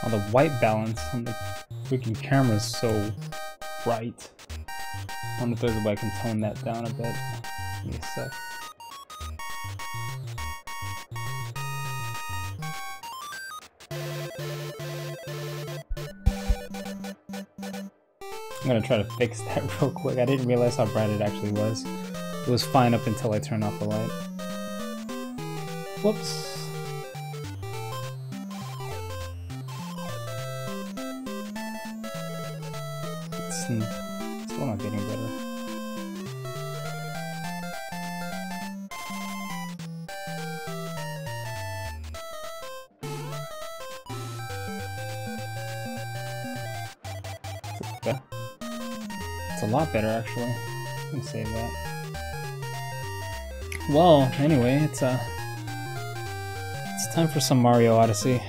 Oh, the white balance on the freaking camera is so bright. I wonder if there's a way I can tone that down a bit. Give me a sec. I'm gonna try to fix that real quick. I didn't realize how bright it actually was. It was fine up until I turned off the light. Whoops. It's still not getting better. Okay. It's a lot better, actually. Let me save that. Well, anyway, it's time for some Mario Odyssey.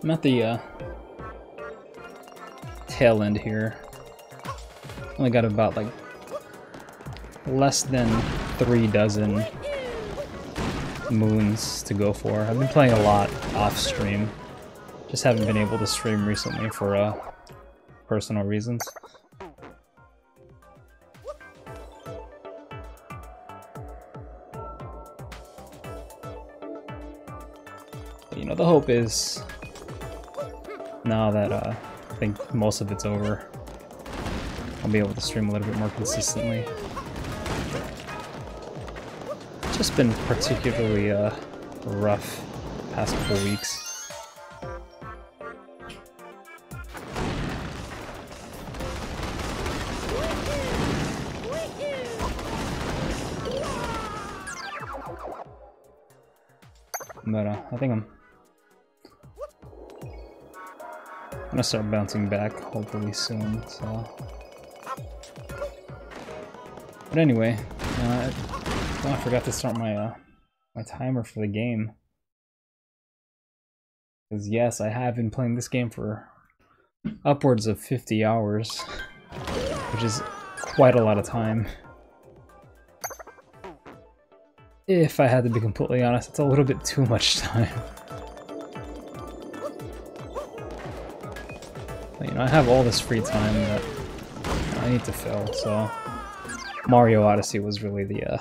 I'm at the tail end here. Only got about like less than 3 dozen moons to go for. I've been playing a lot off stream. Just haven't been able to stream recently for personal reasons. But, you know, the hope is now that I think most of it's over, I'll be able to stream a little bit more consistently. It's just been particularly rough the past couple weeks. But I think I'm gonna start bouncing back hopefully soon. So, but anyway, I forgot to start my my timer for the game. Because yes, I have been playing this game for upwards of 50 hours, which is quite a lot of time. If I had to be completely honest, it's a little bit too much time. But, you know, I have all this free time that I need to fill, so Mario Odyssey was really the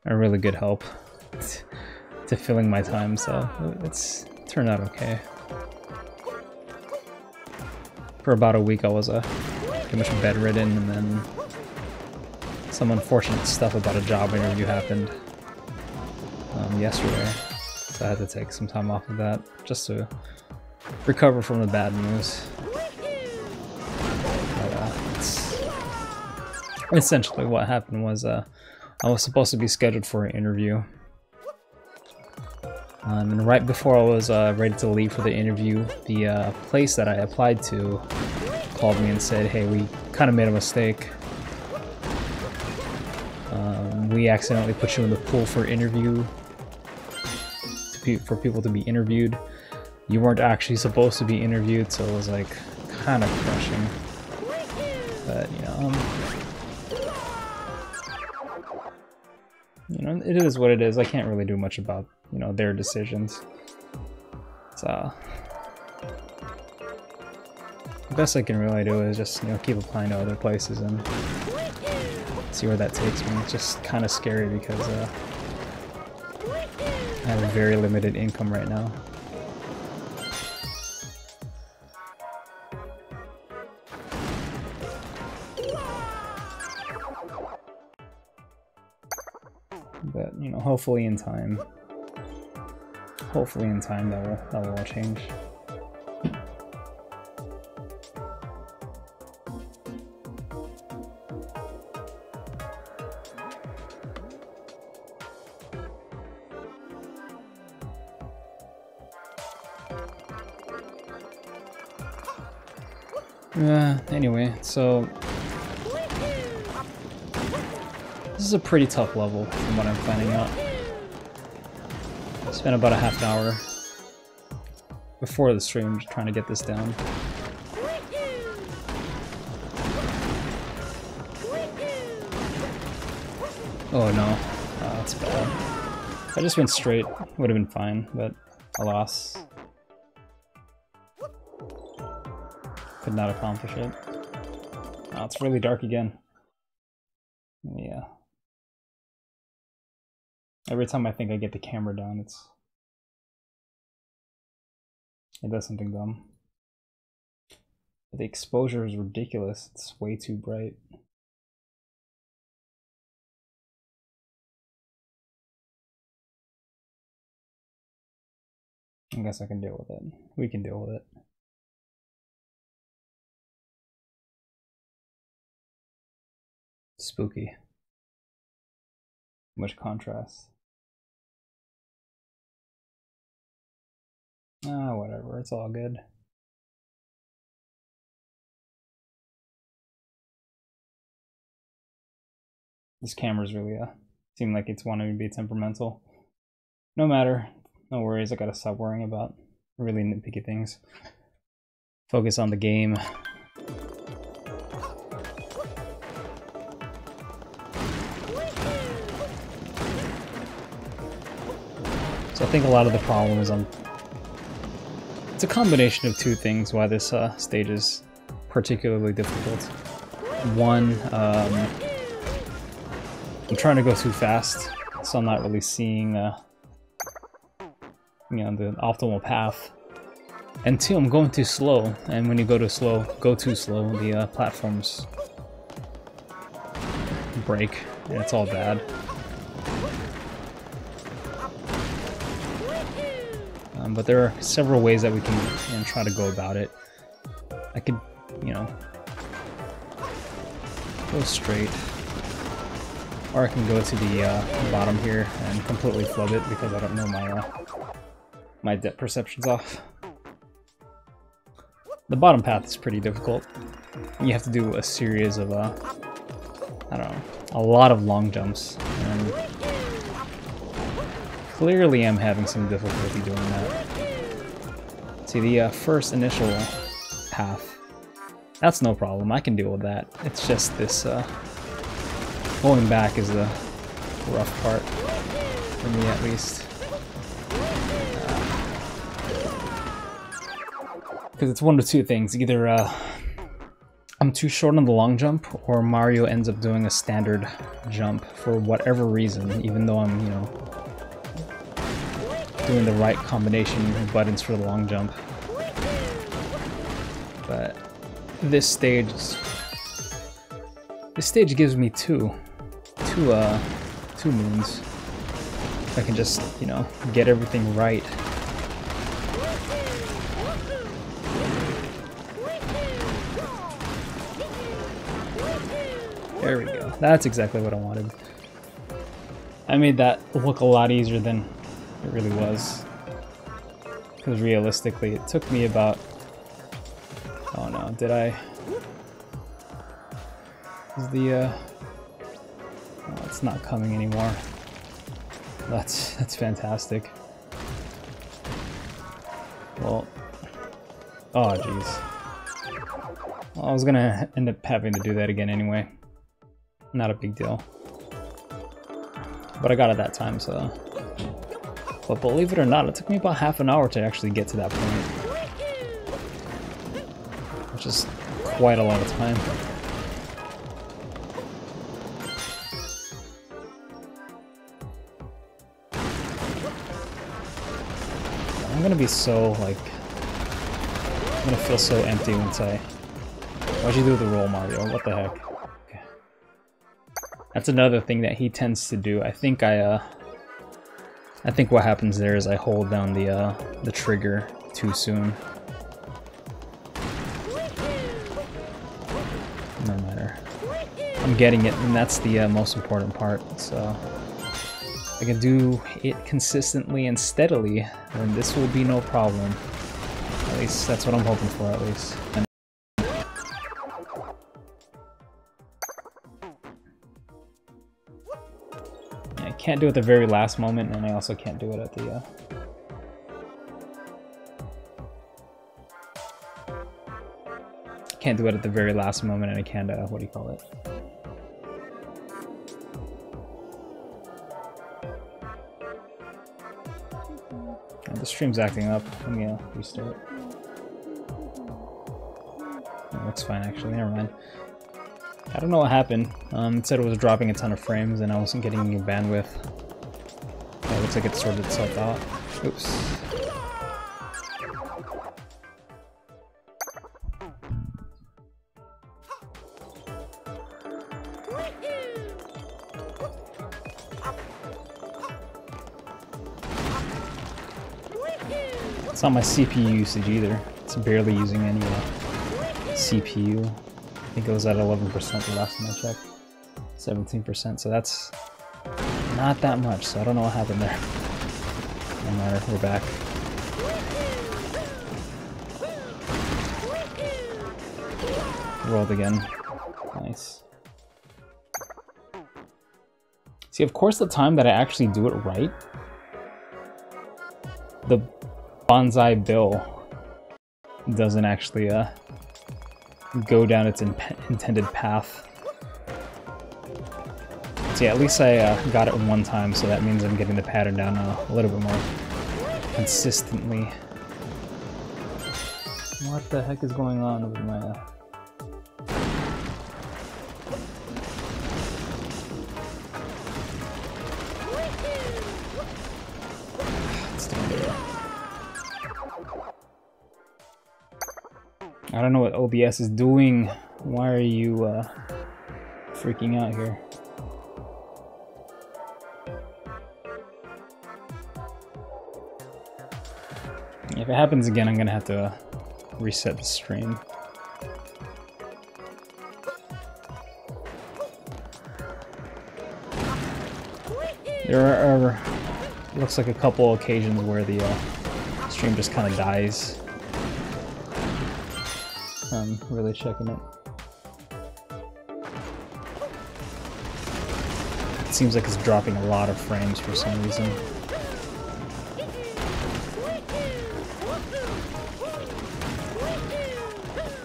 a really good help to filling my time, so it's turned out okay. For about a week I was pretty much bedridden, and then some unfortunate stuff about a job interview happened yesterday, so I had to take some time off of that just to recover from the bad news. But, essentially what happened was I was supposed to be scheduled for an interview, and right before I was ready to leave for the interview, the place that I applied to called me and said, "Hey, we kind of made a mistake. We accidentally put you in the pool for interview, for people to be interviewed. You weren't actually supposed to be interviewed," so it was like kind of crushing. But you know, it is what it is. I can't really do much about, you know, their decisions. So the best I can really do is just, you know, keep applying to other places and see where that takes me. It's just kind of scary because I have a very limited income right now. But, you know, hopefully in time that will all change. Anyway, so this is a pretty tough level from what I'm finding out. I spent about a half an hour before the stream just trying to get this down. Oh no, that's bad. If I just went straight, would have been fine, but alas. Could not accomplish it. Oh, it's really dark again. Yeah. Every time I think I get the camera down, it does something dumb. But the exposure is ridiculous. It's way too bright. I guess I can deal with it. We can deal with it. Spooky. Much contrast. Ah, whatever. It's all good. This camera's really seemed like it's wanting to be temperamental. No matter. No worries. I gotta stop worrying about really nitpicky things. Focus on the game. So I think a lot of the problem is it's a combination of two things why this stage is particularly difficult. One, I'm trying to go too fast, so I'm not really seeing you know, the optimal path. And two, I'm going too slow, and when you go too slow, the platforms break, and it's all bad. But there are several ways that we can try to go about it. I could, you know, go straight, or I can go to the bottom here and completely flub it because I don't know my depth perception's off. The bottom path is pretty difficult. You have to do a series of I don't know, a lot of long jumps, and clearly I'm having some difficulty doing that. See, the first initial path, that's no problem, I can deal with that. It's just this going back is the rough part, for me at least. Because it's one of two things, either I'm too short on the long jump, or Mario ends up doing a standard jump for whatever reason, even though I'm, you know, doing the right combination of buttons for the long jump. But this stage gives me two moons. I can just, you know, get everything right. There we go. That's exactly what I wanted. I made that look a lot easier than it really was. Because realistically, it took me about... Oh no, did I... Is the... Oh, it's not coming anymore. That's fantastic. Well... Oh jeez. Well, I was gonna end up having to do that again anyway. Not a big deal. But I got it that time, so... But believe it or not, it took me about half an hour to actually get to that point. Which is quite a lot of time. I'm gonna be so, like... I'm gonna feel so empty once I... Why'd you do the roll, Mario? What the heck? That's another thing that he tends to do. I think what happens there is I hold down the trigger too soon. No matter. I'm getting it, and that's the most important part. So if I can do it consistently and steadily, then this will be no problem. At least that's what I'm hoping for, at least. Can't do it at the very last moment, and I also can't do it at the can't do it at the very last moment, and I can't what do you call it? The stream's acting up. Let me restart. It looks fine actually, never mind. I don't know what happened. It said it was dropping a ton of frames and I wasn't getting any bandwidth. It looks like it sorted itself out. Oops. It's not my CPU usage either. It's barely using any CPU. I think it was at 11% the last time I checked. 17%, so that's not that much, so I don't know what happened there. No matter, we're back. Rolled again. Nice. See, of course the time that I actually do it right, the bonsai bill doesn't actually go down its intended path. So yeah, at least I got it one time, so that means I'm getting the pattern down a little bit more consistently. What the heck is going on with my... I don't know what OBS is doing. Why are you freaking out here? If it happens again, I'm gonna have to reset the stream. There are looks like a couple occasions where the stream just kind of dies. I'm really checking it. It seems like it's dropping a lot of frames for some reason.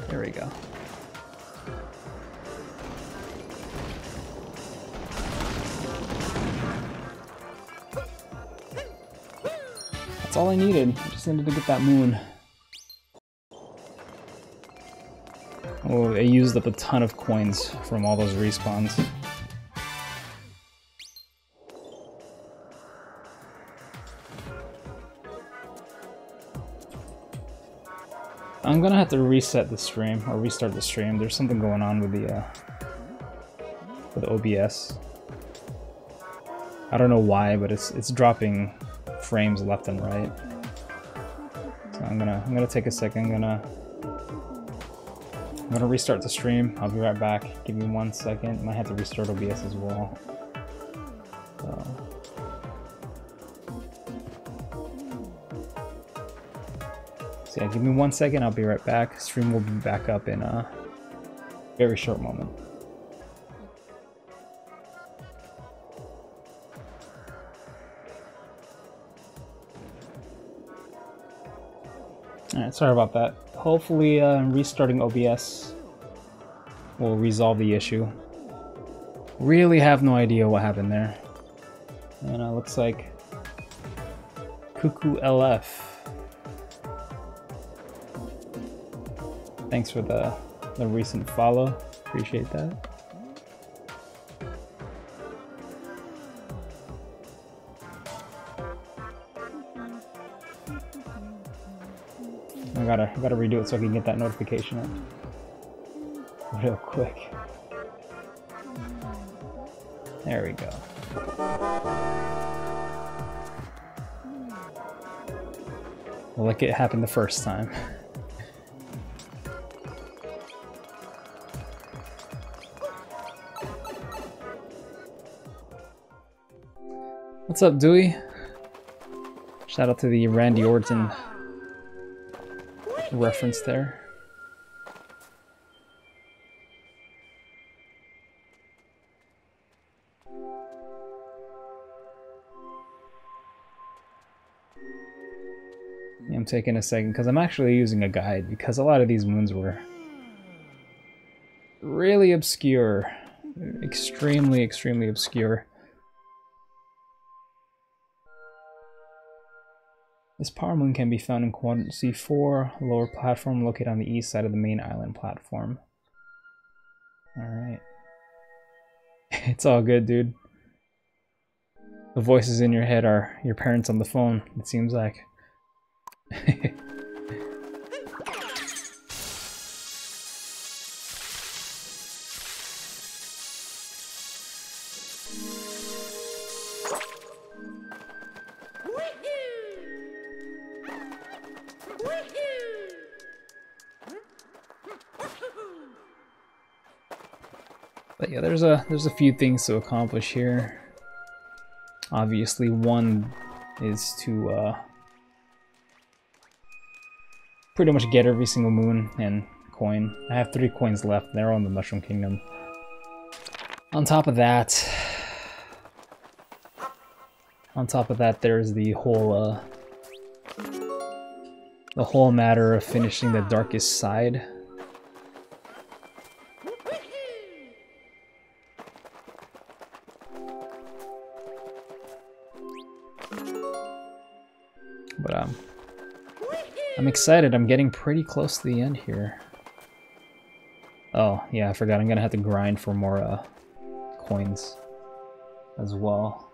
There we go. That's all I needed. I just needed to get that moon. Oh, I used up a ton of coins from all those respawns. I'm gonna have to reset the stream, or restart the stream. There's something going on with the OBS. I don't know why, but it's dropping frames left and right. So I'm gonna take a second. I'm gonna restart the stream. I'll be right back. Give me 1 second. Might have to restart OBS as well. So yeah, give me 1 second. I'll be right back. Stream will be back up in a very short moment. Alright, sorry about that. Hopefully restarting OBS will resolve the issue. Really have no idea what happened there. And it looks like Cuckoo LF. Thanks for the recent follow. Appreciate that. I gotta redo it so I can get that notification up real quick. There we go. Well, like it happened the first time. What's up, Dewey? Shout out to the Randy Orton reference there. Yeah, I'm taking a second because I'm actually using a guide because a lot of these moons were really obscure. Extremely, extremely obscure. This power moon can be found in quadrant C4, lower platform located on the east side of the main island platform. Alright. It's all good, dude. The voices in your head are your parents on the phone, it seems like. But yeah, there's a few things to accomplish here. Obviously, one is to pretty much get every single moon and coin. I have 3 coins left. They're on the Mushroom Kingdom. On top of that, there's the whole matter of finishing the darkest side. But I'm excited. I'm getting pretty close to the end here. Oh, yeah, I forgot. I'm gonna have to grind for more coins as well.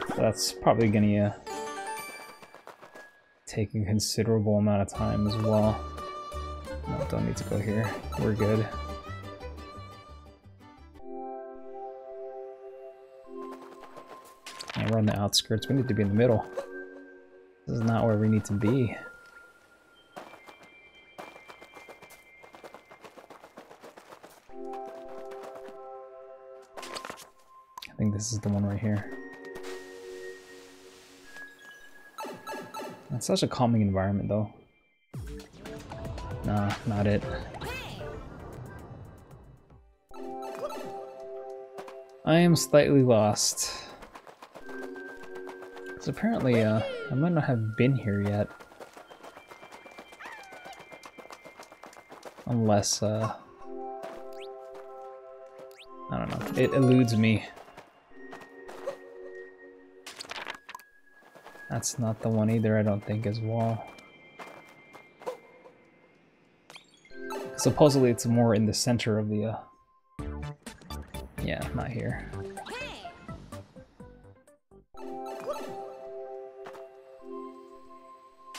So that's probably gonna take a considerable amount of time as well. No, don't need to go here. We're good. And we're on the outskirts. We need to be in the middle. This is not where we need to be. I think this is the one right here. It's such a calming environment though. Nah, not it. I am slightly lost. Because apparently, I might not have been here yet. Unless, I don't know. It eludes me. That's not the one either, I don't think, as well. Supposedly it's more in the center of the, yeah, not here.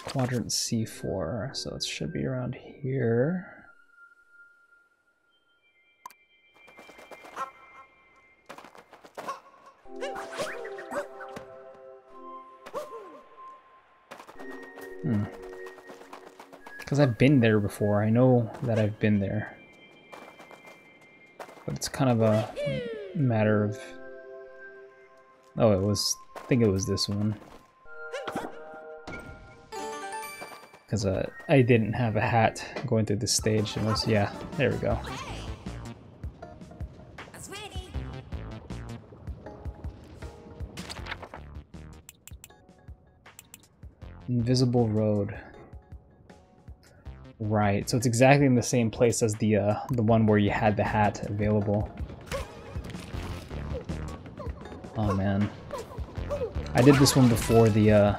Quadrant C4, so it should be around here. Because I've been there before, I know that I've been there. But it's kind of a matter of... Oh, I think it was this one. Because I didn't have a hat going through this stage. It was, yeah, there we go. Invisible road. Right, so it's exactly in the same place as the one where you had the hat available. Oh man, I did this one before the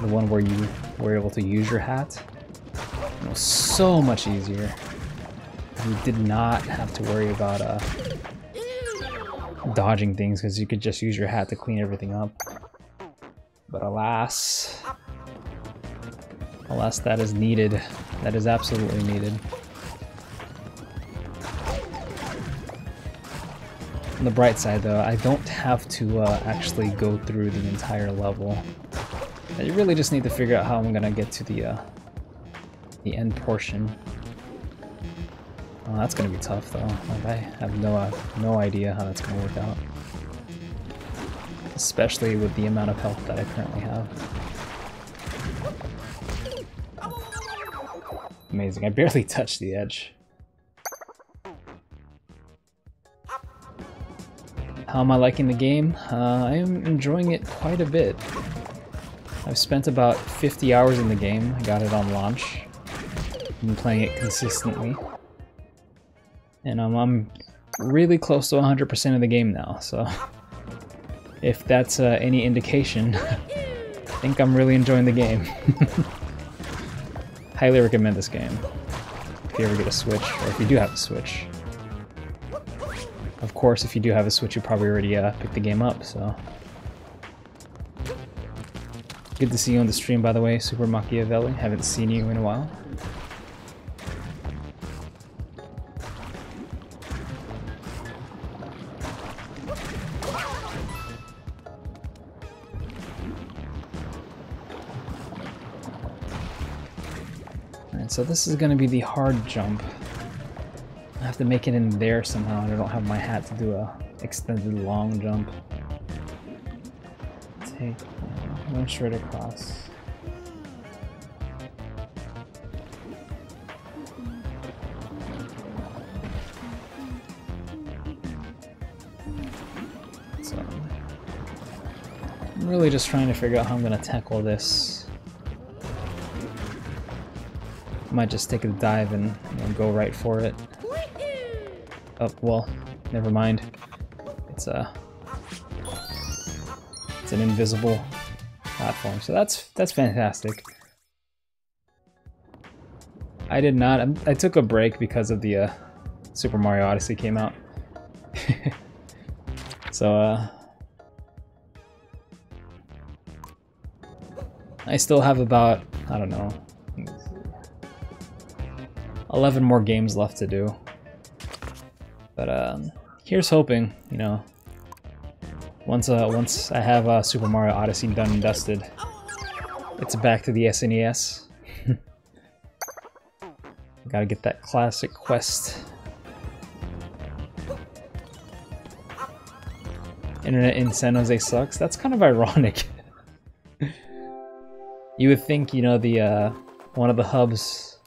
one where you were able to use your hat. It was so much easier. You did not have to worry about dodging things because you could just use your hat to clean everything up. But alas, that is needed. That is absolutely needed. On the bright side though, I don't have to actually go through the entire level. I really just need to figure out how I'm gonna get to the end portion. Oh, that's gonna be tough though. Like, I have no idea how that's gonna work out. Especially with the amount of health that I currently have. Amazing, I barely touched the edge. How am I liking the game? I am enjoying it quite a bit. I've spent about 50 hours in the game. I got it on launch. I've been playing it consistently. And I'm really close to 100% of the game now, so... If that's any indication, I think I'm really enjoying the game. Highly recommend this game if you ever get a Switch, or if you do have a Switch. Of course, if you do have a Switch, you probably already picked the game up, so... Good to see you on the stream, by the way, Super Machiavelli. Haven't seen you in a while. Alright, so this is going to be the hard jump. I have to make it in there somehow, and I don't have my hat to do a extended long jump. Take one straight across. So I'm really just trying to figure out how I'm gonna tackle this. I might just take a dive and go right for it. Oh well, never mind. It's an invisible platform, so that's fantastic. I did not. I took a break because of the Super Mario Odyssey came out. So I still have about, I don't know, 11 more games left to do. But here's hoping, you know, once I have Super Mario Odyssey done and dusted, it's back to the SNES. Gotta get that classic quest. Internet in San Jose sucks. That's kind of ironic. You would think, you know, the one of the hubs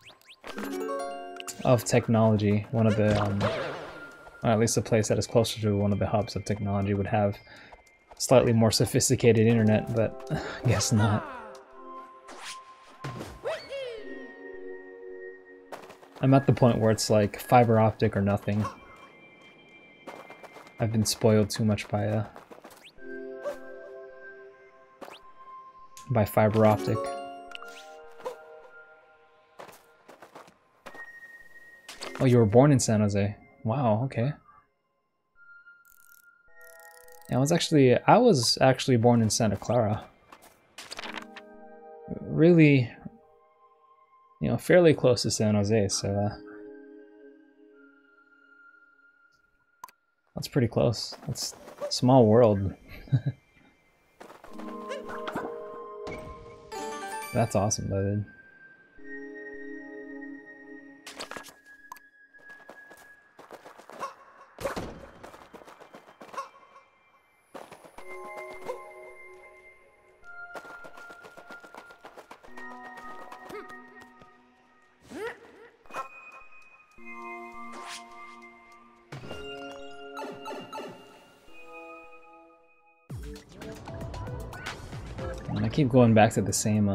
of technology, one of the or at least a place that is closer to one of the hubs of technology would have slightly more sophisticated internet, but I guess not. I'm at the point where it's like fiber optic or nothing. I've been spoiled too much by fiber optic. Oh, you were born in San Jose. Wow, okay. Yeah, I was actually born in Santa Clara. Really, you know, fairly close to San Jose, so that's pretty close. That's a small world. That's awesome, dude. And I keep going back to the same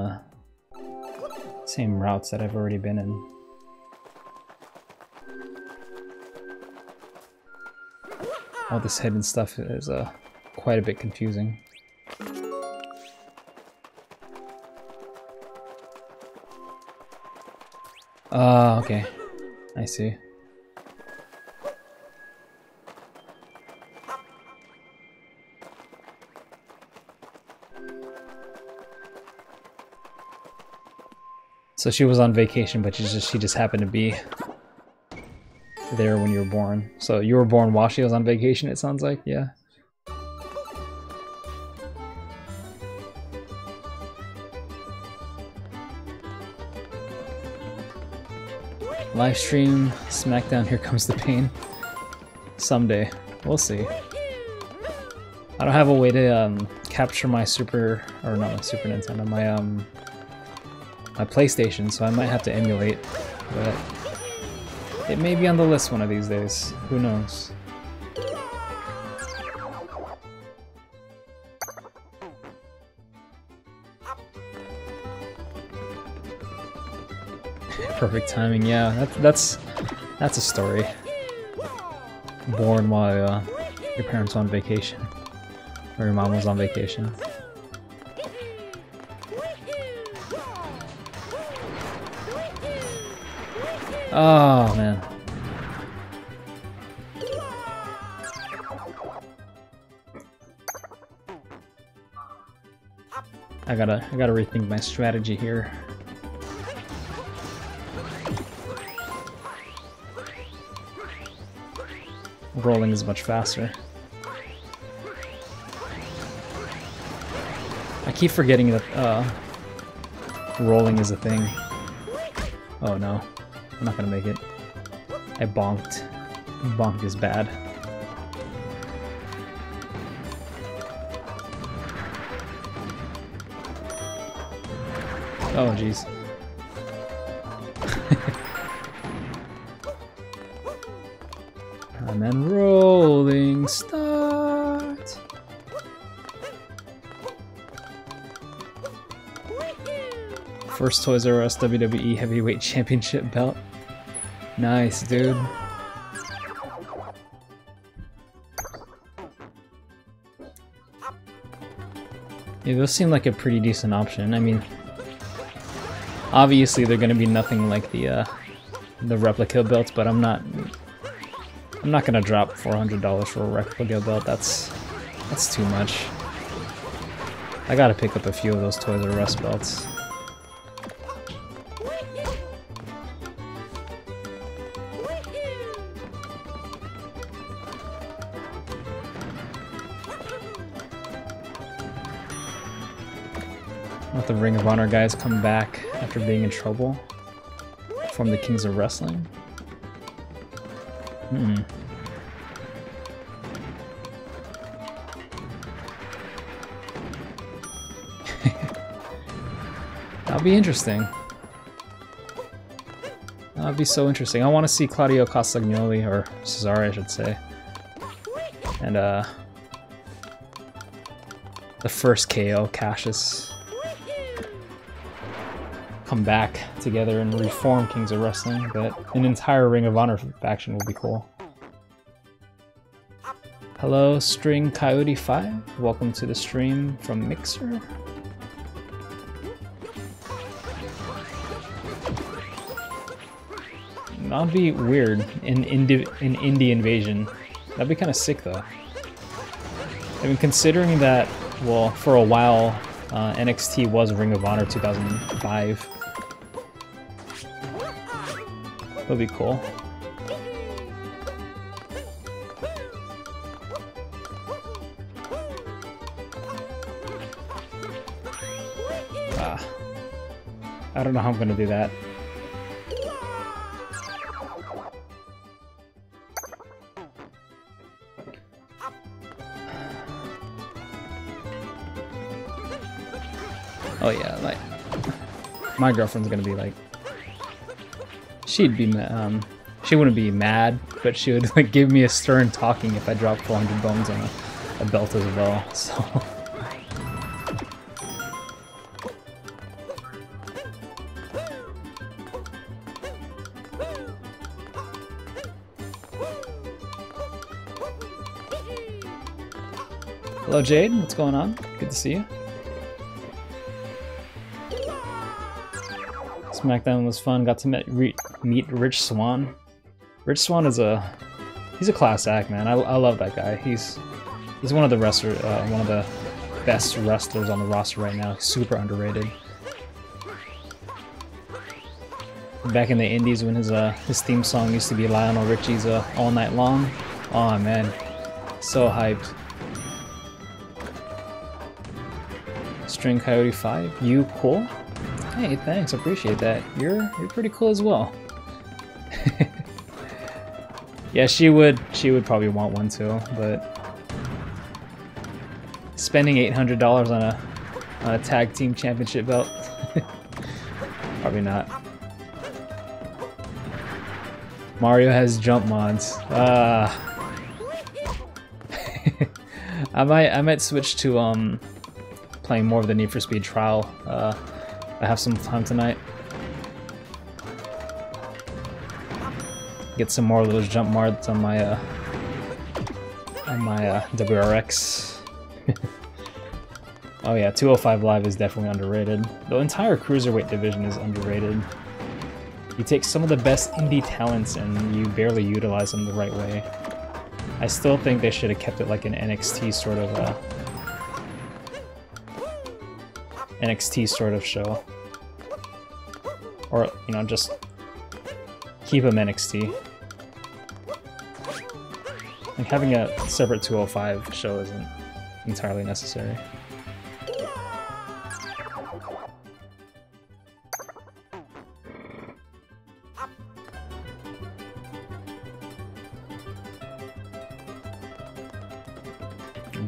routes that I've already been in. All this hidden stuff is quite a bit confusing. Okay. I see. So she was on vacation, but she just happened to be there when you were born. So you were born while she was on vacation, it sounds like, yeah. Live stream SmackDown, Here Comes the Pain. Someday. We'll see. I don't have a way to capture my not my Super Nintendo, my PlayStation, so I might have to emulate, but it may be on the list one of these days. Who knows? Perfect timing, yeah. That's a story. Born while your parents on vacation. Or your mom was on vacation. Oh man. I gotta rethink my strategy here. Rolling is much faster. I keep forgetting that rolling is a thing. Oh no, I'm not gonna make it. I bonked. Bonked is bad. Oh jeez. And then rolling start. First Toys R Us WWE Heavyweight Championship belt. Nice, dude. Yeah, those seem like a pretty decent option. I mean, obviously they're gonna be nothing like the replica belts, but I'm not gonna drop $400 for a replica belt. That's too much. I gotta pick up a few of those Toys R Us belts. Let the Ring of Honor guys come back after being in trouble. Form the Kings of Wrestling. That'll be interesting. That'll be so interesting. I want to see Claudio Castagnoli, or Cesare I should say. And the first KO, Cassius, come back together and reform Kings of Wrestling, but an entire Ring of Honor faction will be cool. Hello, String Coyote 5. Welcome to the stream from Mixer. That'd be weird, an indie invasion. That'd be kind of sick though. I mean, considering that, well, for a while, NXT was Ring of Honor 2005. That'd be cool. I don't know how I'm gonna do that. Oh yeah, like my girlfriend's gonna be like, she'd be she wouldn't be mad, but she would like give me a stern talking if I dropped 400 bones on a belt as well. So hello Jade, what's going on? Good to see you. SmackDown was fun. Got to meet Rich Swann. Rich Swann is he's a class act, man. I love that guy. He's one of the one of the best wrestlers on the roster right now. He's super underrated. Back in the Indies when his theme song used to be Lionel Richie's All Night Long. Oh man, so hyped. String Coyote 5, you cool? Hey, thanks, appreciate that. You're pretty cool as well. Yeah, she would probably want one too, but spending $800 on a tag team championship belt, probably not. Mario has jump mods. I might switch to playing more of the Need for Speed Trial. I have some time tonight. Get some more of those jump mods on my WRX. Oh yeah, 205 Live is definitely underrated. The entire Cruiserweight division is underrated. You take some of the best indie talents and you barely utilize them the right way. I still think they should have kept it like an NXT sort of show. Or, you know, just keep them NXT. Like having a separate 205 show isn't entirely necessary.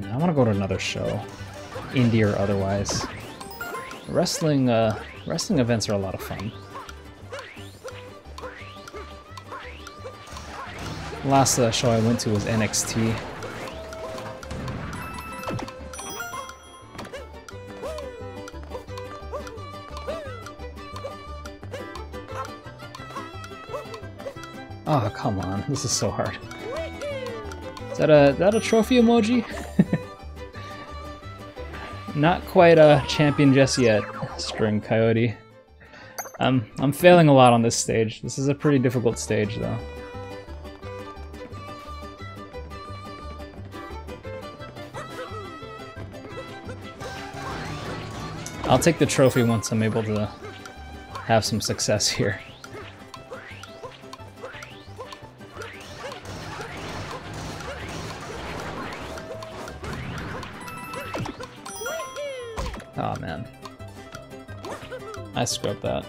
I want to go to another show, indie or otherwise. Wrestling events are a lot of fun. Last show I went to was NXT. Oh, come on, this is so hard. Is that a trophy emoji? Not quite a champion just yet, String Coyote. I'm failing a lot on this stage. This is a pretty difficult stage, though. I'll take the trophy once I'm able to have some success here. Oh man, I scrubbed that.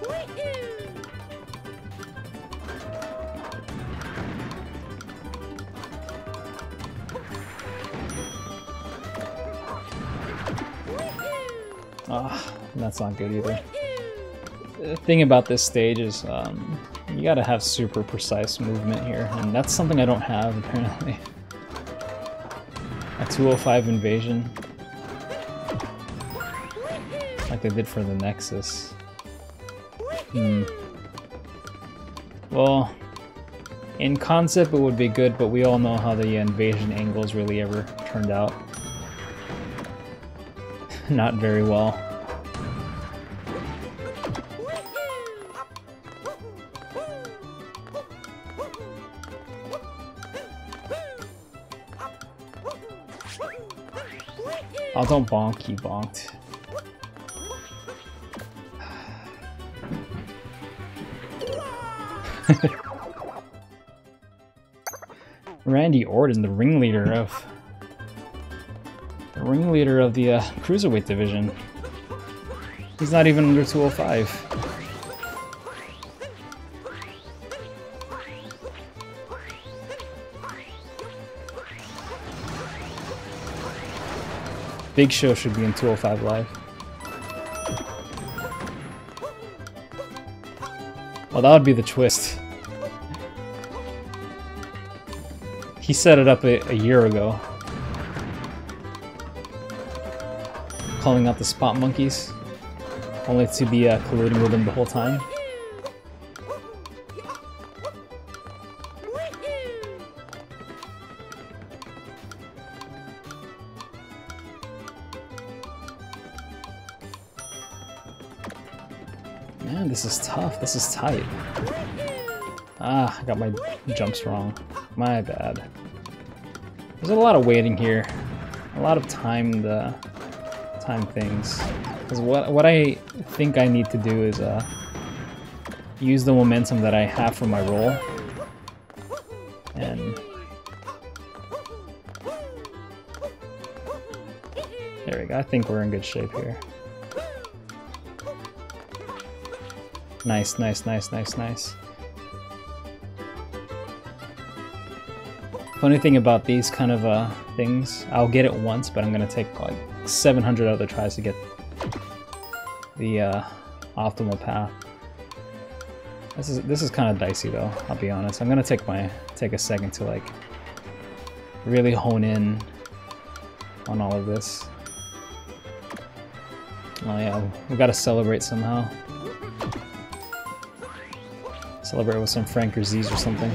Ah, that's not good either. The thing about this stage is you gotta have super precise movement here, and that's something I don't have apparently. A 205 invasion. Like they did for the Nexus. Well, in concept it would be good, but we all know how the invasion angles really ever turned out. Not very well. Oh, don't bonk, he bonked. Randy Orton, the ringleader of the Cruiserweight division. He's not even under 205. Big Show should be in 205 Live. Well, that would be the twist. He set it up a year ago. Calling out the Spot Monkeys, only to be colluding with them the whole time. Man, this is tough. This is tight. Ah, I got my jumps wrong. My bad. There's a lot of waiting here. A lot of time things. Because what I think I need to do is use the momentum that I have from my roll. And there we go. I think we're in good shape here. Nice, nice, nice, nice, nice. Funny thing about these kind of things, I'll get it once, but I'm gonna take like 700 other tries to get the optimal path. This is kind of dicey though. I'll be honest. I'm gonna take a second to like really hone in on all of this. Oh yeah, we gotta celebrate somehow. Celebrate with some Frank or Z's or something.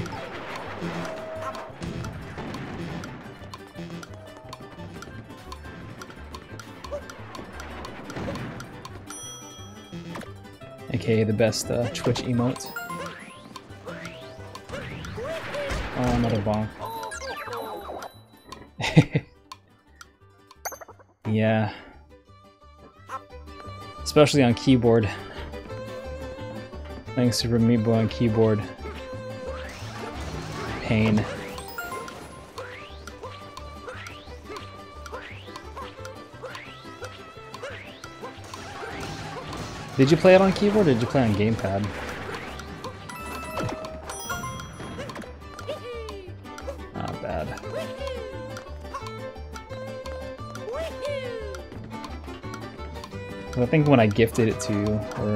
aka the best Twitch emote. Oh, another bonk. Yeah. Especially on keyboard. Playing Super Meat Boy on keyboard. Pain. Did you play it on keyboard or did you play on gamepad? Not bad. I think when I gifted it to you, or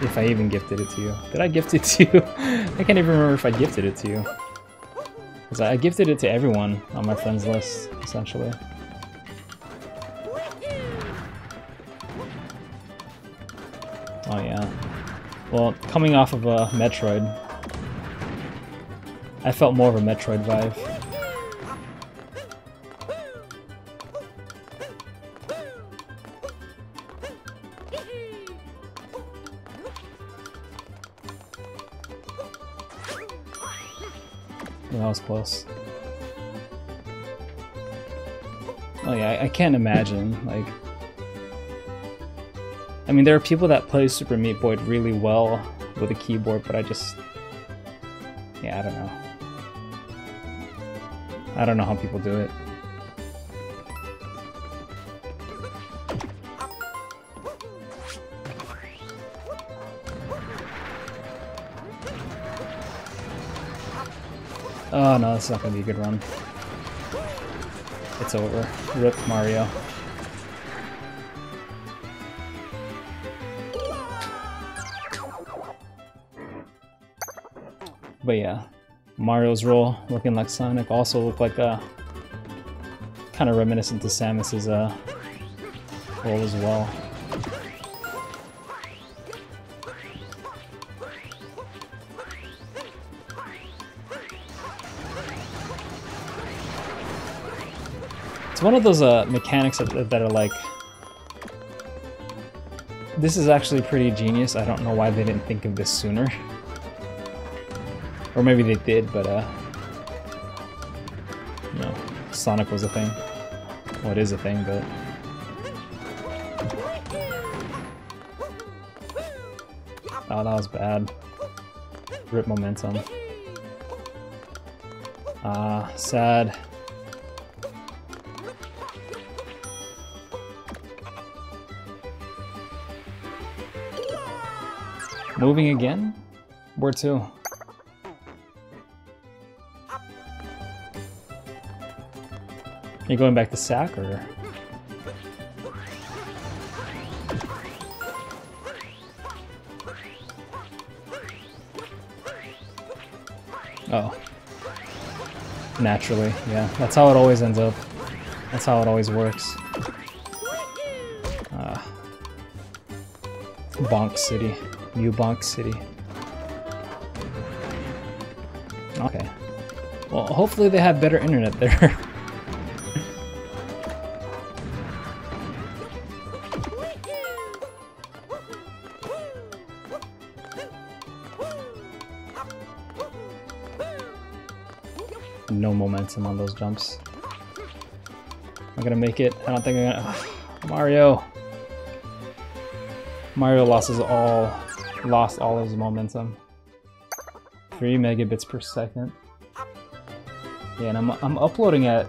if I even gifted it to you. Did I gift it to you? I can't even remember if I gifted it to you. Because I gifted it to everyone on my friends list, essentially. Oh yeah. Well, coming off of a Metroid, I felt more of a Metroid vibe. That was close. Oh yeah, I can't imagine, like... I mean, there are people that play Super Meat Boy really well with a keyboard, but I just... Yeah, I don't know. I don't know how people do it. Oh no, this is not gonna be a good run. It's over. RIP Mario. But yeah, Mario's role looking like Sonic also looked like a kind of reminiscent to Samus's role as well. It's one of those mechanics that are like, this is actually pretty genius. I don't know why they didn't think of this sooner. Or maybe they did, but no, Sonic was a thing. Well, it is a thing, but... Oh, that was bad. RIP momentum. Ah, sad. Moving again? Where to? Are you going back to sack, or? Oh. Naturally, yeah. That's how it always ends up. That's how it always works. Bonk City. New Bonk City. Okay. Well, hopefully they have better internet there. No momentum on those jumps. I'm gonna make it. I don't think I'm gonna. Ugh, Mario. Mario lost all his momentum. 3 megabits per second. Yeah, and I'm uploading at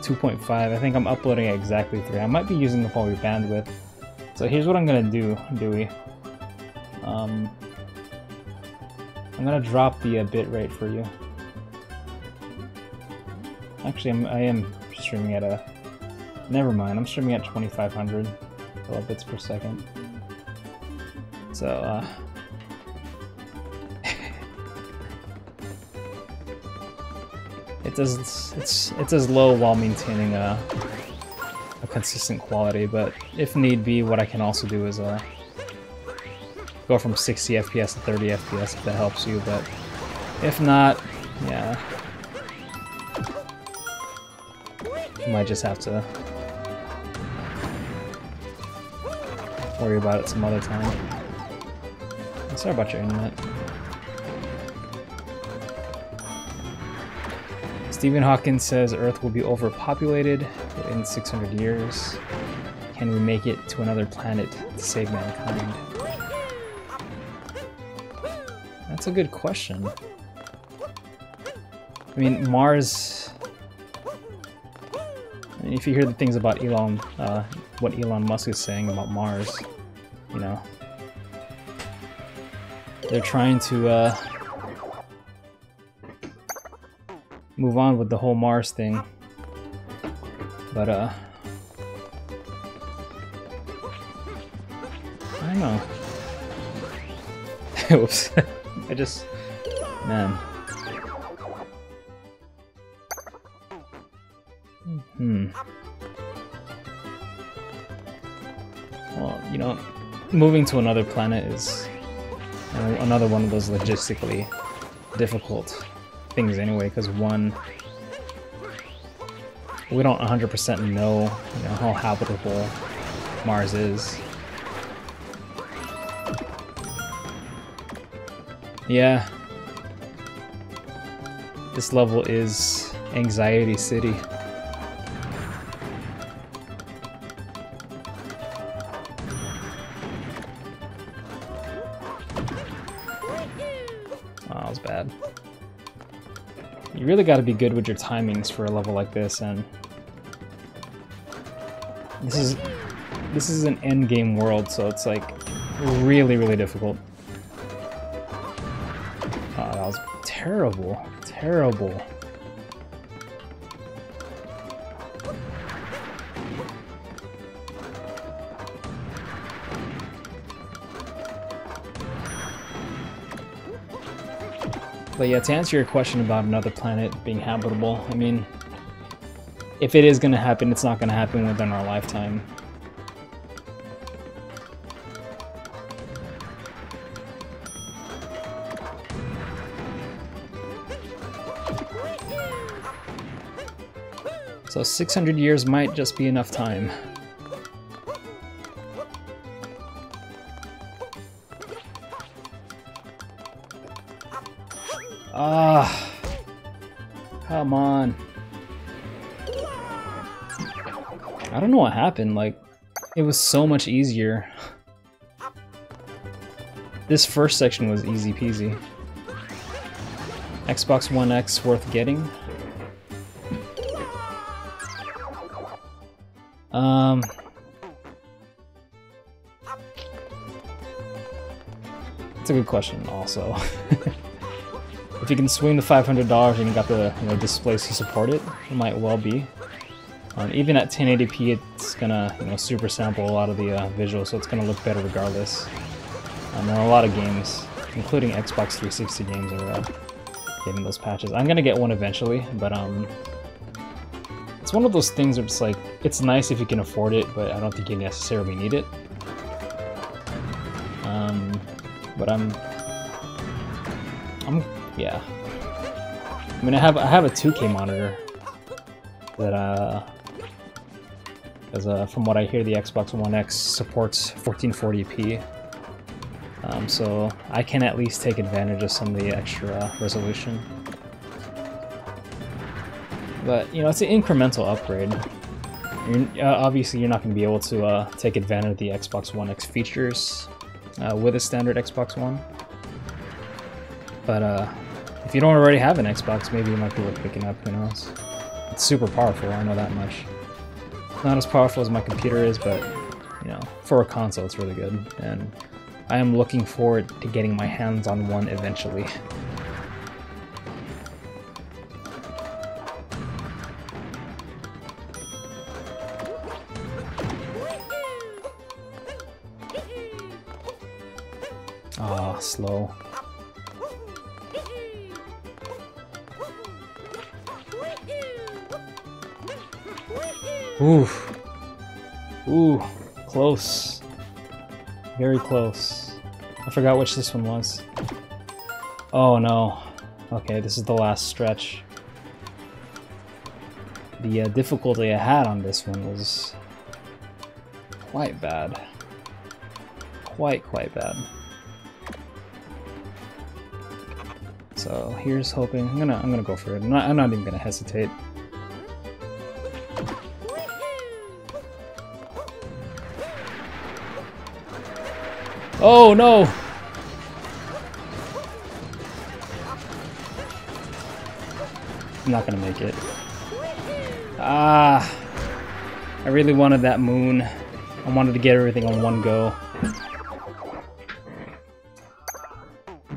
2.5. I think I'm uploading at exactly 3. I might be using the whole bandwidth. So here's what I'm gonna do, Dewey. I'm gonna drop the bit rate for you. Actually, I am streaming at a... Never mind, I'm streaming at 2500 kilobits per second. So, it's as low while maintaining a consistent quality, but if need be, what I can also do is go from 60 FPS to 30 FPS if that helps you, but if not, yeah. You might just have to worry about it some other time. Sorry about your internet. Stephen Hawking says Earth will be overpopulated in 600 years. Can we make it to another planet to save mankind? That's a good question. I mean, Mars... I mean, if you hear the things about Elon, what Elon Musk is saying about Mars, you know, they're trying to move on with the whole Mars thing, but I don't know. Oops. I just, man. Well, you know, moving to another planet is another one of those logistically difficult things anyway, because one, we don't 100% know, you know, how habitable Mars is. Yeah. This level is Anxiety City. Oh, that was bad. You really got to be good with your timings for a level like this, and this is an end game world, so it's like really, really difficult. Oh, that was terrible, terrible. But yeah, to answer your question about another planet being habitable, I mean, if it is going to happen, it's not going to happen within our lifetime. So 600 years might just be enough time. Ah, come on. I don't know what happened, like, it was so much easier. This first section was easy peasy. Xbox One X worth getting? It's a good question also. If you can swing the $500 and you got the displays to support it, it might well be. Even at 1080p, it's gonna super sample a lot of the visuals, so it's gonna look better regardless. And a lot of games, including Xbox 360 games, are getting those patches. I'm gonna get one eventually, but it's one of those things where it's like, it's nice if you can afford it, but I don't think you necessarily need it. But yeah. I mean, I have a 2K monitor that from what I hear, the Xbox One X supports 1440p. So I can at least take advantage of some of the extra resolution. But it's an incremental upgrade. Obviously, you're not going to be able to take advantage of the Xbox One X features with a standard Xbox One. But if you don't already have an Xbox, maybe it might be worth picking up, who knows. It's super powerful, I know that much. Not as powerful as my computer is, but, for a console it's really good. And I am looking forward to getting my hands on one eventually. Ah, slow. Ooh. Ooh, close. Very close. I forgot which this one was. Oh no. Okay, this is the last stretch. The difficulty I had on this one was quite bad. Quite bad. So here's hoping. I'm gonna go for it. I'm not even gonna hesitate. Oh no! I'm not gonna make it. Ah, I really wanted that moon. I wanted to get everything on one go.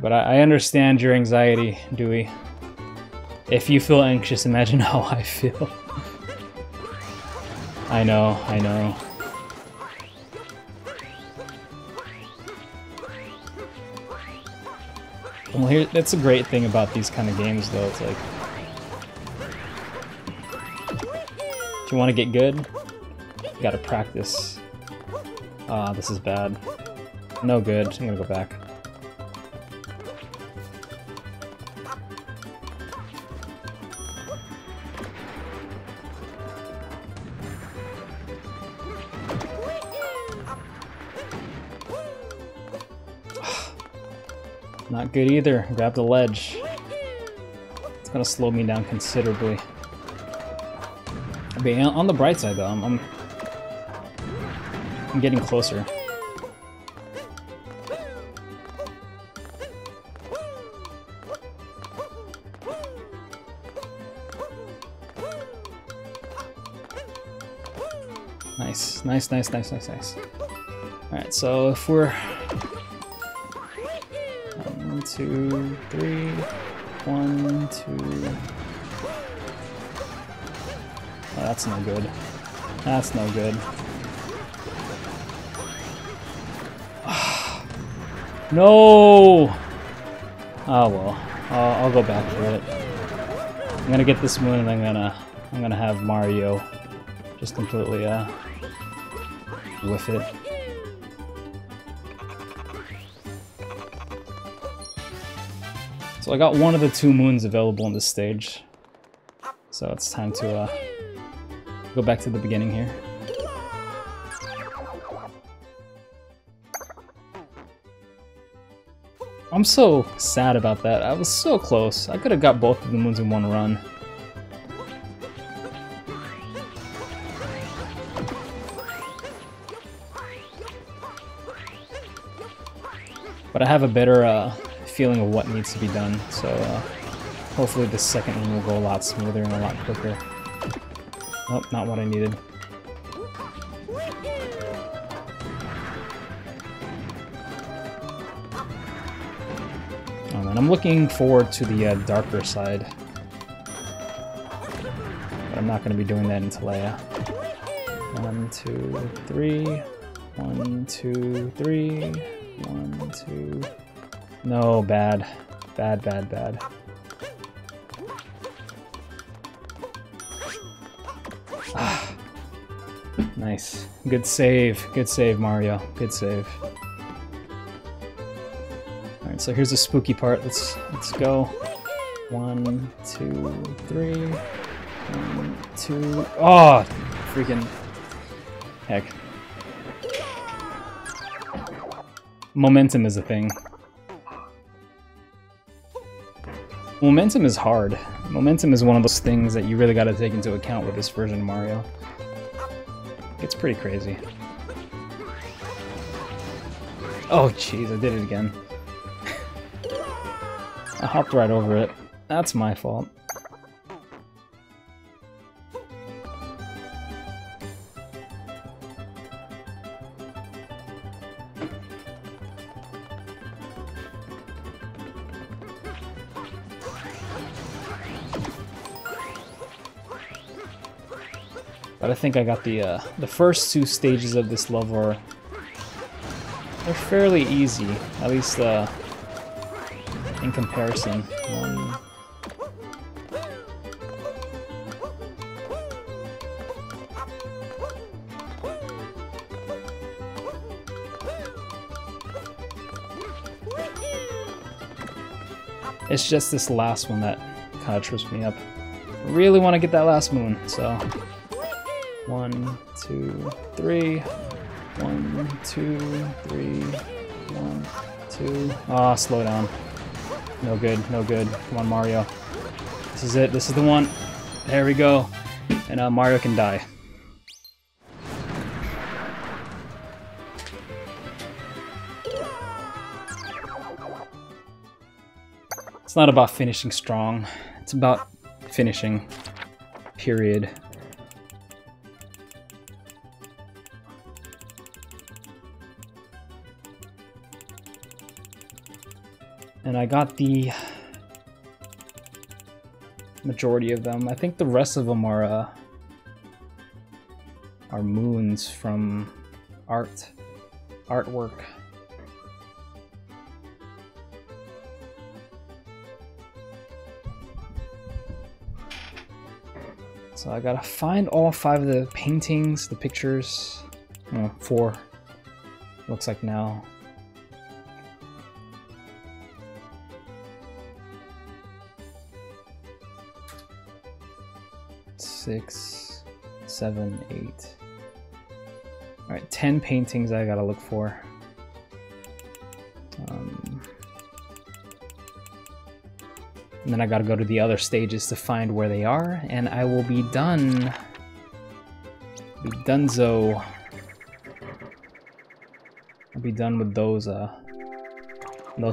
But I understand your anxiety, Dewey. If you feel anxious, imagine how I feel. I know, I know. Well, here, that's a great thing about these kind of games, though. It's like, if you want to get good, you gotta practice. Ah, this is bad. No good. I'm gonna go back. Not good either. Grab the ledge. It's gonna slow me down considerably. But on the bright side, though, I'm getting closer. Nice, nice, nice, nice, nice, nice. All right, so if we're 1, 2, 3, 1, 2. Oh, that's no good. That's no good. No! Oh well. I'll go back for it. I'm gonna get this moon, and I'm gonna have Mario just completely whiff it. So I got one of the 2 moons available on this stage. So it's time to go back to the beginning here. I'm so sad about that. I was so close. I could have got both of the moons in one run. But I have a better feeling of what needs to be done, so hopefully the second one will go a lot smoother and a lot quicker. Nope, not what I needed. Oh man, I'm looking forward to the darker side. But I'm not going to be doing that until I... 1, 2, 3... 1, 2, 3... 1, 2... No, bad. Bad, bad, bad. Ah. Nice. Good save. Good save, Mario. Good save. Alright, so here's the spooky part. Let's go. 1, 2, 3. 1, 2. Oh! Freaking heck. Momentum is a thing. Momentum is hard. Momentum is one of those things that you really gotta take into account with this version of Mario. It's pretty crazy. Oh jeez, I did it again. I hopped right over it. That's my fault. But I think I got the first 2 stages of this level are they're fairly easy, at least in comparison. It's just this last one that kind of trips me up. I really want to get that last moon, so 1, 2, 3. 1, 2, 3. 1, 2. Ah, slow down. No good, no good. Come on, Mario. This is it. This is the one. There we go. And Mario can die. It's not about finishing strong. It's about finishing. Period. And I got the majority of them. I think the rest of them are moons from artwork. So I gotta find all 5 of the paintings, the pictures. Oh, 4. Looks like now. 6, 7, 8. Alright, 10 paintings I gotta look for. And then I gotta go to the other stages to find where they are, and I will be done. Be donezo. I'll be done with those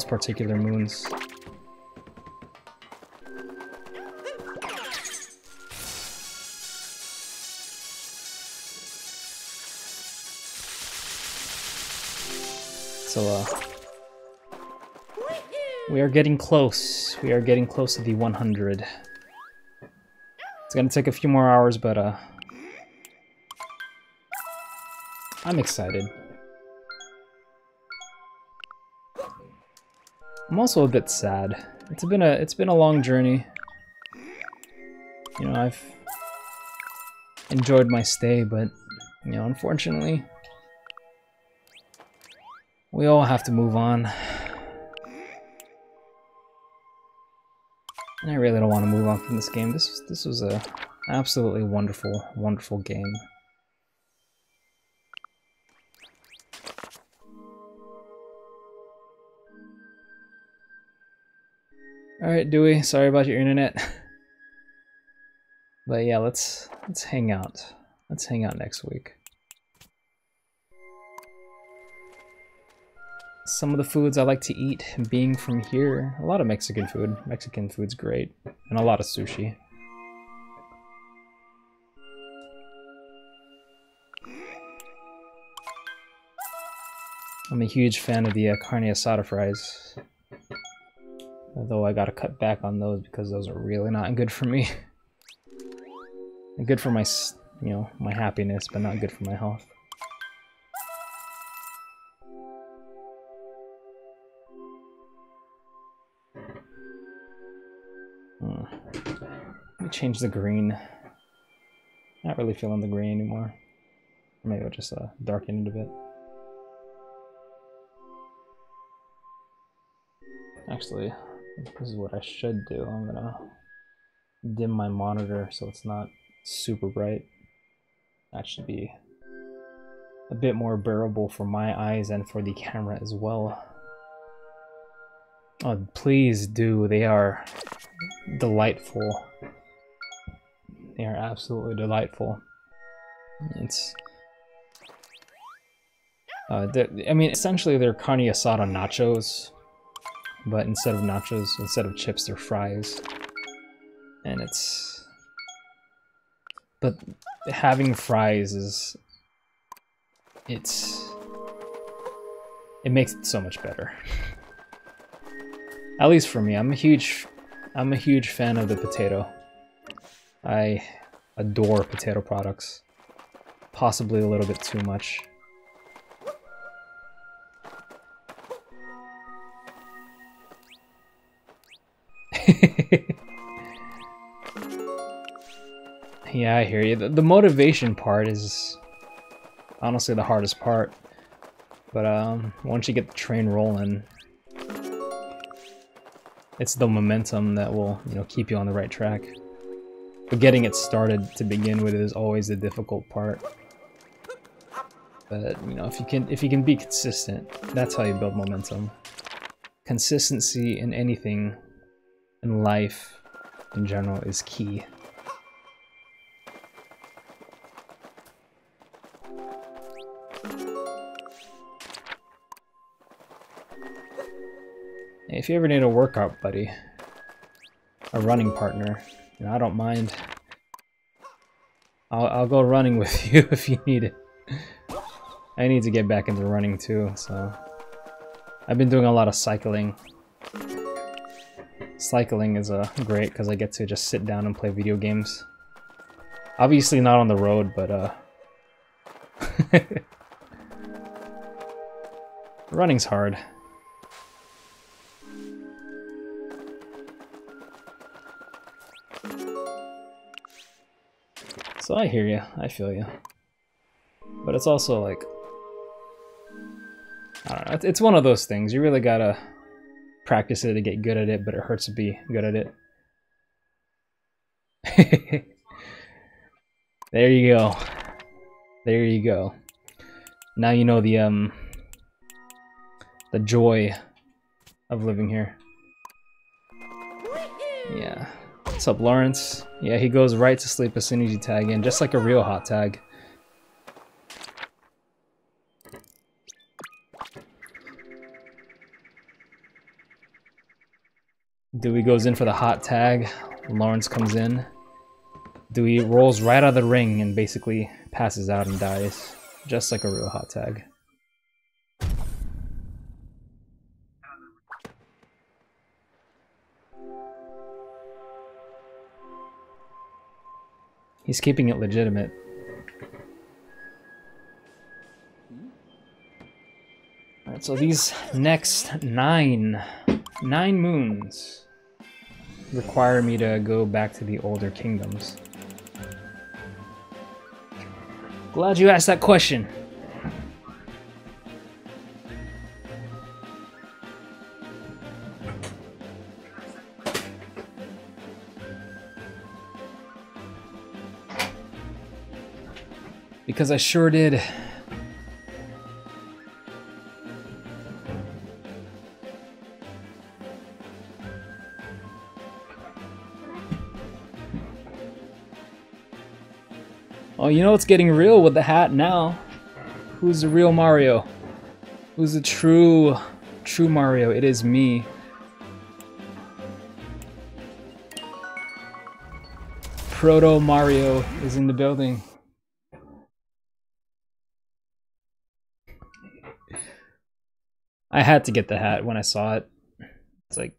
particular moons. So, we are getting close. We are getting close to the 100. It's gonna take a few more hours, but, I'm excited. I'm also a bit sad. It's been a long journey. You know, I've enjoyed my stay, but, you know, unfortunately, we all have to move on. And I really don't want to move on from this game. This was a absolutely wonderful, wonderful game. Alright, Dewey, sorry about your internet. But yeah, let's hang out. Let's hang out next week. Some of the foods I like to eat, being from here, a lot of Mexican food. Mexican food's great, and a lot of sushi. I'm a huge fan of the carne asada fries. Although I gotta cut back on those because those are really not good for me. They're good for my, you know, my happiness, but not good for my health. Let me change the green. Not really feeling the green anymore. Or maybe I'll just darken it a bit. Actually, this is what I should do. I'm gonna dim my monitor so it's not super bright. That should be a bit more bearable for my eyes and for the camera as well. Oh, please do. They are delightful. They are absolutely delightful. It's... I mean, essentially they're carne asada nachos. But instead of nachos, instead of chips, they're fries. And it's... But having fries is... It makes it so much better. At least for me, I'm a huge fan of the potato. I adore potato products. Possibly a little bit too much. Yeah, I hear you. The motivation part is honestly the hardest part. But once you get the train rolling, it's the momentum that will, you know, keep you on the right track. But getting it started to begin with is always the difficult part. But you know, if you can be consistent, that's how you build momentum. Consistency in anything in life in general is key. If you ever need a workout buddy, a running partner, you know, I don't mind. I'll go running with you if you need it. I need to get back into running too, so I've been doing a lot of cycling. Cycling is great because I get to just sit down and play video games. Obviously not on the road, but running's hard. So I hear you, I feel you. But it's also like, I don't know, it's one of those things. You really gotta practice it to get good at it, but it hurts to be good at it. There you go. There you go. Now you know the joy of living here. Yeah. What's up, Lawrence? Yeah, he goes right to sleep as soon as you tag in, just like a real hot tag. Dewey goes in for the hot tag. Lawrence comes in. Dewey rolls right out of the ring and basically passes out and dies, just like a real hot tag. He's keeping it legitimate. Alright, so these next nine moons require me to go back to the older kingdoms. Glad you asked that question. Because I sure did. Oh, you know it's getting real with the hat now. Who's the real Mario? Who's the true Mario? It is me. Proto Mario is in the building. I had to get the hat when I saw it. It's like,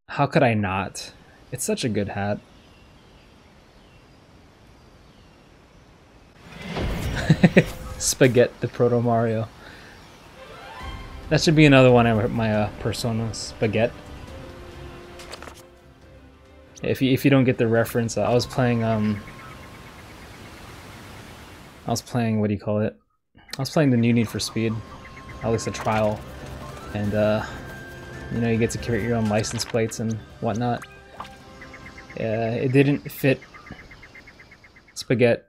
how could I not? It's such a good hat. Spaghetti the Proto Mario. That should be another one of my personas. Spaghetti. If you don't get the reference, I was playing what do you call it? I was playing the new Need for Speed, at least a trial, and you know, you get to create your own license plates and whatnot. It didn't fit Spaghetti.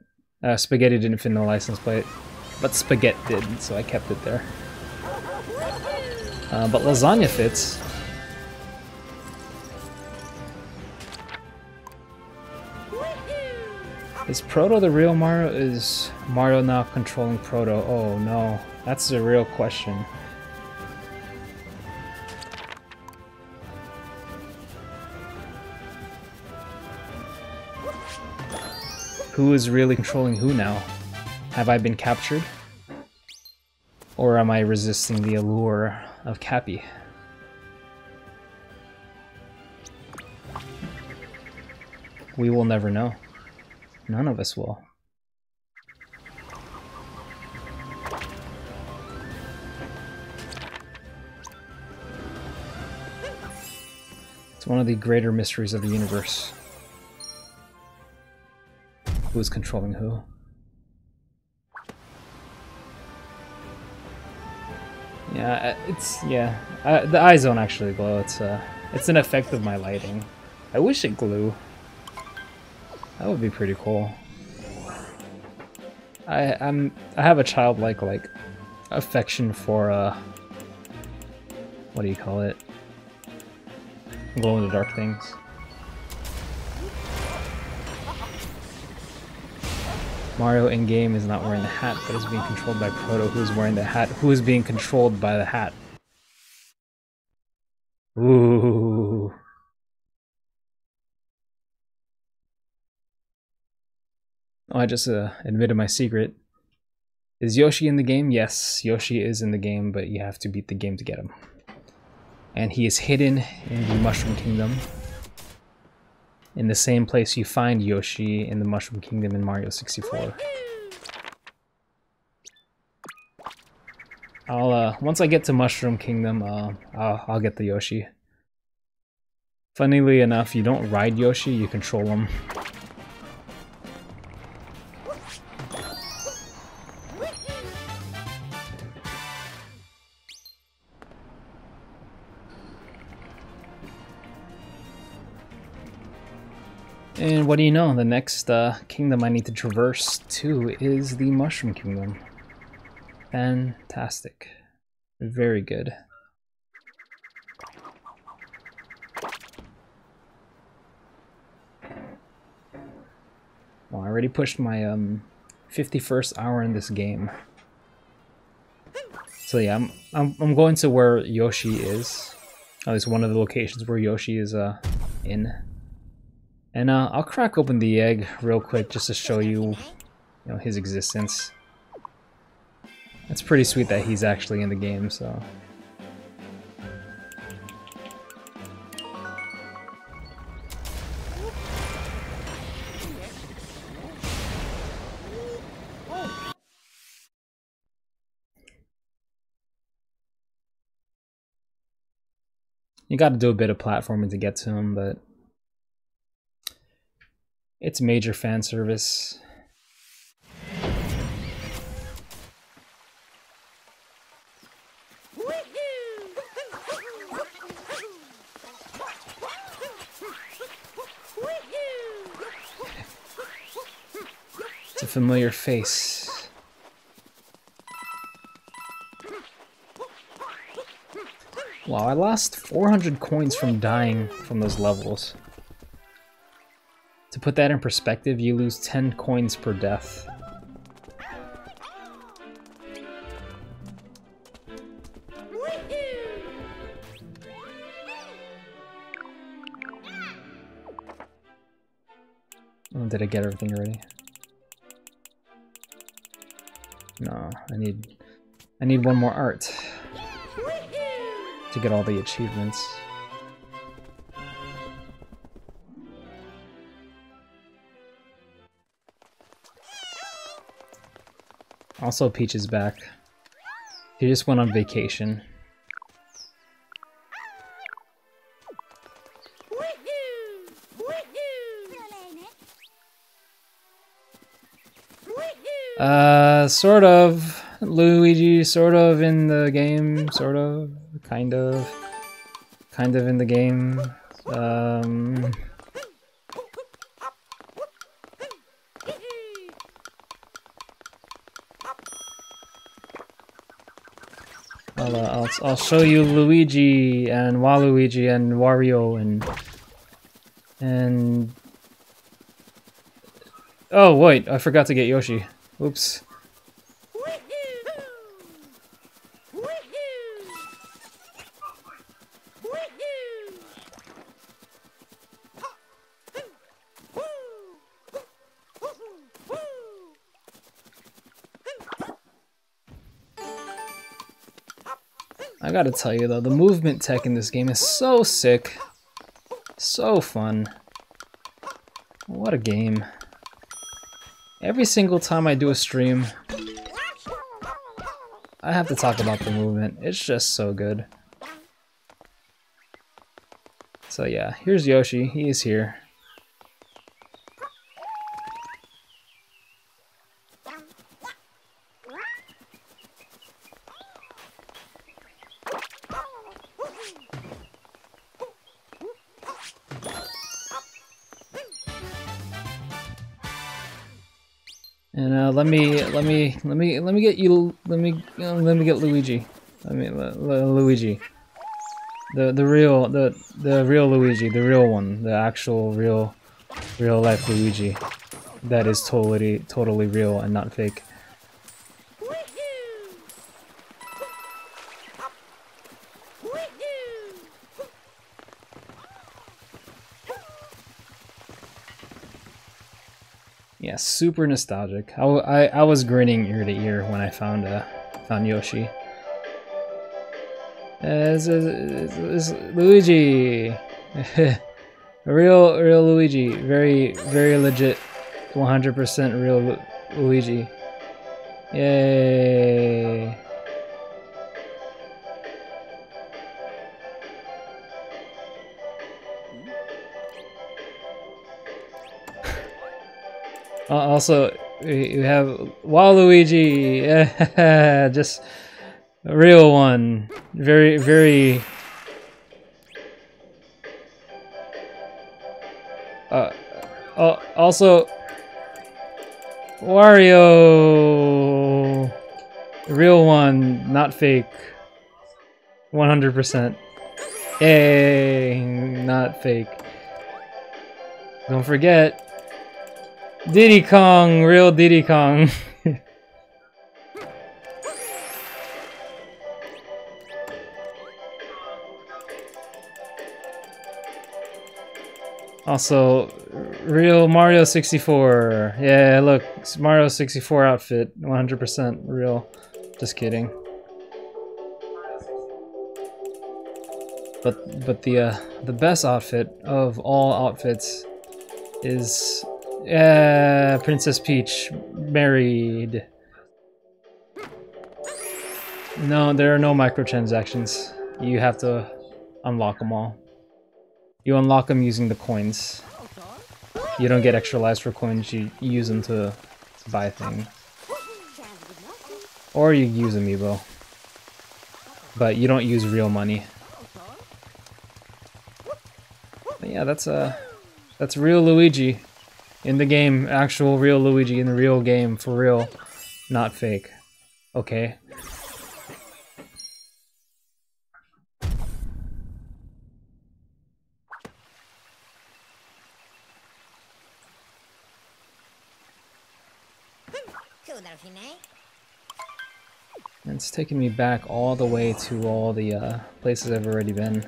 Spaghetti didn't fit in the license plate, but Spaghetti did, so I kept it there. But lasagna fits. Is Proto the real Mario? Is Mario now controlling Proto? Oh no, that's the real question. Who is really controlling who now? Have I been captured? Or am I resisting the allure of Cappy? We will never know. None of us will. It's one of the greater mysteries of the universe. Who's controlling who? Yeah, the eyes don't actually glow. It's an effect of my lighting. I wish it glue. That would be pretty cool. I have a childlike affection for what do you call it? glow-in-the-dark things. Mario in-game is not wearing the hat, but is being controlled by Proto, who's wearing the hat, who is being controlled by the hat. Ooh. Oh, I just admitted my secret. Is Yoshi in the game? Yes, Yoshi is in the game, but you have to beat the game to get him. And he is hidden in the Mushroom Kingdom. In the same place you find Yoshi in the Mushroom Kingdom in Mario 64. Once I get to Mushroom Kingdom, I'll get the Yoshi. Funnily enough, you don't ride Yoshi, you control him. And what do you know, the next kingdom I need to traverse to is the Mushroom Kingdom. Fantastic. Very good. Well, I already pushed my 51st hour in this game. So yeah, I'm going to where Yoshi is. At least one of the locations where Yoshi is in. And I'll crack open the egg real quick just to show you, his existence. It's pretty sweet that he's actually in the game, so. You gotta do a bit of platforming to get to him, but it's major fan service. It's a familiar face. Wow, I lost 400 coins from dying from those levels. To put that in perspective, you lose 10 coins per death. Oh, did I get everything ready? No, I need one more art to get all the achievements. Also, Peach is back. He just went on vacation. Sort of. Luigi, sort of in the game, sort of, kind of in the game. I'll show you Luigi and Waluigi and Wario and oh wait, I forgot to get Yoshi. Oops. I gotta tell you though, the movement tech in this game is so sick. So fun. What a game. Every single time I do a stream, I have to talk about the movement. It's just so good. So yeah, here's Yoshi. He is here. And let me get you. Let me get Luigi. Luigi. The real Luigi, the real one, the actual real life Luigi, that is totally real and not fake. Yeah, super nostalgic. I was grinning ear to ear when I found Yoshi. It's Luigi, real Luigi, very legit, 100% real Luigi. Yay! Also, you have Waluigi, just a real one, very. Also, Wario, real one, not fake, 100%. Yay, not fake. Don't forget. Diddy Kong, real Diddy Kong. Also, real Mario 64. Yeah, look, Mario 64 outfit, 100% real. Just kidding. But the best outfit of all outfits is Princess Peach married. No, there are no microtransactions. You have to unlock them all. You unlock them using the coins. You don't get extra lives for coins, you use them to buy things. Or you use amiibo. But you don't use real money. But yeah, that's real Luigi in the game, actual real Luigi in the real game, for real, not fake. Okay. And it's taken me back all the way to all the places I've already been.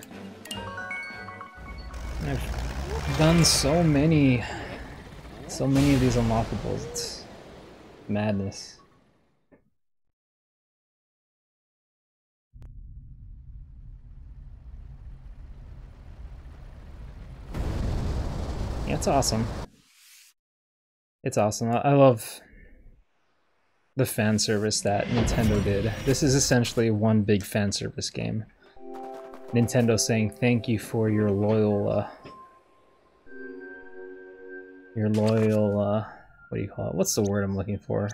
And I've done so many of these unlockables. It's madness. Yeah, it's awesome. It's awesome. I love the fan service that Nintendo did. This is essentially one big fan service game. Nintendo saying thank you for your loyal, what do you call it? What's the word I'm looking for?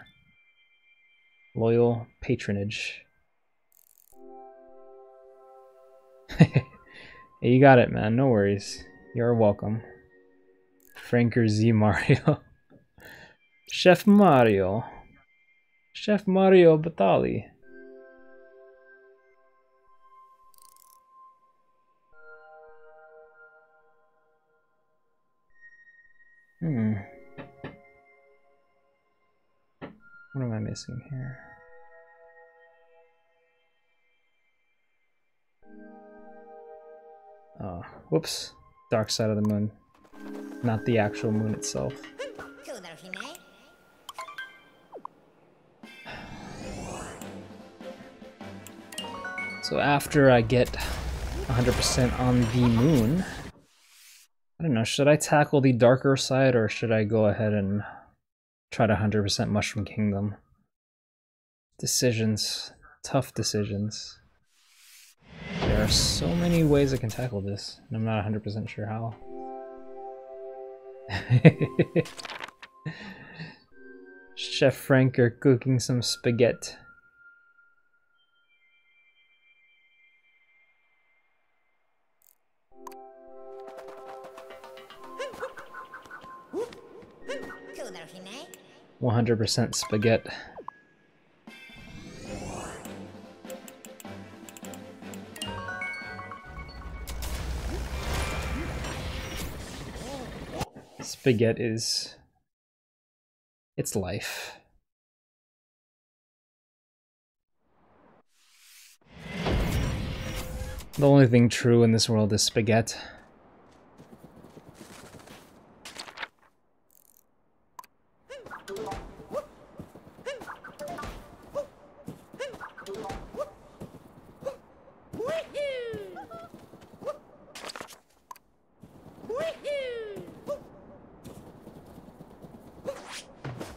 Loyal patronage. Hey, you got it, man. No worries. You're welcome. Franker Z Mario. Chef Mario. Chef Mario Batali. What am I missing here? Oh, whoops. Dark side of the moon. Not the actual moon itself. So after I get 100% on the moon, I don't know, should I tackle the darker side or should I go ahead and try to 100% Mushroom Kingdom? Decisions. Tough decisions. There are so many ways I can tackle this, and I'm not 100% sure how. Chef Franker cooking some spaghetti. "100% spaghetti." Spaghetti is... it's life. The only thing true in this world is spaghetti.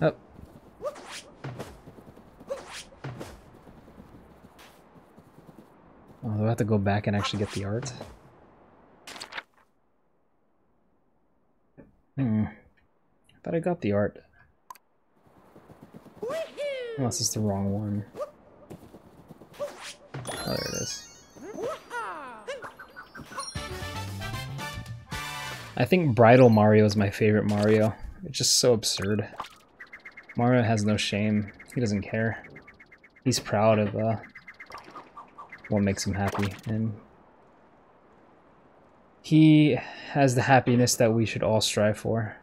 Oh. Oh, do I have to go back and actually get the art? I thought I got the art. Unless it's the wrong one. Oh, there it is. I think Bridal Mario is my favorite Mario. It's just so absurd. Mario has no shame. He doesn't care. He's proud of what makes him happy, and he has the happiness that we should all strive for.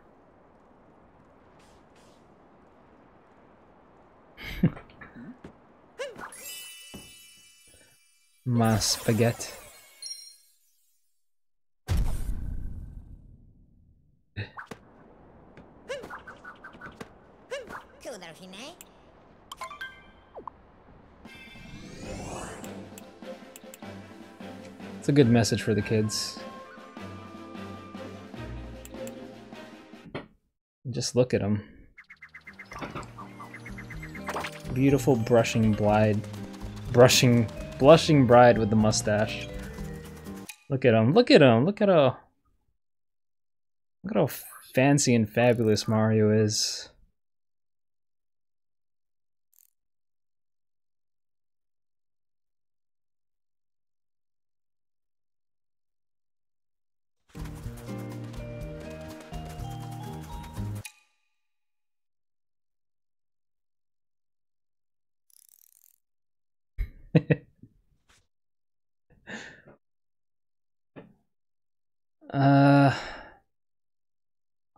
Ma spaghetti. It's a good message for the kids. Just look at him. Beautiful blushing bride with the mustache. Look at him, look at him, look at how fancy and fabulous Mario is.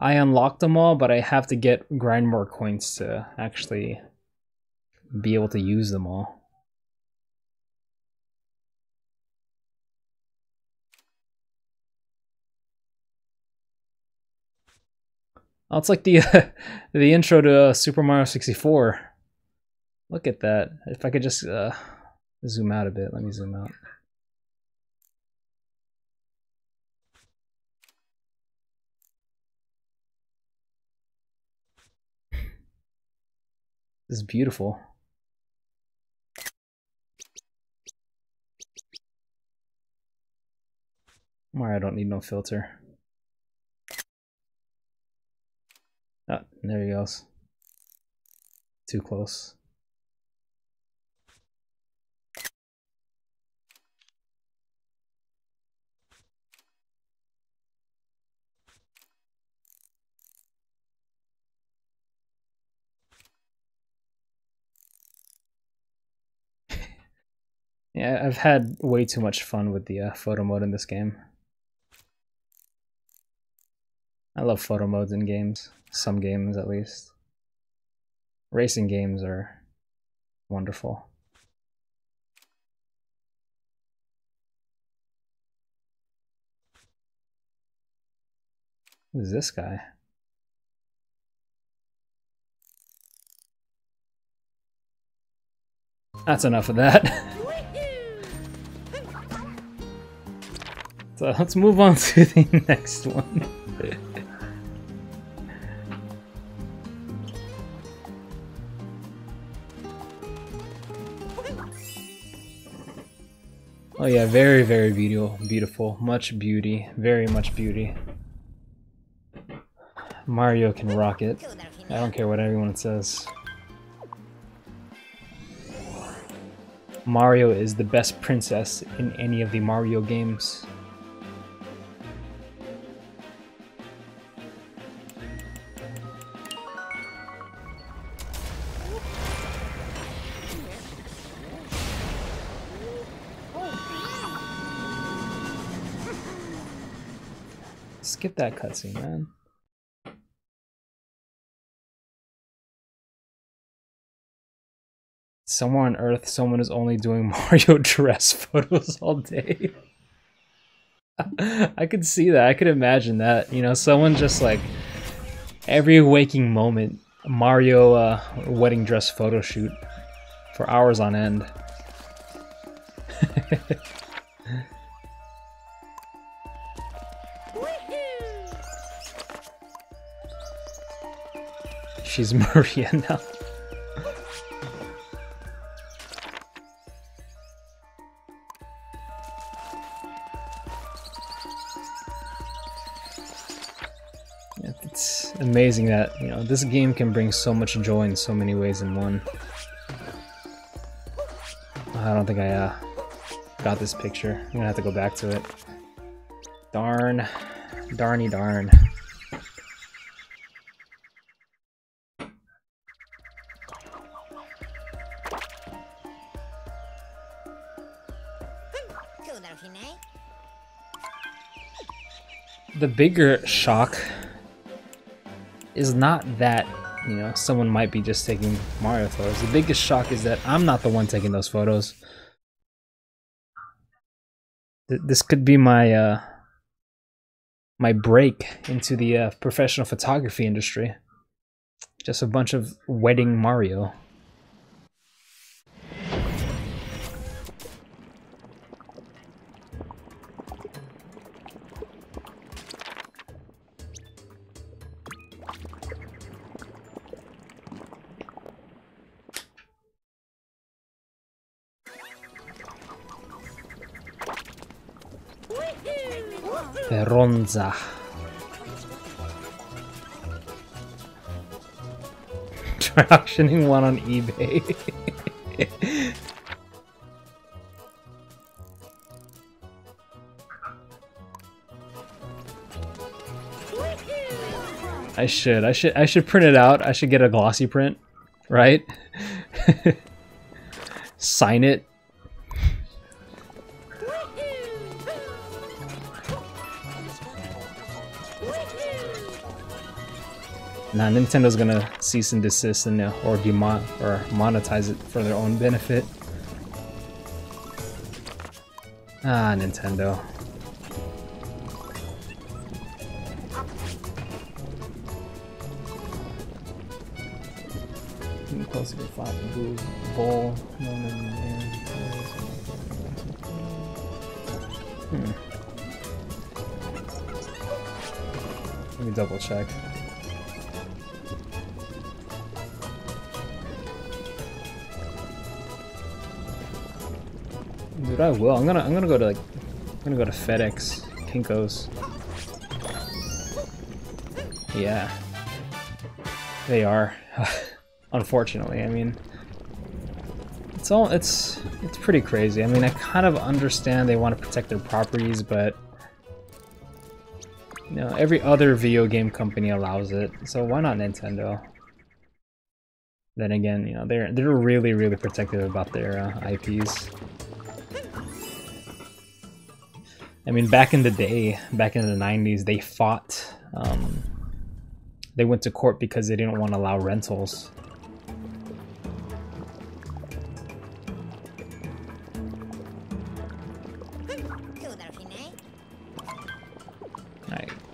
I unlocked them all, but I have to grind more coins to actually be able to use them all. Oh, it's like the the intro to Super Mario 64. Look at that. If I could just zoom out a bit. Let me zoom out. This is beautiful. Mario, I don't need no filter. Oh, there he goes. Too close. Yeah, I've had way too much fun with the photo mode in this game. I love photo modes in games. Some games, at least. Racing games are wonderful. Who's this guy? That's enough of that. So let's move on to the next one. Oh yeah, very, very beautiful. Much beauty. Very much beauty. Mario can rock it. I don't care what anyone says. Mario is the best princess in any of the Mario games. Skip that cutscene, man. Somewhere on Earth, someone is only doing Mario dress photos all day. I could see that. I could imagine that. You know, someone just like every waking moment, Mario wedding dress photo shoot for hours on end. She's Maria now. It's amazing that, you know, this game can bring so much joy in so many ways in one. I don't think I got this picture. I'm gonna have to go back to it. Darn. Darny darn. The bigger shock is not that, you know, someone might be just taking Mario photos. The biggest shock is that I'm not the one taking those photos. This could be my my break into the professional photography industry. Just a bunch of wedding Mario. Peronza. Try auctioning one on eBay. I should print it out. I should get a glossy print, right? Sign it. Nah, Nintendo's gonna cease and desist and or monetize it for their own benefit. Ah, Nintendo. Close to the flop bowl. Let me double check. Dude, I will. I'm gonna go to like, I'm gonna go to FedEx, Kinko's. Yeah, they are. Unfortunately, I mean, it's pretty crazy. I mean, I kind of understand they want to protect their properties, but you know, every other video game company allows it, so why not Nintendo? Then again, you know, they're really protective about their IPs. I mean, back in the day, back in the 90s, they fought. They went to court because they didn't want to allow rentals.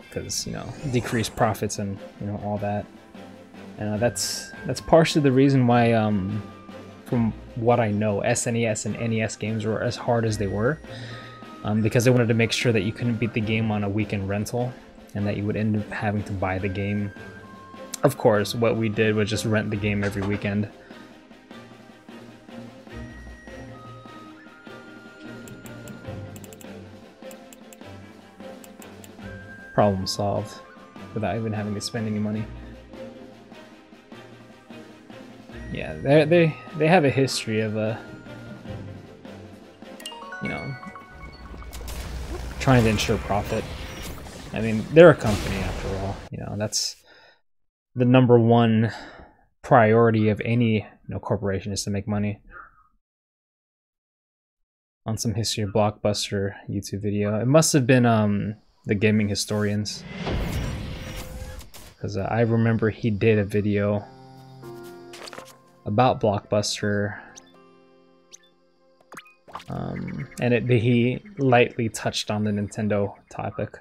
Because, you know, decreased profits and, you know, all that. And that's partially the reason why, from what I know, SNES and NES games were as hard as they were. Because they wanted to make sure that you couldn't beat the game on a weekend rental and that you would end up having to buy the game. Of course, what we did was just rent the game every weekend. Problem solved without even having to spend any money. Yeah, they have a history of you know, trying to ensure profit. I mean, they're a company after all. You know, that's the #1 priority of any, you know, corporation, is to make money. On some history of Blockbuster YouTube video, it must have been the Gaming Historians, because I remember he did a video about Blockbuster and he lightly touched on the Nintendo topic,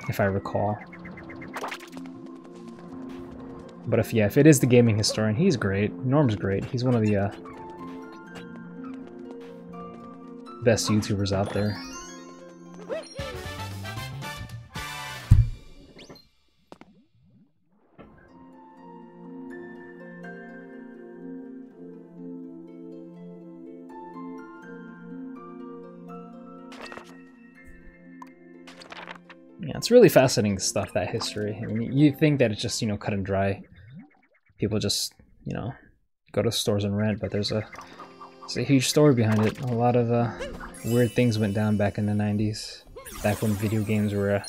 if I recall. But if it is the gaming historian, he's great. Norm's great. He's one of the best YouTubers out there. Yeah, it's really fascinating stuff, that history. I mean, you think that it's just, you know, cut and dry. People just, you know, go to stores and rent, but there's a huge story behind it. A lot of weird things went down back in the 90s, back when video games were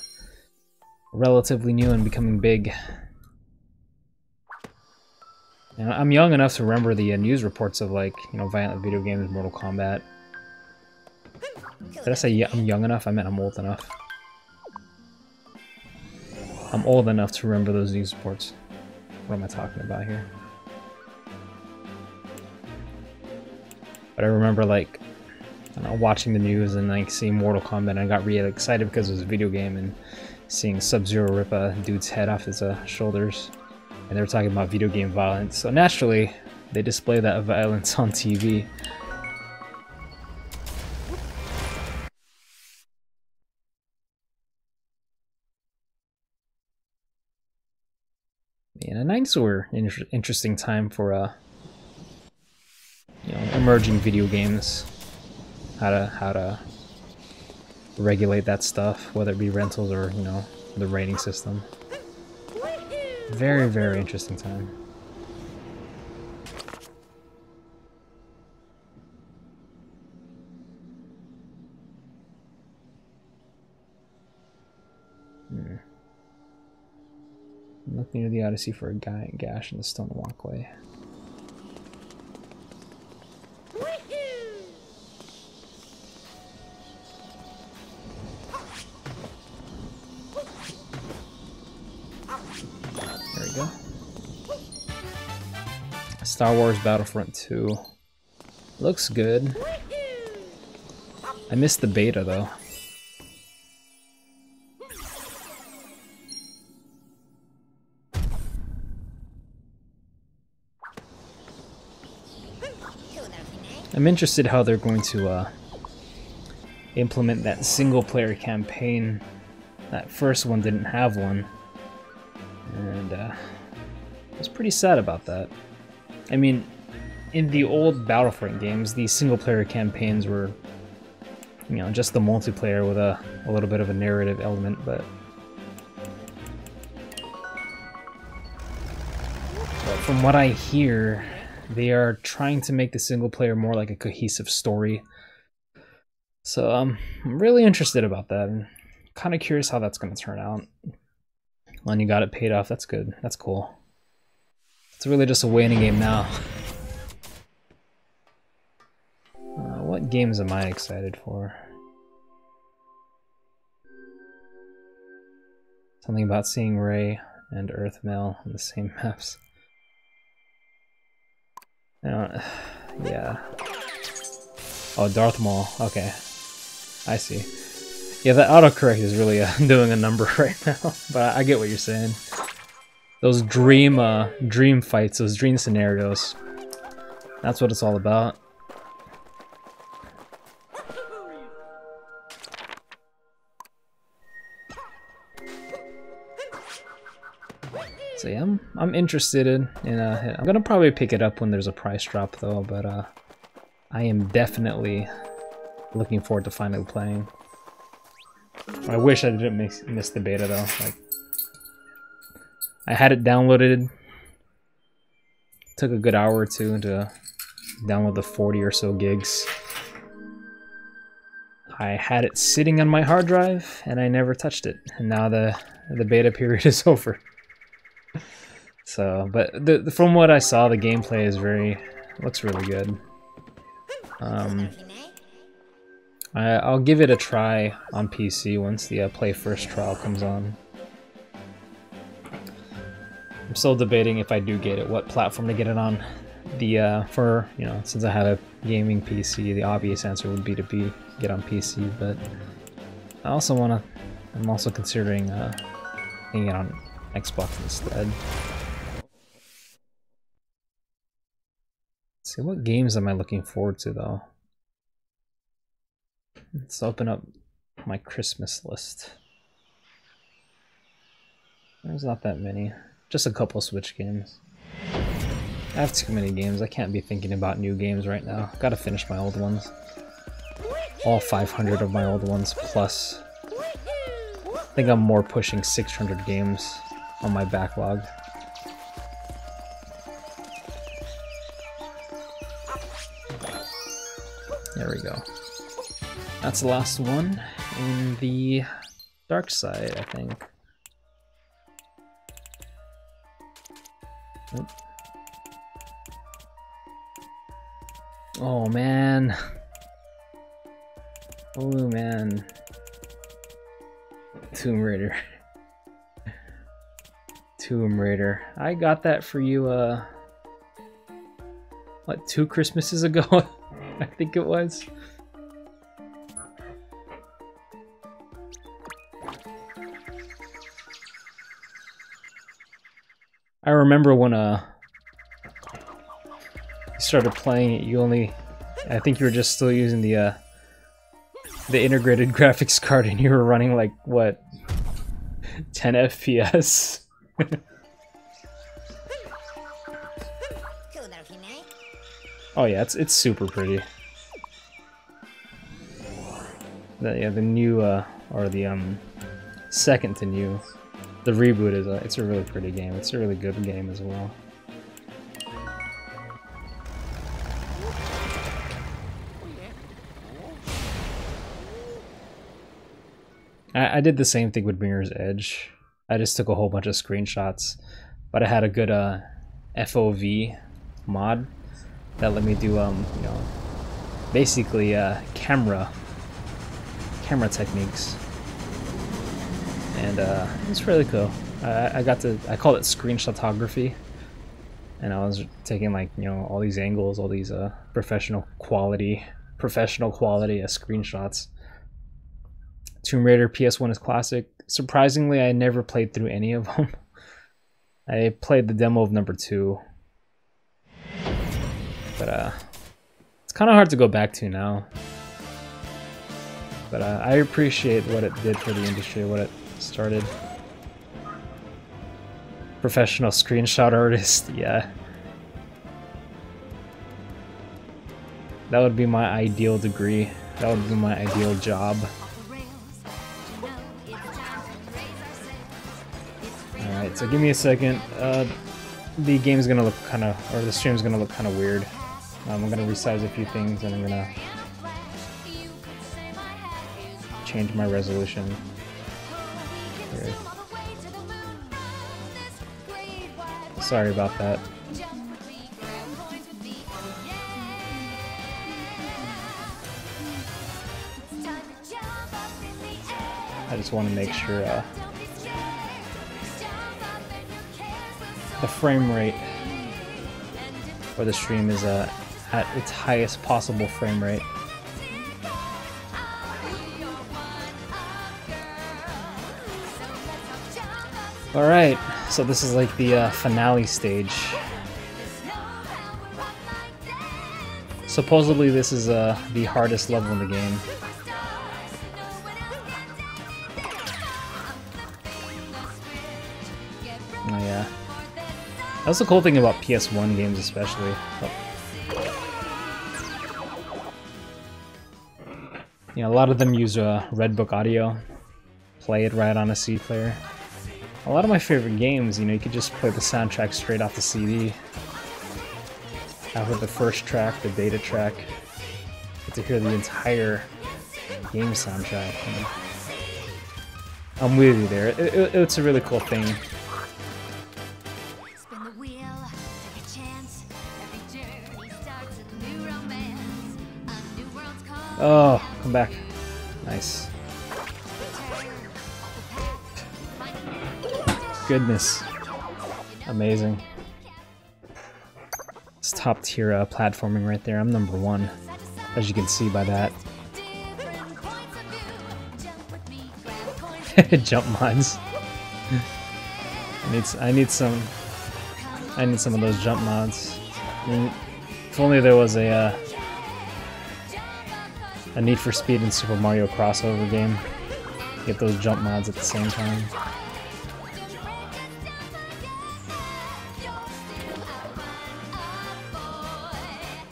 relatively new and becoming big. And I'm young enough to remember the news reports of, like, you know, violent video games, Mortal Kombat. Did I say I'm young enough? I meant I'm old enough. I'm old enough to remember those news reports. What am I talking about here? But I remember, like, you know, watching the news and, like, seeing Mortal Kombat, and I got really excited because it was a video game, and seeing Sub-Zero rip a dude's head off his shoulders, and they were talking about video game violence. So naturally, they display that violence on TV. Yeah, the 90s were an interesting time for you know, emerging video games. How to regulate that stuff, whether it be rentals or, you know, the rating system. Very, very interesting time. Look near the Odyssey for a gash in the stone walkway. There we go. Star Wars Battlefront 2. Looks good. I missed the beta though. I'm interested how they're going to implement that single-player campaign. That first one didn't have one, and I was pretty sad about that. I mean, in the old Battlefront games, these single-player campaigns were, you know, just the multiplayer with a little bit of a narrative element, but from what I hear, they are trying to make the single player more like a cohesive story. So I'm really interested about that. I'm kind of curious how that's going to turn out. When you got it paid off, that's good. That's cool. It's really just a waiting game now. What games am I excited for? Something about seeing Ray and Earthmail on the same maps. Yeah. Oh, Darth Maul. Okay. I see. Yeah, that autocorrect is really doing a number right now. But I get what you're saying. Those dream fights, those dream scenarios. That's what it's all about. So yeah, I'm interested in I'm gonna probably pick it up when there's a price drop though, but I am definitely looking forward to finally playing. I wish I didn't miss the beta though. Like, I had it downloaded. Took a good hour or two to download the 40 or so gigs. I had it sitting on my hard drive and I never touched it, and now the beta period is over. So, but from what I saw, the gameplay is looks really good. I'll give it a try on PC once the Play First trial comes on. I'm still debating if I do get it, what platform to get it on. for, you know, since I had a gaming PC, the obvious answer would be to get on PC, but I also I'm also considering getting it on Xbox instead. Let's see, what games am I looking forward to though? Let's open up my Christmas list. There's not that many, just a couple Switch games. I have too many games. I can't be thinking about new games right now. Gotta finish my old ones. All 500 of my old ones, plus I think I'm more pushing 600 games on my backlog. There we go. That's the last one in the dark side, I think. Oop. Oh man. Oh man. Tomb Raider. Tomb Raider. I got that for you, what, 2 Christmases ago? I think it was. I remember when you started playing it, I think you were just still using the integrated graphics card and you were running like, what, 10 FPS? Oh yeah, it's super pretty. The new, or the second to new, the reboot is it's a really pretty game. It's a really good game as well. I did the same thing with Mirror's Edge. I just took a whole bunch of screenshots, but I had a good FOV mod that let me do you know, basically camera techniques, and it's really cool. I call it screenshotography, and I was taking, like, you know, all these angles, all these professional quality screenshots. Tomb Raider PS1 is classic. Surprisingly, I never played through any of them. I played the demo of number 2, but it's kind of hard to go back to now. But I appreciate what it did for the industry, what it started. Professional screenshot artist, yeah. That would be my ideal degree. That would be my ideal job. Alright, so give me a second. The game's gonna look kind of, or the stream's gonna look kind of weird. I'm gonna resize a few things and I'm gonna change my resolution. Here. Sorry about that. I just want to make sure the frame rate for the stream is at its highest possible frame rate. Alright, so this is like the finale stage. Supposedly this is the hardest level in the game. Oh yeah. That's the cool thing about PS1 games especially. Oh. Yeah, a lot of them use Redbook audio. Play it right on a CD player. A lot of my favorite games, you know, you could just play the soundtrack straight off the CD. After the first track, the beta track, get to hear the entire game soundtrack. And I'm with you there. It's a really cool thing. Oh, come back. Nice. Goodness. Amazing. It's top tier platforming right there. I'm number 1, as you can see by that. Jump mods. I need some of those jump mods. I mean, if only there was a Need for Speed and Super Mario crossover game. Get those jump mods at the same time.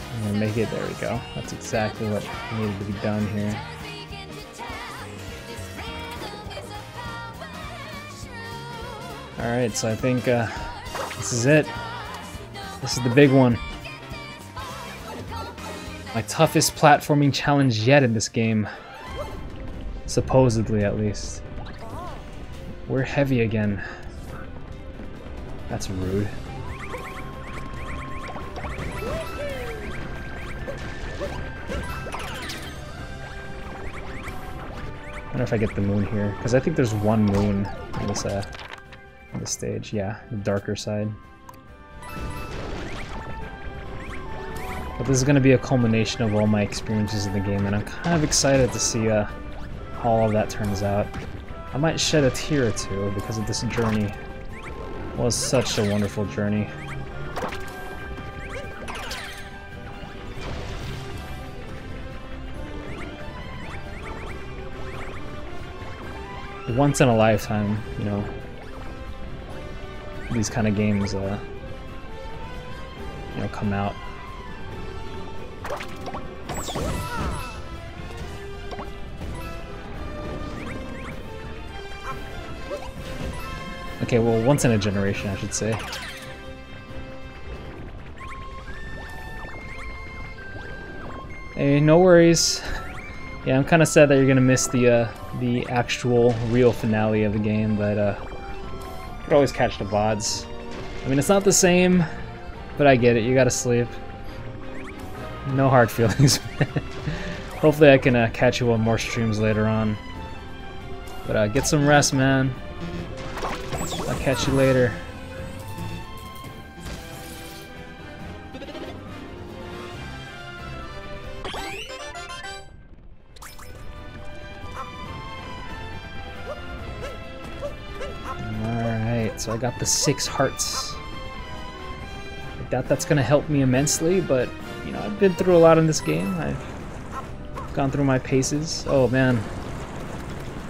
I'm gonna make it. There we go. That's exactly what needed to be done here. Alright, so I think this is it. This is the big one. My toughest platforming challenge yet in this game. Supposedly, at least. We're heavy again. That's rude. I wonder if I get the moon here, because I think there's one moon in this stage. Yeah, the darker side. But this is going to be a culmination of all my experiences in the game, and I'm kind of excited to see how all of that turns out. I might shed a tear or two because of this journey. It was such a wonderful journey. Once in a lifetime, you know, these kind of games, you know, come out. Okay, well, once in a generation, I should say. Hey, no worries. Yeah, I'm kind of sad that you're gonna miss the actual real finale of the game, but you could always catch the VODs. I mean, it's not the same, but I get it. You gotta sleep. No hard feelings. Hopefully, I can catch you on more streams later on. But get some rest, man. I'll catch you later. Alright, so I got the 6 hearts. I doubt that's gonna help me immensely, but you know, I've been through a lot in this game. I've gone through my paces. Oh man,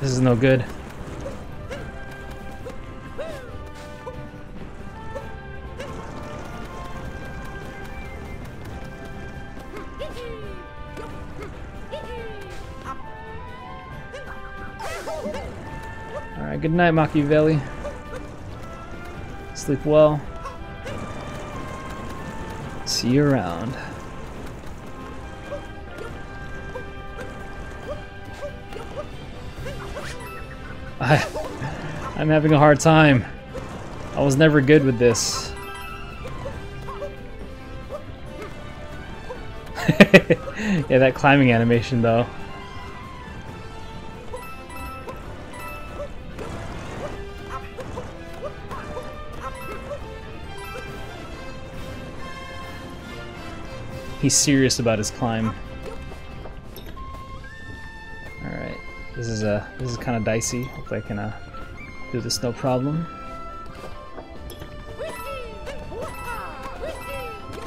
this is no good. Alright, good night, Machiavelli. Sleep well. See you around. I'm having a hard time. I was never good with this. Yeah, that climbing animation though. He's serious about his climb. Alright, this is kind of dicey. Hopefully I can do this no problem.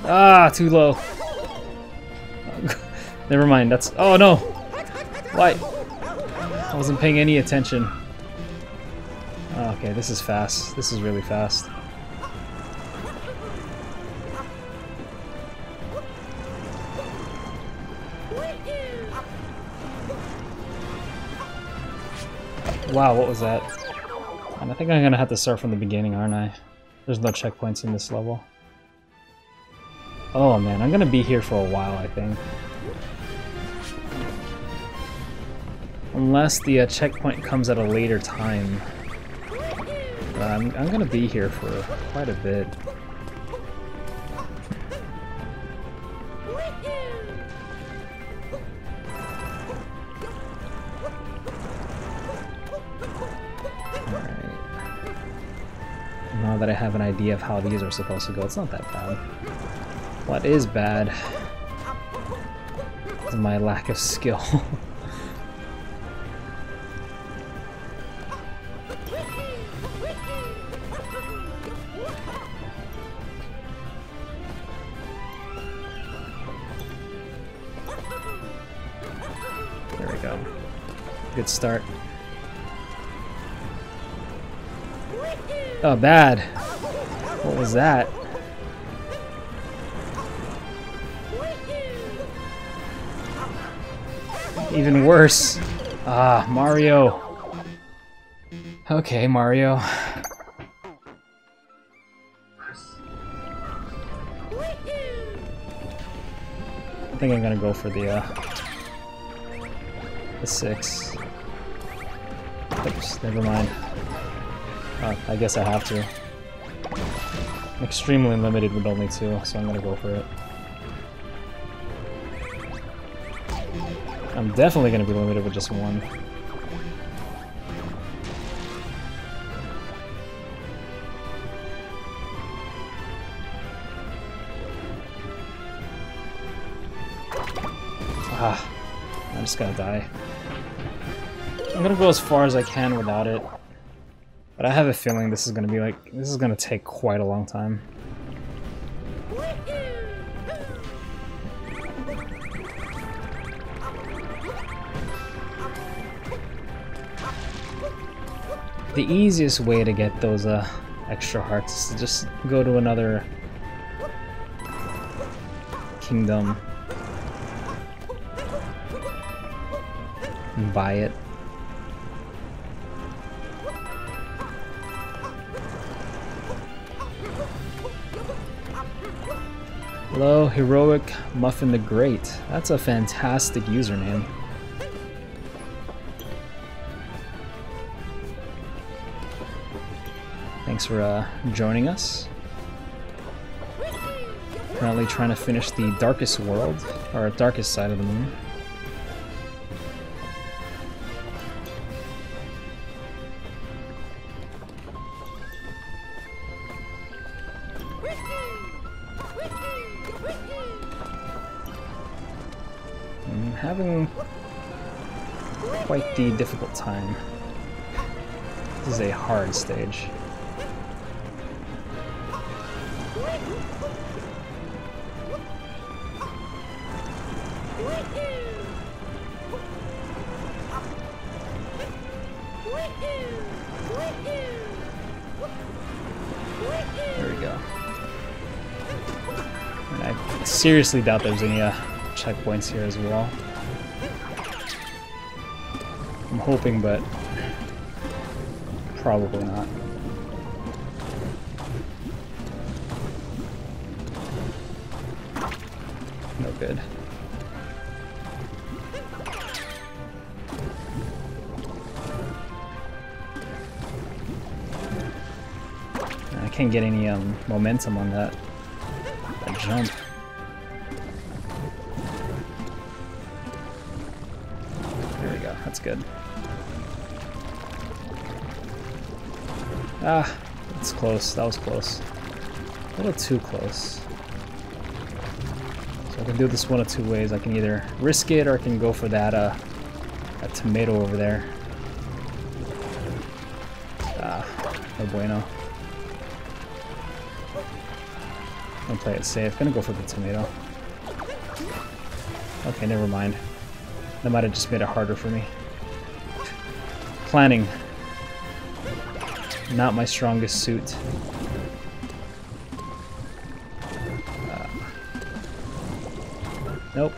Ah, too low. Never mind. That's oh no. Why? I wasn't paying any attention. Oh, okay, this is fast. This is really fast. Wow, what was that? And I think I'm gonna have to start from the beginning, aren't I? There's no checkpoints in this level. Oh man, I'm gonna be here for a while, I think. Unless the checkpoint comes at a later time. I'm gonna be here for quite a bit. Now that I have an idea of how these are supposed to go, it's not that bad. What is bad is my lack of skill. There we go. Good start. Oh, bad. What was that? Even worse. Ah, Mario. Okay, Mario. I think I'm gonna go for the 6. Oops, never mind. I guess I have to. I'm extremely limited with only 2, so I'm gonna go for it. I'm definitely gonna be limited with just 1. Ah, I'm just gonna die. I'm gonna go as far as I can without it. But I have a feeling this is gonna be like, this is gonna take quite a long time. The easiest way to get those extra hearts is to just go to another kingdom and buy it. Hello, Heroic Muffin the Great. That's a fantastic username. Thanks for joining us. Currently trying to finish the darkest world, or darkest side of the moon. I'm having quite the difficult time. This is a hard stage. There we go. And I seriously doubt there's any checkpoints here as well. I'm hoping, but probably not. No good. I can't get any momentum on that jump. There we go. That's good. Ah, that's close. That was close. A little too close. So I can do this one of 2 ways. I can either risk it or I can go for that that tomato over there. Ah, no bueno. I'm gonna play it safe. Gonna go for the tomato. Okay, never mind. That might have just made it harder for me. Planning. Not my strongest suit. Nope.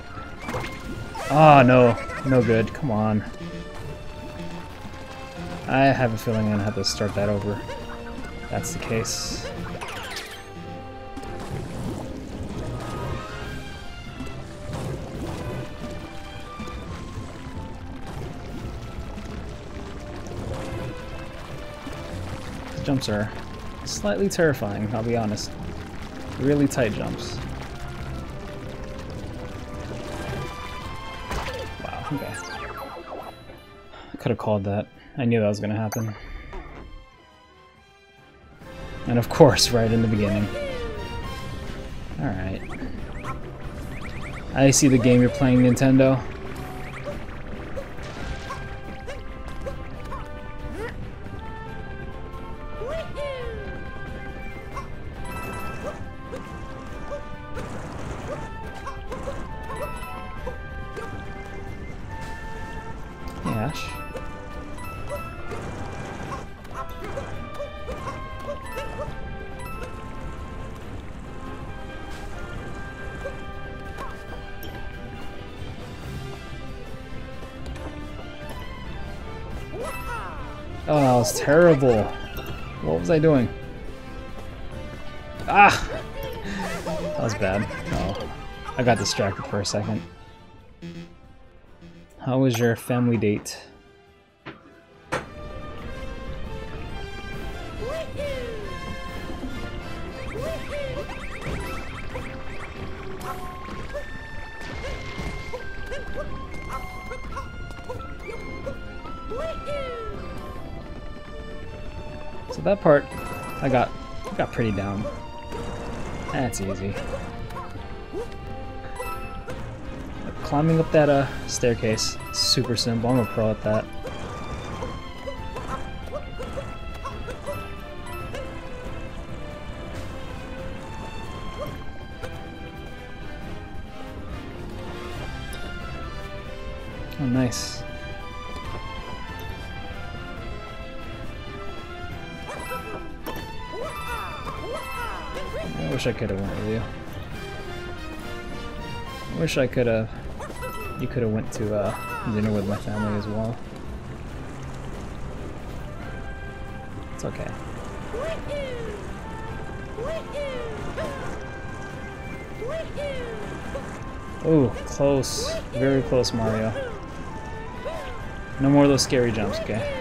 Oh, no. No good. Come on. I have a feeling I'm gonna have to start that over. That's the case. The jumps are slightly terrifying, I'll be honest. Really tight jumps. Wow, okay. I could have called that. I knew that was gonna happen. And of course, right in the beginning. Alright. I see the game you're playing, Nintendo. Ash. Oh, that was terrible. What was I doing? Ah! That was bad. Oh, I got distracted for a second. How was your family date? So that part, I got pretty down. That's easy. Climbing up that staircase, super simple. I'm a pro at that. Oh, nice. I wish I could have went with you. I wish I could have. You could have went to dinner with my family as well. It's okay. Oh, close. Very close, Mario. No more of those scary jumps, okay?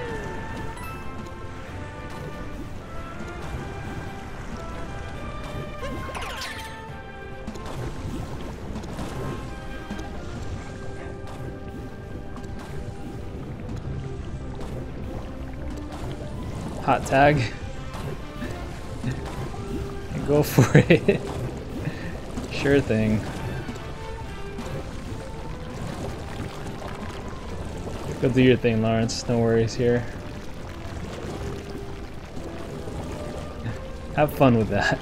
Hot tag. Go for it. Sure thing. Go do your thing, Lawrence. No worries here. Have fun with that.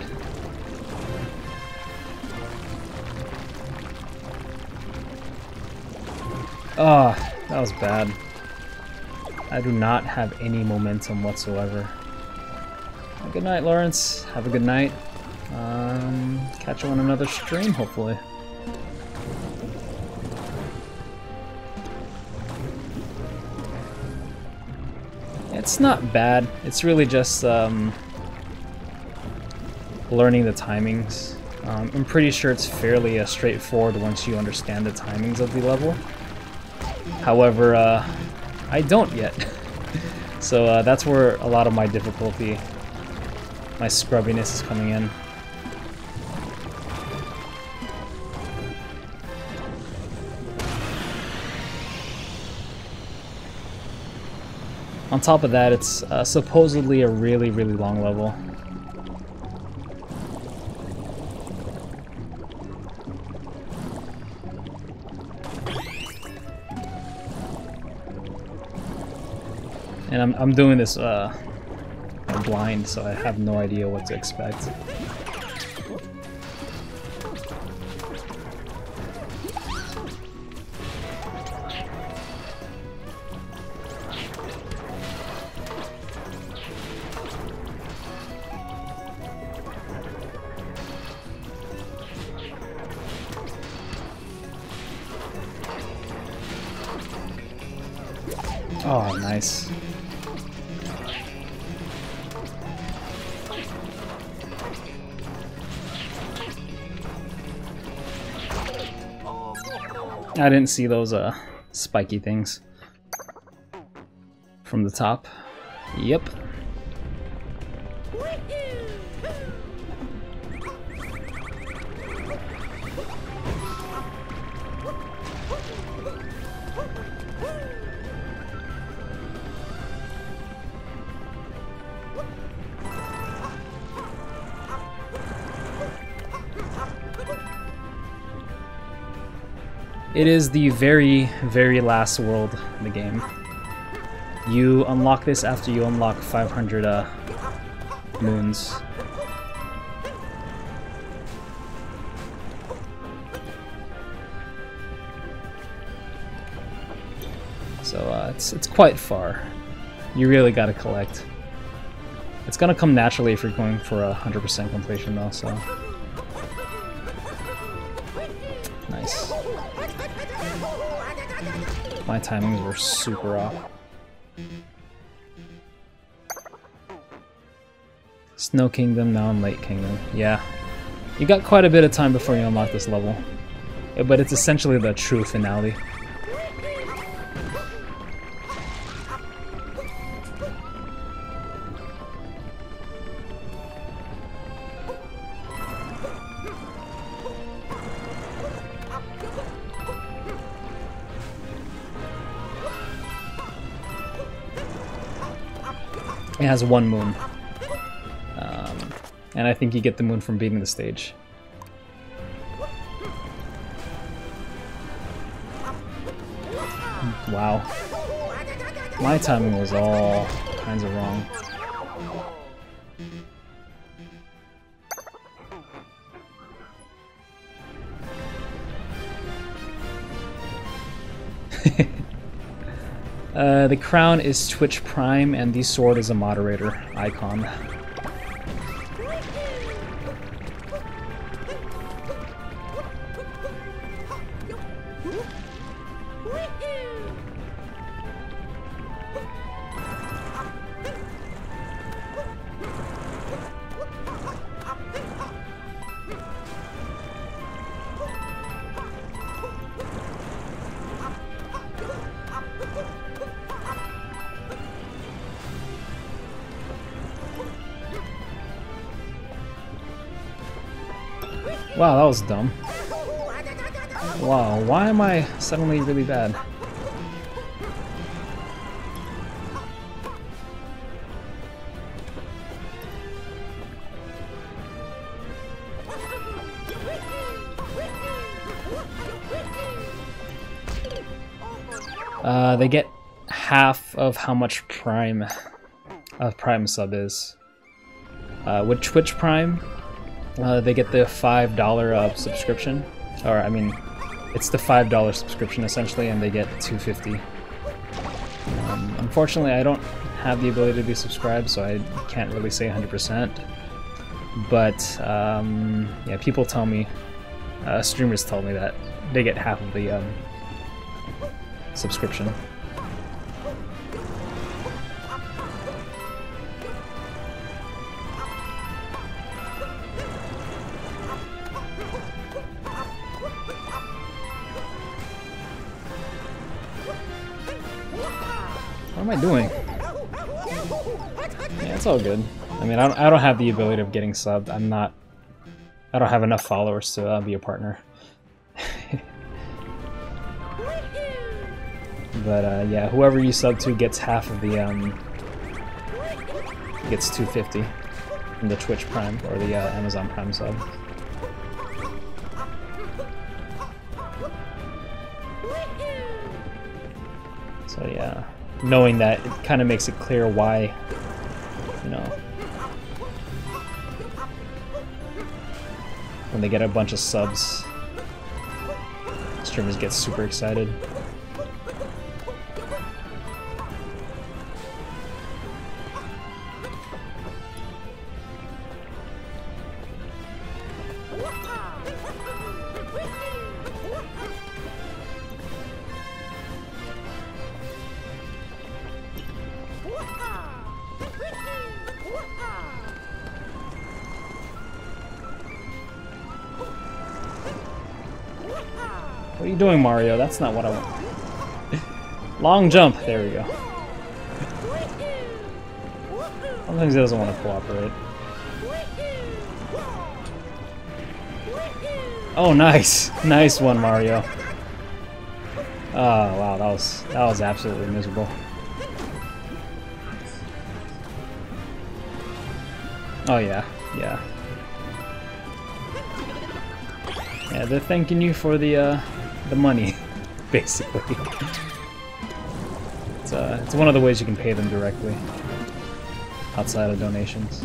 Oh, that was bad. I do not have any momentum whatsoever. Good night, Lawrence. Have a good night. Catch you on another stream, hopefully. It's not bad. It's really just learning the timings. I'm pretty sure it's fairly straightforward once you understand the timings of the level. However, I don't yet. So that's where a lot of my difficulty, my scrubbiness is coming in. On top of that, it's supposedly a really, really long level. And I'm doing this blind, so I have no idea what to expect. Oh, nice. I didn't see those spiky things from the top. Yep. It is the very, very last world in the game. You unlock this after you unlock 500 moons. So it's quite far. You really gotta collect. It's gonna come naturally if you're going for 100% completion though, so... Nice. My timings were super off. Snow Kingdom, now I'm Lake Kingdom. Yeah. You got quite a bit of time before you unlock this level. But it's essentially the true finale. It has one moon. And I think you get the moon from beating the stage. Wow. My timing was all kinds of wrong. The crown is Twitch Prime, and the sword is a moderator icon. Wow, that was dumb. Wow, why am I suddenly really bad? They get half of how much Prime sub is. With Twitch Prime, they get the $5 subscription, or I mean, it's the $5 subscription essentially, and they get $2.50. Unfortunately, I don't have the ability to be subscribed, so I can't really say 100%. But yeah, people tell me, streamers tell me that they get half of the subscription. What am I doing? Yeah, it's all good. I mean, I don't have the ability of getting subbed. I don't have enough followers to be a partner. But yeah, whoever you sub to gets half of the gets $2.50 from the Twitch Prime or the Amazon Prime sub. So yeah, knowing that, it kind of makes it clear why, you know, when they get a bunch of subs, streamers get super excited. What are you doing, Mario? That's not what I want. Long jump. There we go. Sometimes he doesn't want to cooperate. Oh, nice. Nice one, Mario. Oh, wow. That was absolutely miserable. Oh, yeah. Yeah. Yeah, they're thanking you for the money. basically. It's one of the ways you can pay them directly, outside of donations.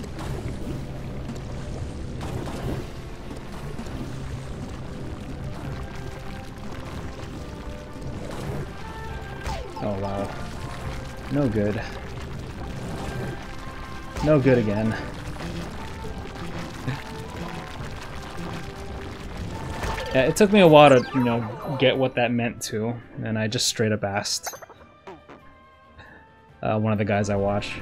Oh wow. No good. No good again. Yeah, it took me a while to, you know, get what that meant too, and I just straight up asked one of the guys I watch.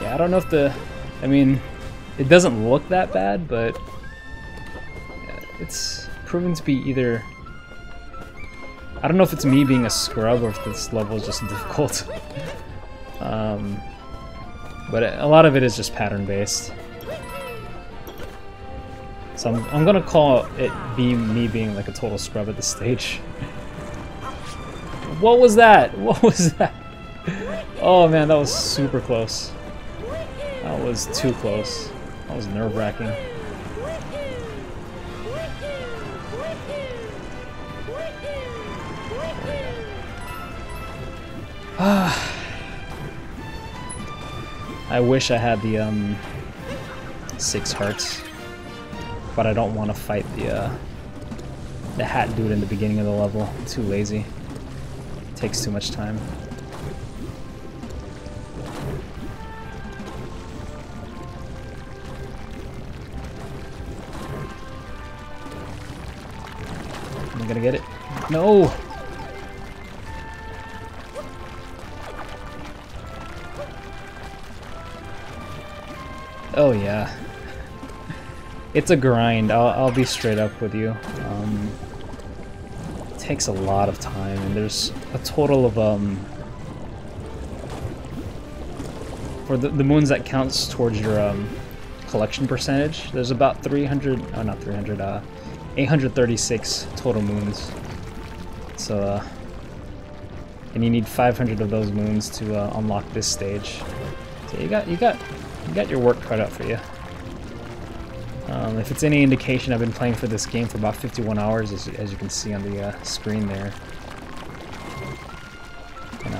I don't know if I mean, it doesn't look that bad, but it's proven to be either, I don't know if it's me being a scrub or if this level is just difficult. But a lot of it is just pattern based. So I'm gonna call it me being like a total scrub at this stage. What was that? What was that? Oh man, that was super close. That was too close. That was nerve-wracking. I wish I had the 6 hearts, but I don't want to fight the hat dude in the beginning of the level. I'm too lazy. It takes too much time. Am I gonna get it? No! Oh yeah. It's a grind, I'll be straight up with you. It takes a lot of time, and there's a total of, for the moons that counts towards your collection percentage, there's about 836 total moons. So, and you need 500 of those moons to unlock this stage. So you got your work cut out for you. If it's any indication, I've been playing for this game for about 51 hours, as you can see on the screen there. And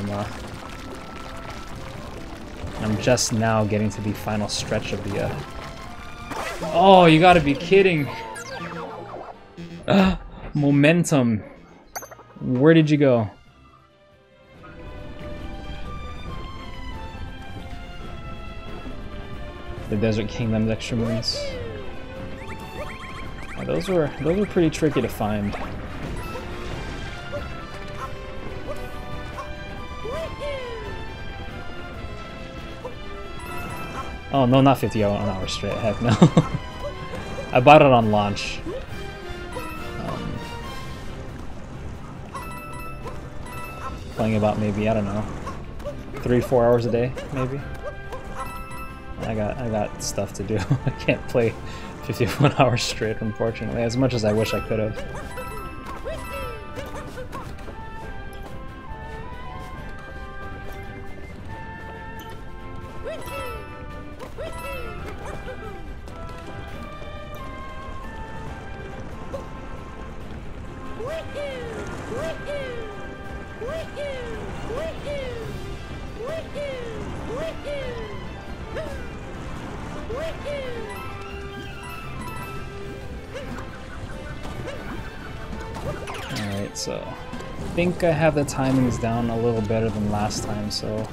I'm just now getting to the final stretch of the. Oh, you gotta be kidding! Momentum. Where did you go? The Desert Kingdom's extra moons. Yeah, those were pretty tricky to find. Oh no, not 50 hours straight. Heck no. I bought it on launch. Playing about maybe, I don't know, 3-4 hours a day, maybe. I got stuff to do. I can't play 51 hours straight, unfortunately, as much as I wish I could have. Alright, so I think I have the timings down a little better than last time, so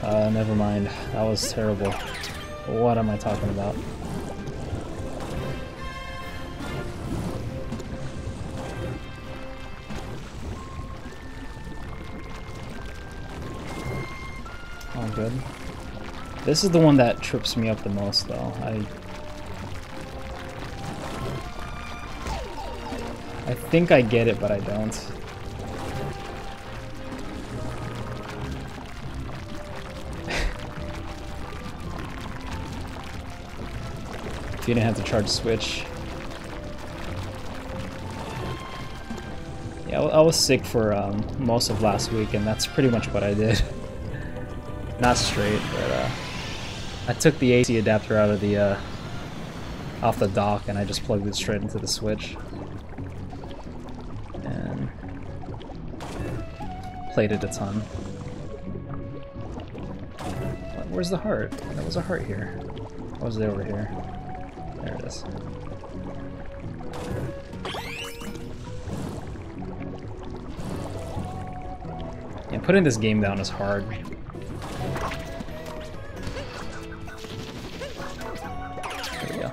never mind. That was terrible. What am I talking about? Oh, good. This is the one that trips me up the most, though. I think I get it, but I don't. you didn't have to charge switch. Yeah, I was sick for most of last week, and that's pretty much what I did. Not straight, but I took the AC adapter out of the off the dock, and I just plugged it straight into the Switch. And played it a ton. Where's the heart? There was a heart here. Or was it over here? There it is. Yeah, putting this game down is hard. There we go.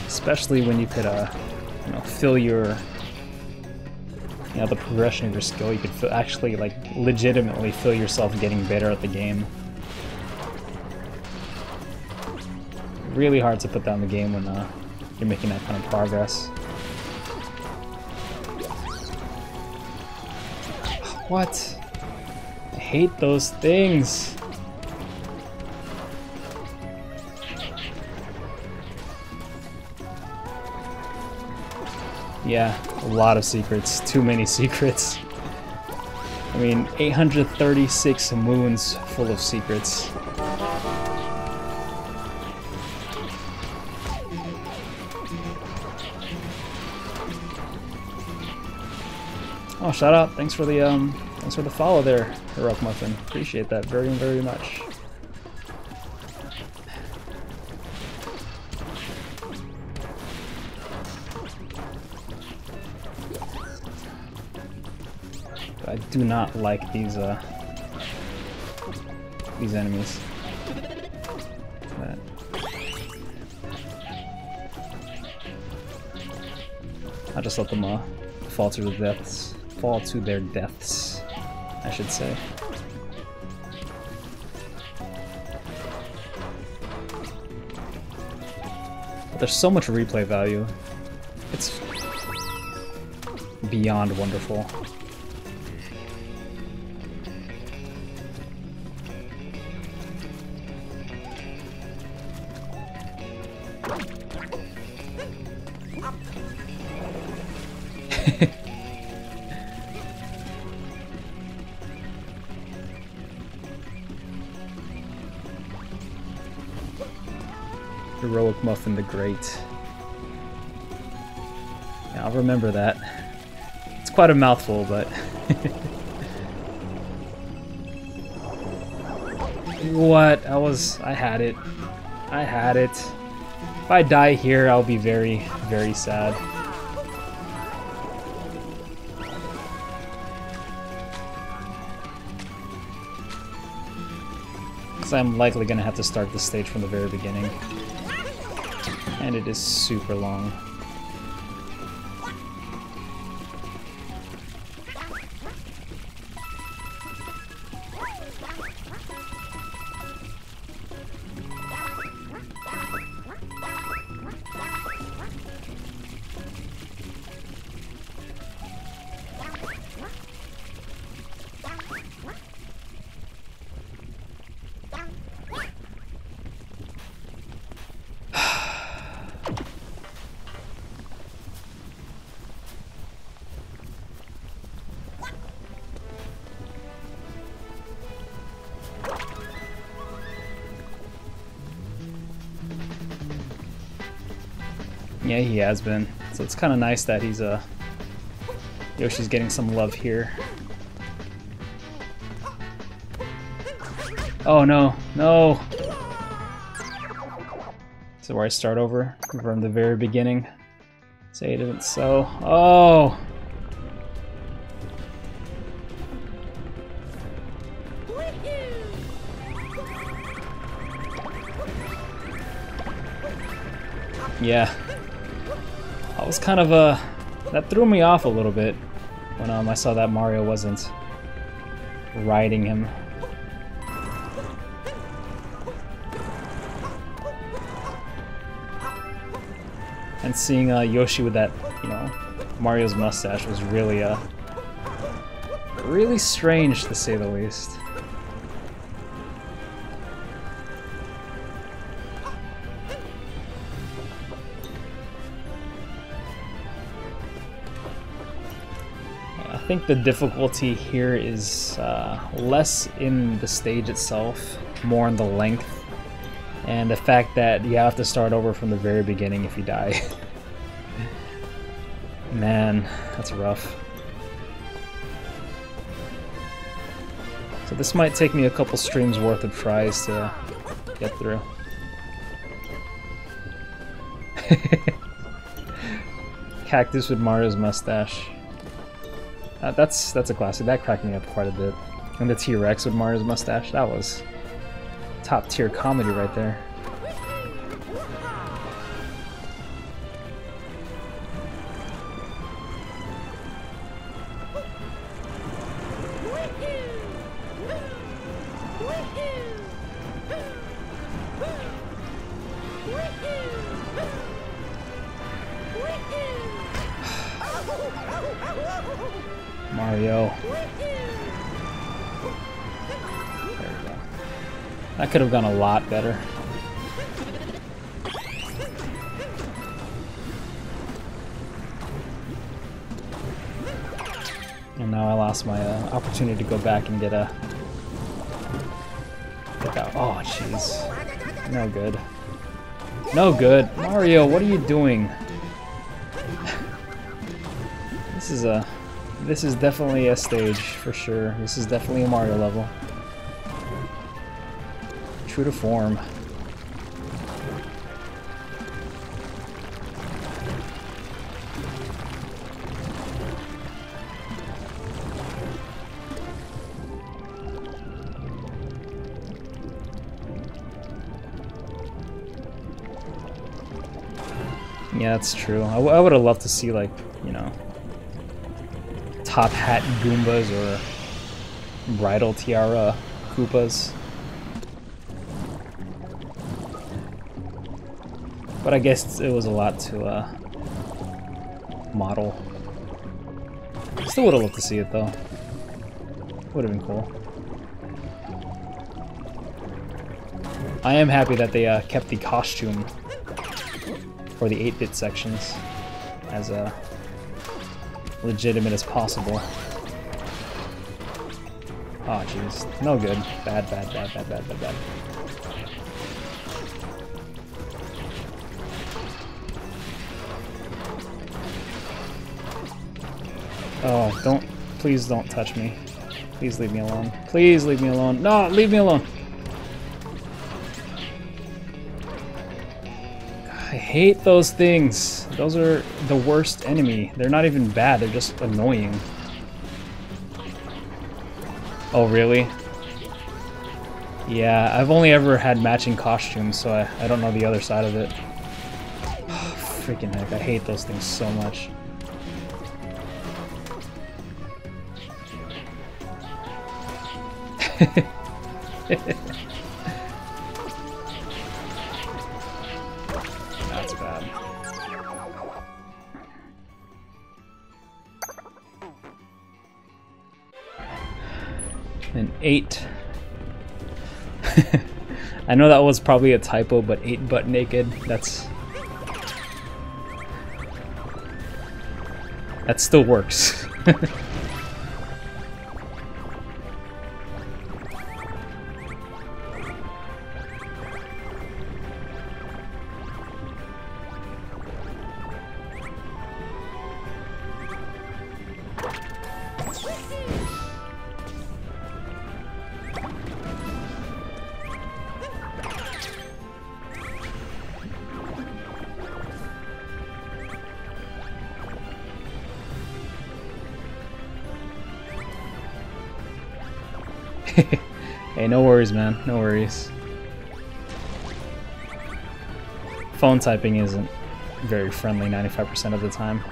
Especially when you could, you know, fill your, you know, the progression of your skill. You could actually, like, legitimately feel yourself getting better at the game. Really hard to put down the game when you're making that kind of progress. What? I hate those things. Yeah, a lot of secrets. Too many secrets. I mean, 836 moons full of secrets. Oh, shout out! Thanks for the follow there, Heroic Muffin. Appreciate that very, very much. I do not like these enemies. But I'll just let them fall to their deaths. Fall to their deaths, I should say. But there's so much replay value. It's beyond wonderful. Heroic Muffin the Great. Yeah, I'll remember that. It's quite a mouthful, but... What? I had it. I had it. If I die here, I'll be very, very sad. Because I'm likely going to have to start this stage from the very beginning. And it is super long. Yeah, he has been. So it's kind of nice that he's Yoshi's getting some love here. Oh no, no! So where I start over from the very beginning. Say it isn't so. Oh! Yeah. That was kind of that threw me off a little bit when I saw that Mario wasn't riding him. And seeing Yoshi with that, you know, Mario's mustache was really really strange, to say the least. I think the difficulty here is less in the stage itself, more in the length, and the fact that you have to start over from the very beginning if you die. Man, that's rough. So this might take me a couple streams worth of tries to get through. Cactus with Mario's mustache. That's a classic. That cracked me up quite a bit. And the T-Rex with Mario's mustache. That was top tier comedy right there. Mario. There we go. That could have gone a lot better. And now I lost my opportunity to go back and get a... Oh, jeez. No good. No good. Mario, what are you doing? This is definitely a stage, for sure. This is definitely a Mario level. True to form. Yeah, that's true. I would have loved to see, like, you know, top hat Goombas or bridal tiara Koopas. But I guess it was a lot to model. Still would have loved to see it though. Would have been cool. I am happy that they kept the costume for the 8-bit sections as legitimate as possible. Oh jeez, no good. Bad, bad, bad, bad, bad, bad, bad. Oh, please don't touch me. Please leave me alone. Please leave me alone. No, leave me alone. I hate those things. Those are the worst enemy. They're not even bad, they're just annoying. Oh, really? Yeah, I've only ever had matching costumes, so I don't know the other side of it. Oh, freaking heck, I hate those things so much. That's bad. An 8. I know that was probably a typo, but 8 butt naked, that still works. Hey, no worries, man. No worries. Phone typing isn't very friendly 95% of the time.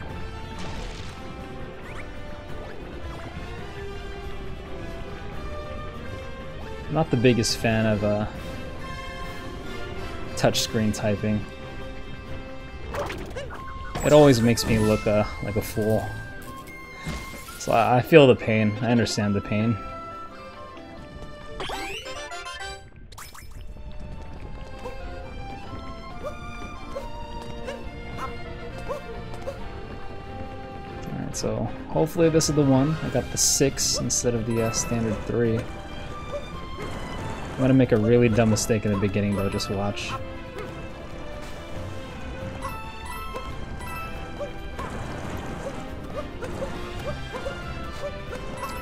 Not the biggest fan of touchscreen typing. It always makes me look like a fool. So I feel the pain. I understand the pain. Alright, so hopefully this is the one. I got the 6 instead of the standard 3. I'm gonna make a really dumb mistake in the beginning though, just watch.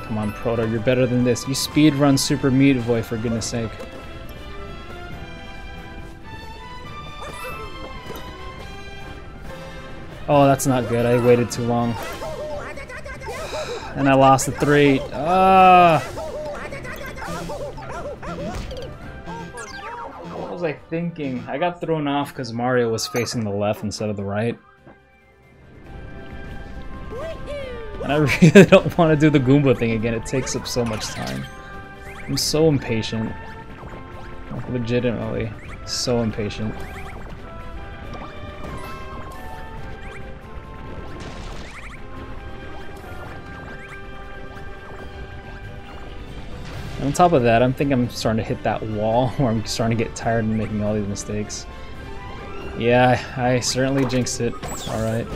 Come on, Proto, you're better than this. You speedrun Super Meat Boy, for goodness sake. Oh, that's not good. I waited too long. And I lost the 3. Ah! What was I thinking? I got thrown off because Mario was facing the left instead of the right. And I really don't want to do the Goomba thing again. It takes up so much time. I'm so impatient. Like, legitimately, so impatient. On top of that, I think I'm starting to hit that wall where I'm starting to get tired of making all these mistakes. Yeah, I certainly jinxed it. It's alright.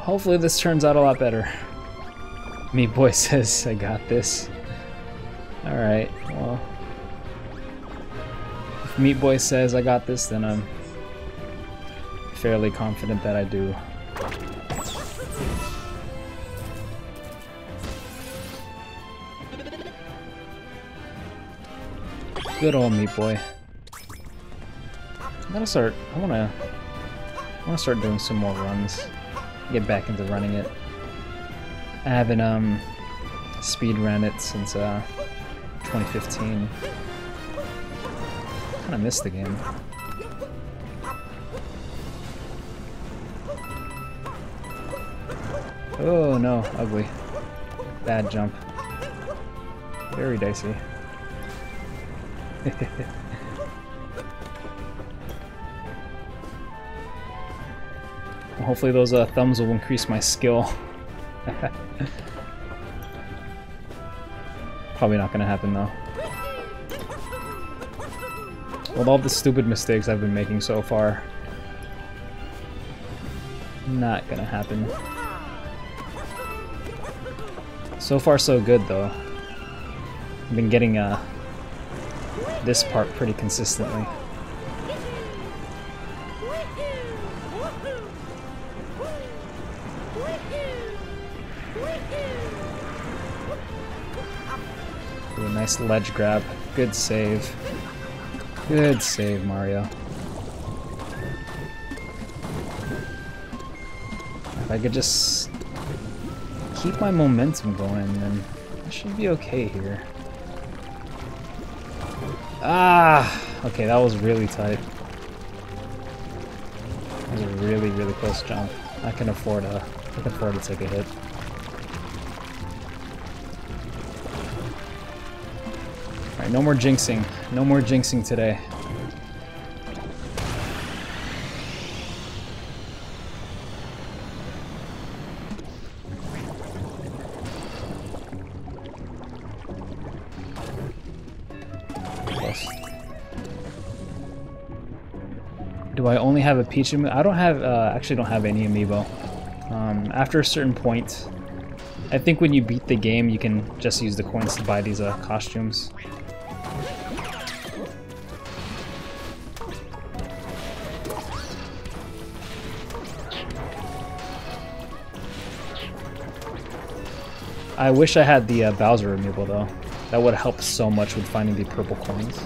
Hopefully this turns out a lot better. Meat Boy says I got this. Alright, well. If Meat Boy says I got this, then I'm fairly confident that I do. Good old Meat Boy. I wanna start doing some more runs. Get back into running it. I haven't speed ran it since 2015. Kinda missed the game. Oh no, ugly. Bad jump. Very dicey. Hopefully those thumbs will increase my skill. Probably not gonna happen though. With all the stupid mistakes I've been making so far, not gonna happen. So far so good though. I've been getting this part pretty consistently. Ooh, a nice ledge grab. Good save. Good save, Mario. If I could just keep my momentum going, then I should be okay here. Ah! Okay, that was really tight. That was a really, really close jump. I can afford to take a hit. Alright, no more jinxing. No more jinxing today. Do I only have a Peach amiibo? I don't have, actually don't have any amiibo. After a certain point, I think when you beat the game, you can just use the coins to buy these costumes. I wish I had the Bowser amiibo though. That would help so much with finding the purple coins.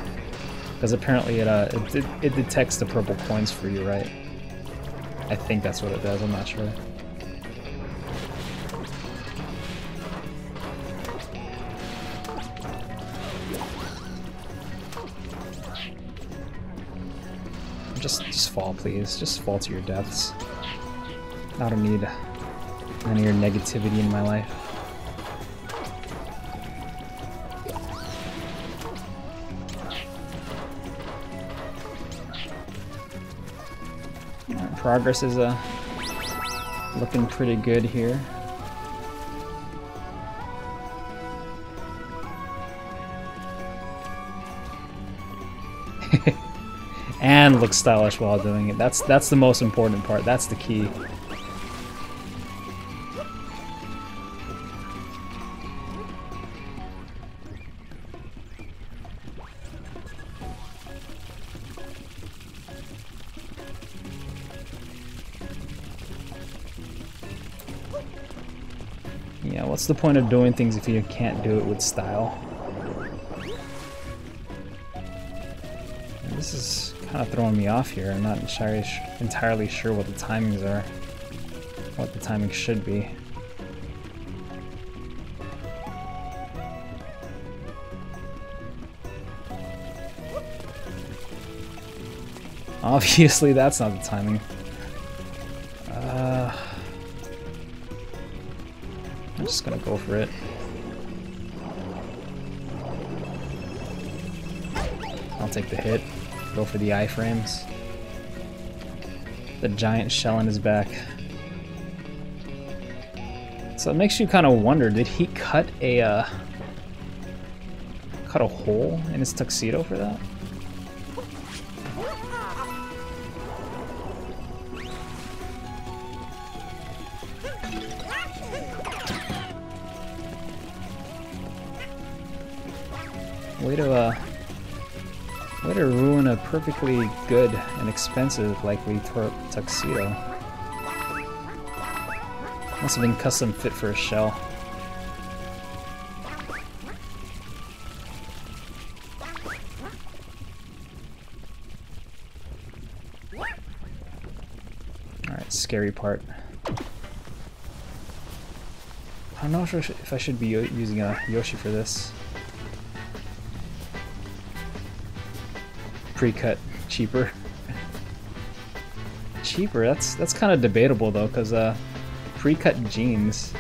Because apparently it detects the purple coins for you, right? I think that's what it does, I'm not sure. just fall, please. Just fall to your deaths. I don't need any of your negativity in my life. Progress is looking pretty good here. And look stylish while doing it. That's the most important part. That's the key. Yeah, what's the point of doing things if you can't do it with style? And this is kind of throwing me off here. I'm not entirely sure what the timings are, what the timing should be. Obviously, that's not the timing. I'm just gonna go for it. I'll take the hit. Go for the iframes. The giant shell in his back. So it makes you kind of wonder, did he cut a hole in his tuxedo for that? Way to ruin a perfectly good and expensive, likely tuxedo. Must have been custom fit for a shell. Alright, scary part. I'm not sure if I should be using a Yoshi for this. Pre-cut cheaper. Cheaper? That's kind of debatable though, because pre-cut jeans,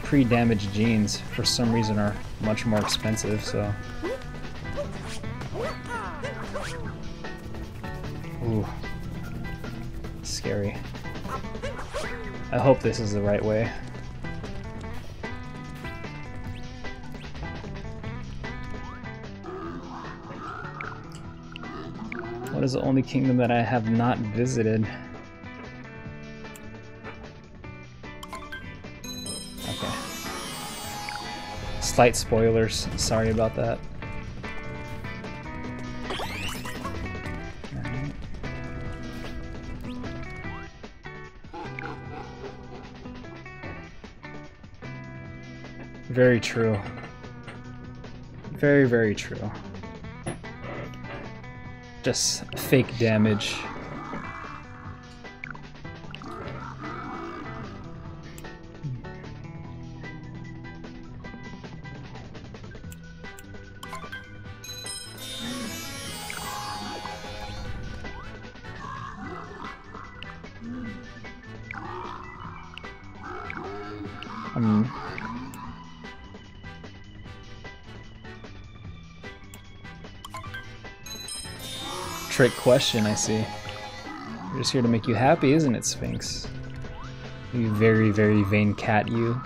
pre-damaged jeans, for some reason are much more expensive. So, ooh, scary. I hope this is the right way. What is the only kingdom that I have not visited? Okay. Slight spoilers. Sorry about that. Alright. Very true. Very, very true. Just fake damage. Trick question, I see. We're just here to make you happy, isn't it, Sphinx? You very, very vain cat, you.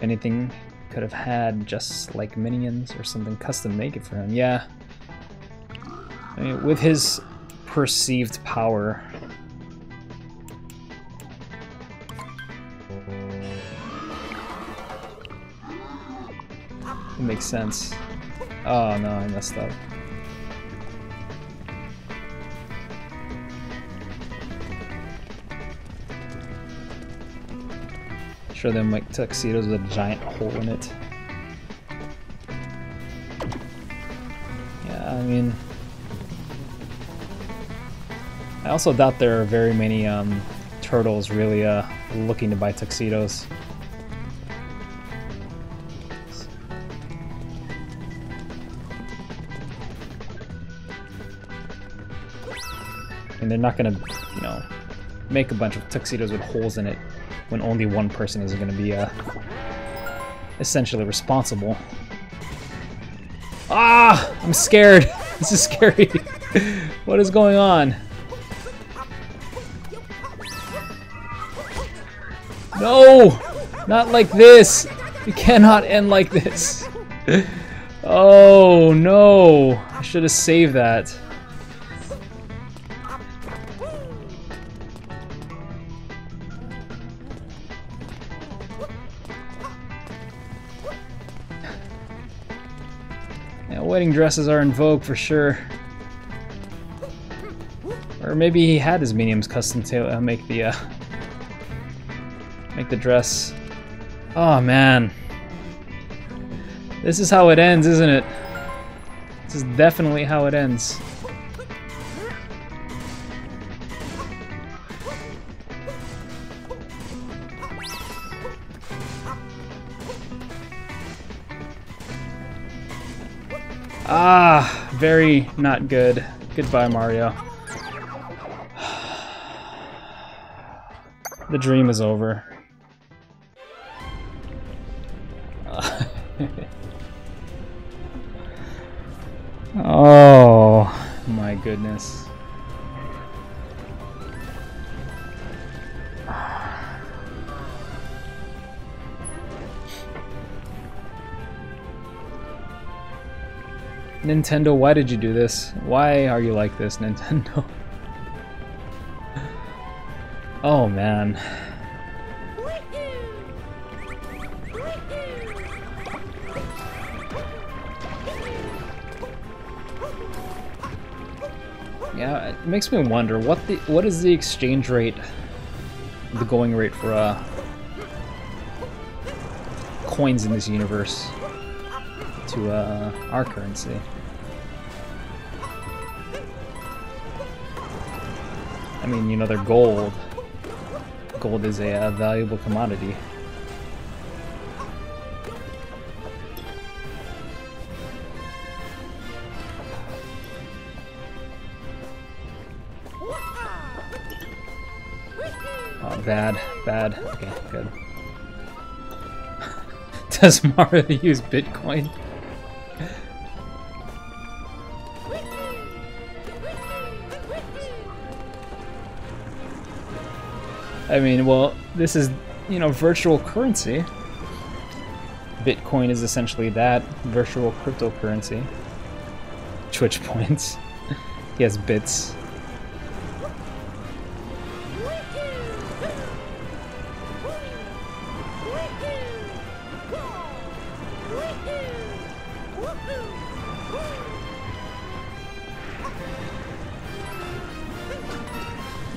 Anything could have had just like minions or something custom make it for him. Yeah. I mean, with his perceived power. It makes sense. Oh no, I messed up. Show them like tuxedos with a giant hole in it. Yeah, I mean, I also doubt there are very many turtles really looking to buy tuxedos. And they're not gonna, you know, make a bunch of tuxedos with holes in it when only one person is gonna be essentially responsible. Ah! I'm scared! This is scary! What is going on? No! Not like this! It cannot end like this! Oh no! I should have saved that. Yeah, wedding dresses are in vogue for sure. Or maybe he had his minions custom to make the dress. Oh man. This is how it ends, isn't it? This is definitely how it ends. Ah, very not good. Goodbye, Mario. The dream is over. Oh my goodness. Nintendo, why did you do this? Why are you like this, Nintendo? Oh man. Yeah, it makes me wonder what is the exchange rate, the going rate for coins in this universe to our currency. I mean, you know, they're gold. Gold is a valuable commodity. Oh, bad, bad. Okay, good. Does Mario use Bitcoin? I mean, well, this is, you know, virtual currency. Bitcoin is essentially that, virtual cryptocurrency. Twitch points. He has bits.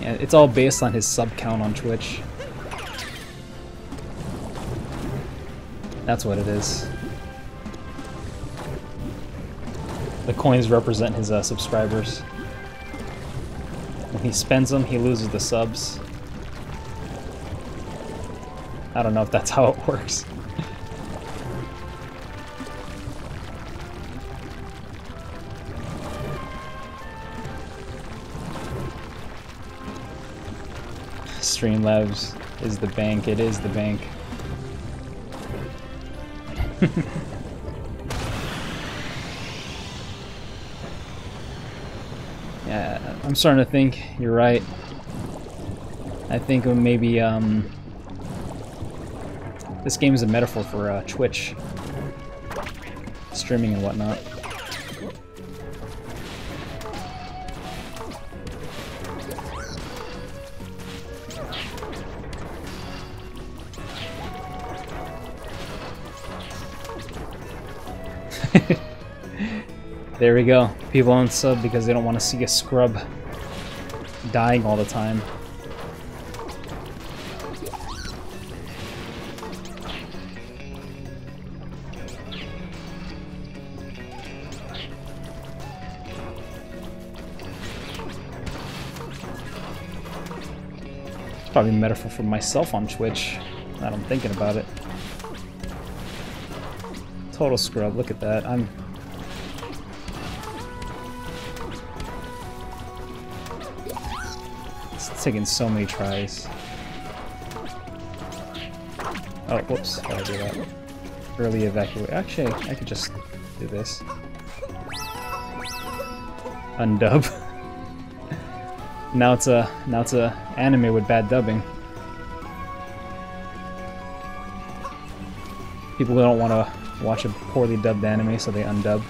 Yeah, it's all based on his sub count on Twitch. That's what it is. The coins represent his subscribers. When he spends them, he loses the subs. I don't know if that's how it works. Streamlabs is the bank. It is the bank. Yeah, I'm starting to think you're right. I think maybe this game is a metaphor for Twitch streaming and whatnot. There we go. People unsub because they don't want to see a scrub dying all the time. It's probably a metaphor for myself on Twitch, now that I'm thinking about it. Total scrub, look at that. It's taking so many tries. Oh, whoops, gotta do that. Early evacuate. Actually, I could just do this. Undub. Now it's a anime with bad dubbing. People don't want to watch a poorly dubbed anime, so they undub.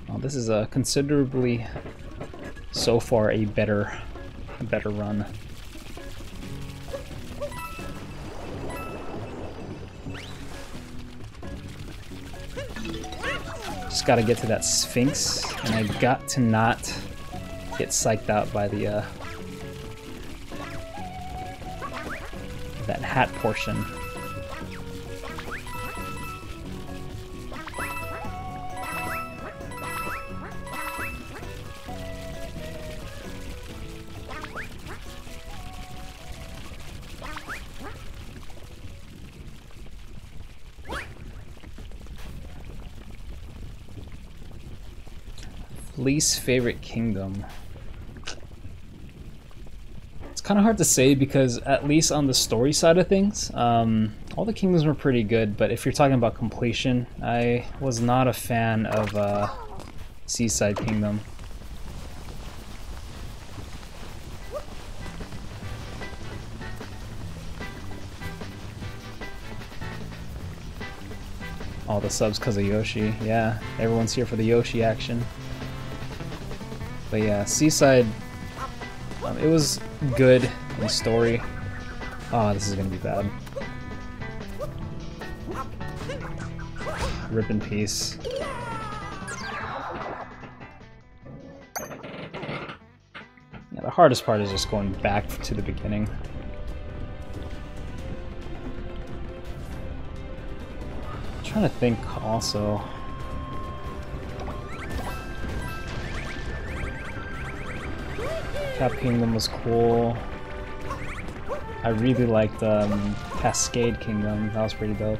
Well, this is a considerably, so far, a better run. Just gotta get to that Sphinx, and I got to not get psyched out by the that hat portion. Least favorite kingdom. It's kind of hard to say because at least on the story side of things, all the kingdoms were pretty good, but if you're talking about completion, I was not a fan of Seaside Kingdom. All the subs because of Yoshi. Yeah, everyone's here for the Yoshi action. But yeah, Seaside, it was good in the story. Oh, this is gonna be bad. Rip in peace. Yeah, the hardest part is just going back to the beginning. I'm trying to think also. Cap Kingdom was cool. I really liked Cascade Kingdom. That was pretty dope.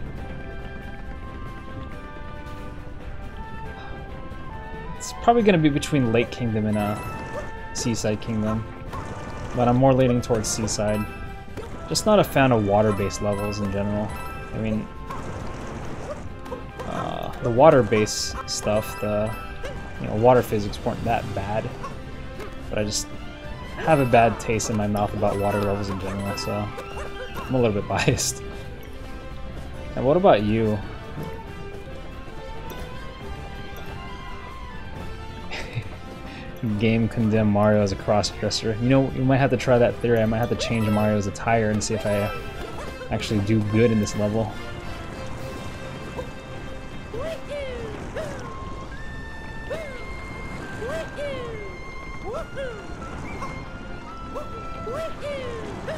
It's probably going to be between Lake Kingdom and Seaside Kingdom, but I'm more leaning towards Seaside. Just not a fan of water-based levels in general. I mean, the water-based stuff, the water physics weren't that bad, but I just have a bad taste in my mouth about water levels in general, so I'm a little bit biased. And what about you? Game condemn Mario as a cross-dresser. You know, you might have to try that theory. I might have to change Mario's attire and see if I actually do good in this level.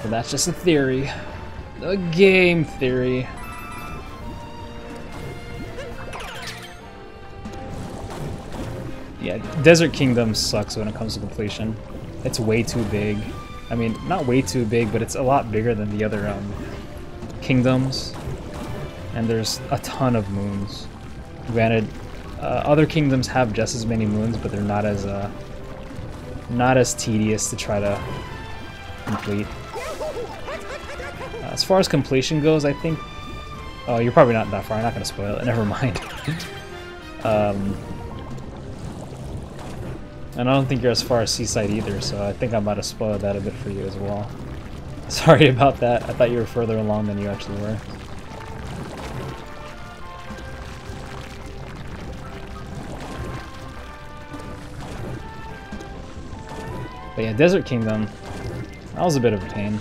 But that's just a theory. A game theory. Yeah, Desert Kingdom sucks when it comes to completion. It's way too big. I mean, not way too big, but it's a lot bigger than the other kingdoms. And there's a ton of moons. Granted, other kingdoms have just as many moons, but they're not as tedious to try to complete. As far as completion goes, I think... Oh, you're probably not that far. I'm not going to spoil it. Never mind. And I don't think you're as far as Seaside either, so I think I'm about to spoil that a bit for you as well. Sorry about that. I thought you were further along than you actually were. But yeah, Desert Kingdom, that was a bit of a pain.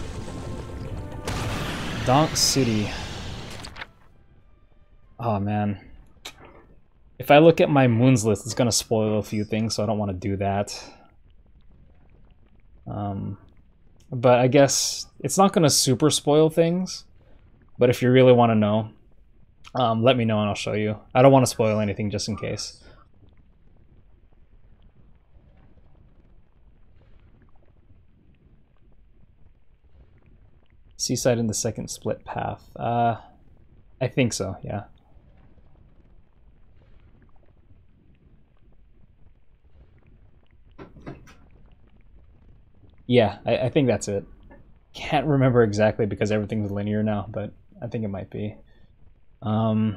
Donk City. Oh man. If I look at my moons list, it's gonna spoil a few things, so I don't want to do that. But I guess it's not gonna super spoil things. But if you really want to know, let me know and I'll show you. I don't want to spoil anything just in case. Seaside in the second split path. I think so, yeah. Yeah, I think that's it. Can't remember exactly because everything's linear now, but I think it might be. But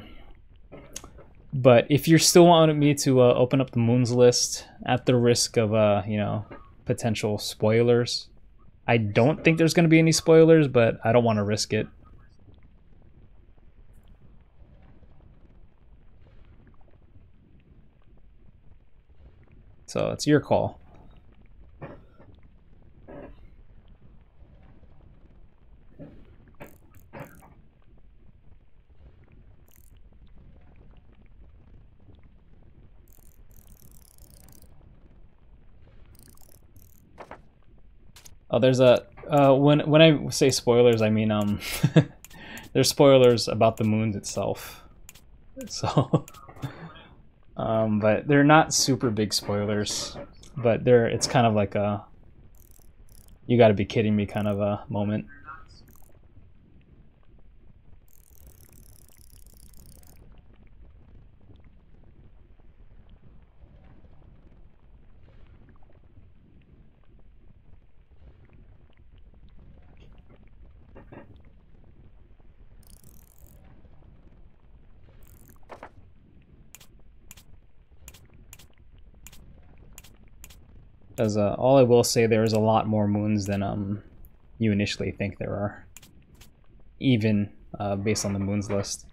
if you're still wanting me to open up the moons list at the risk of, you know, potential spoilers, I don't think there's going to be any spoilers, but I don't want to risk it. So it's your call. Oh, there's a when I say spoilers, I mean there's spoilers about the moons itself. So but they're not super big spoilers, but it's kind of like a you got to be kidding me kind of a moment. Because all I will say, there's a lot more moons than you initially think there are, even based on the moons list.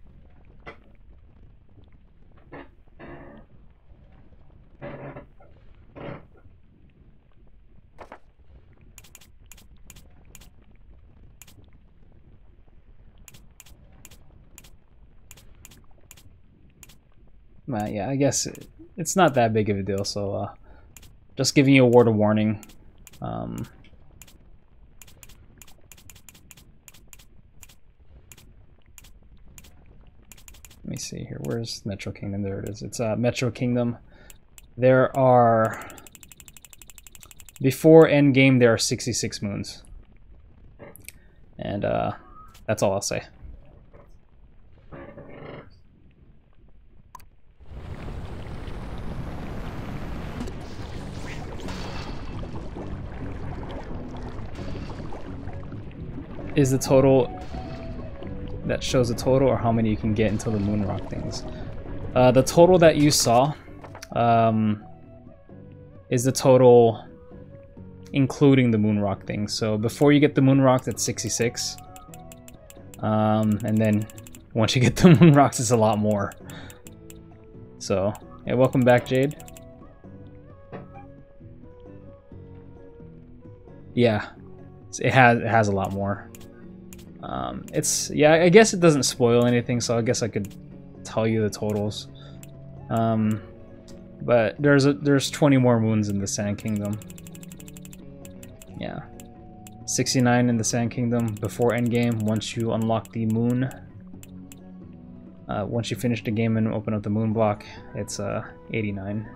Yeah, I guess it's not that big of a deal, so just giving you a word of warning. Let me see here. Where's Metro Kingdom? There it is. It's Metro Kingdom. There are, before endgame, there are 66 moons. And that's all I'll say. Is the total that shows the total, or how many you can get until the moon rock things? The total that you saw is the total including the moon rock things. So before you get the moon rocks, it's 66, and then once you get the moon rocks, it's a lot more. So yeah, welcome back, Jade. Yeah, it has a lot more. Yeah, I guess it doesn't spoil anything, so I guess I could tell you the totals. But there's 20 more moons in the Sand Kingdom. Yeah, 69 in the Sand Kingdom before endgame. Once you unlock the moon, once you finish the game and open up the moon block, it's 89.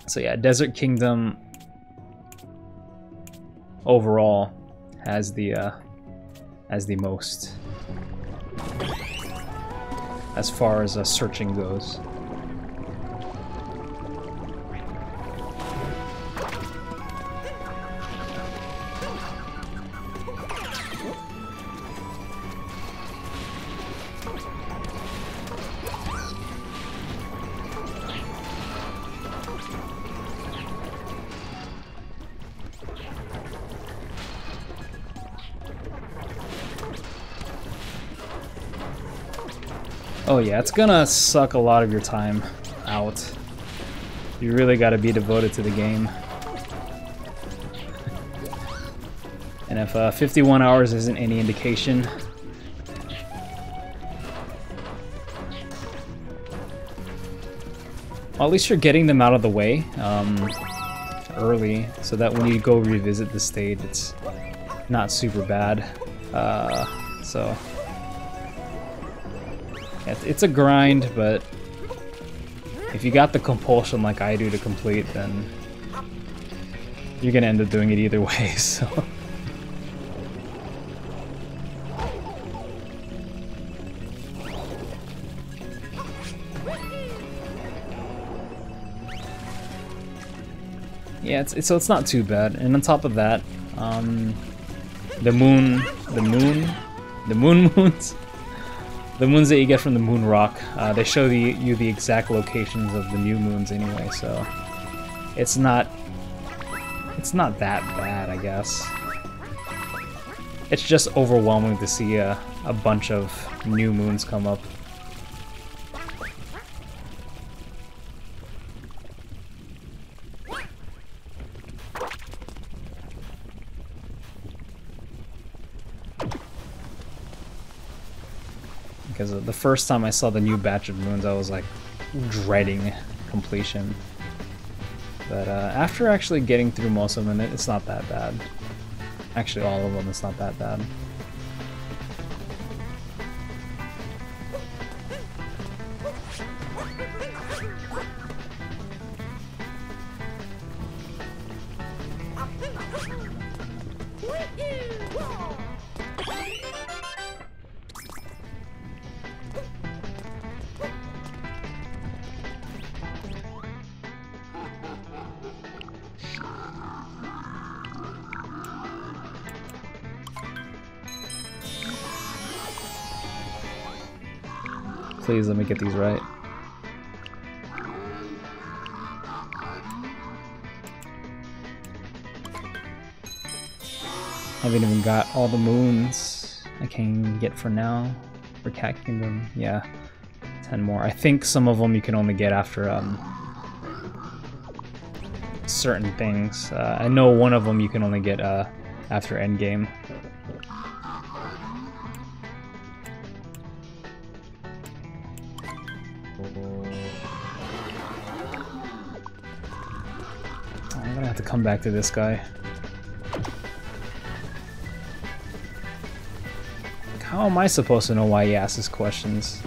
So yeah, Desert Kingdom overall has the most as far as searching goes. Oh yeah, it's gonna suck a lot of your time out. You really gotta be devoted to the game. And if 51 hours isn't any indication, well, at least you're getting them out of the way early, so that when you go revisit the state, it's not super bad. So It's a grind, but if you got the compulsion like I do to complete, then you're gonna end up doing it either way, so... Yeah, so it's not too bad. And on top of that, the moons, the moons that you get from the moon rock, they show you the exact locations of the new moons anyway, so it's not that bad, I guess. It's just overwhelming to see a bunch of new moons come up. Because the first time I saw the new batch of moons, I was like dreading completion. But after actually getting through most of them, it's not that bad. Actually, all of them, it's not that bad. Please let me get these right. Haven't even got all the moons I can get for now. For Cat Kingdom, yeah. 10 more. I think some of them you can only get after certain things. I know one of them you can only get after endgame. I'm gonna have to come back to this guy. How am I supposed to know why he asks questions?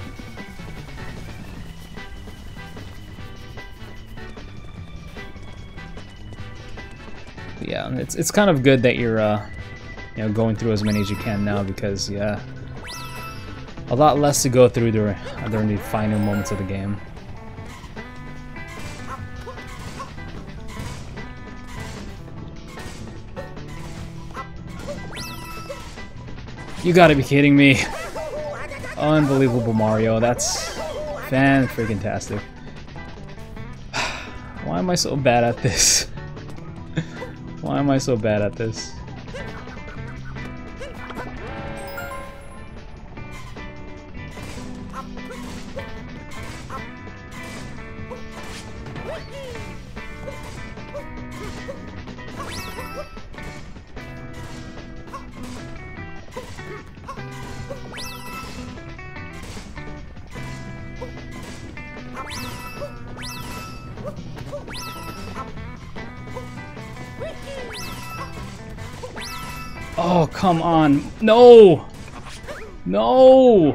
But yeah, it's kind of good that you're you know, going through as many as you can now, because yeah, a lot less to go through during the final moments of the game. You gotta be kidding me. Unbelievable, Mario. That's fan-freaking-tastic. Why am I so bad at this? Why am I so bad at this? Oh, come on. No! No!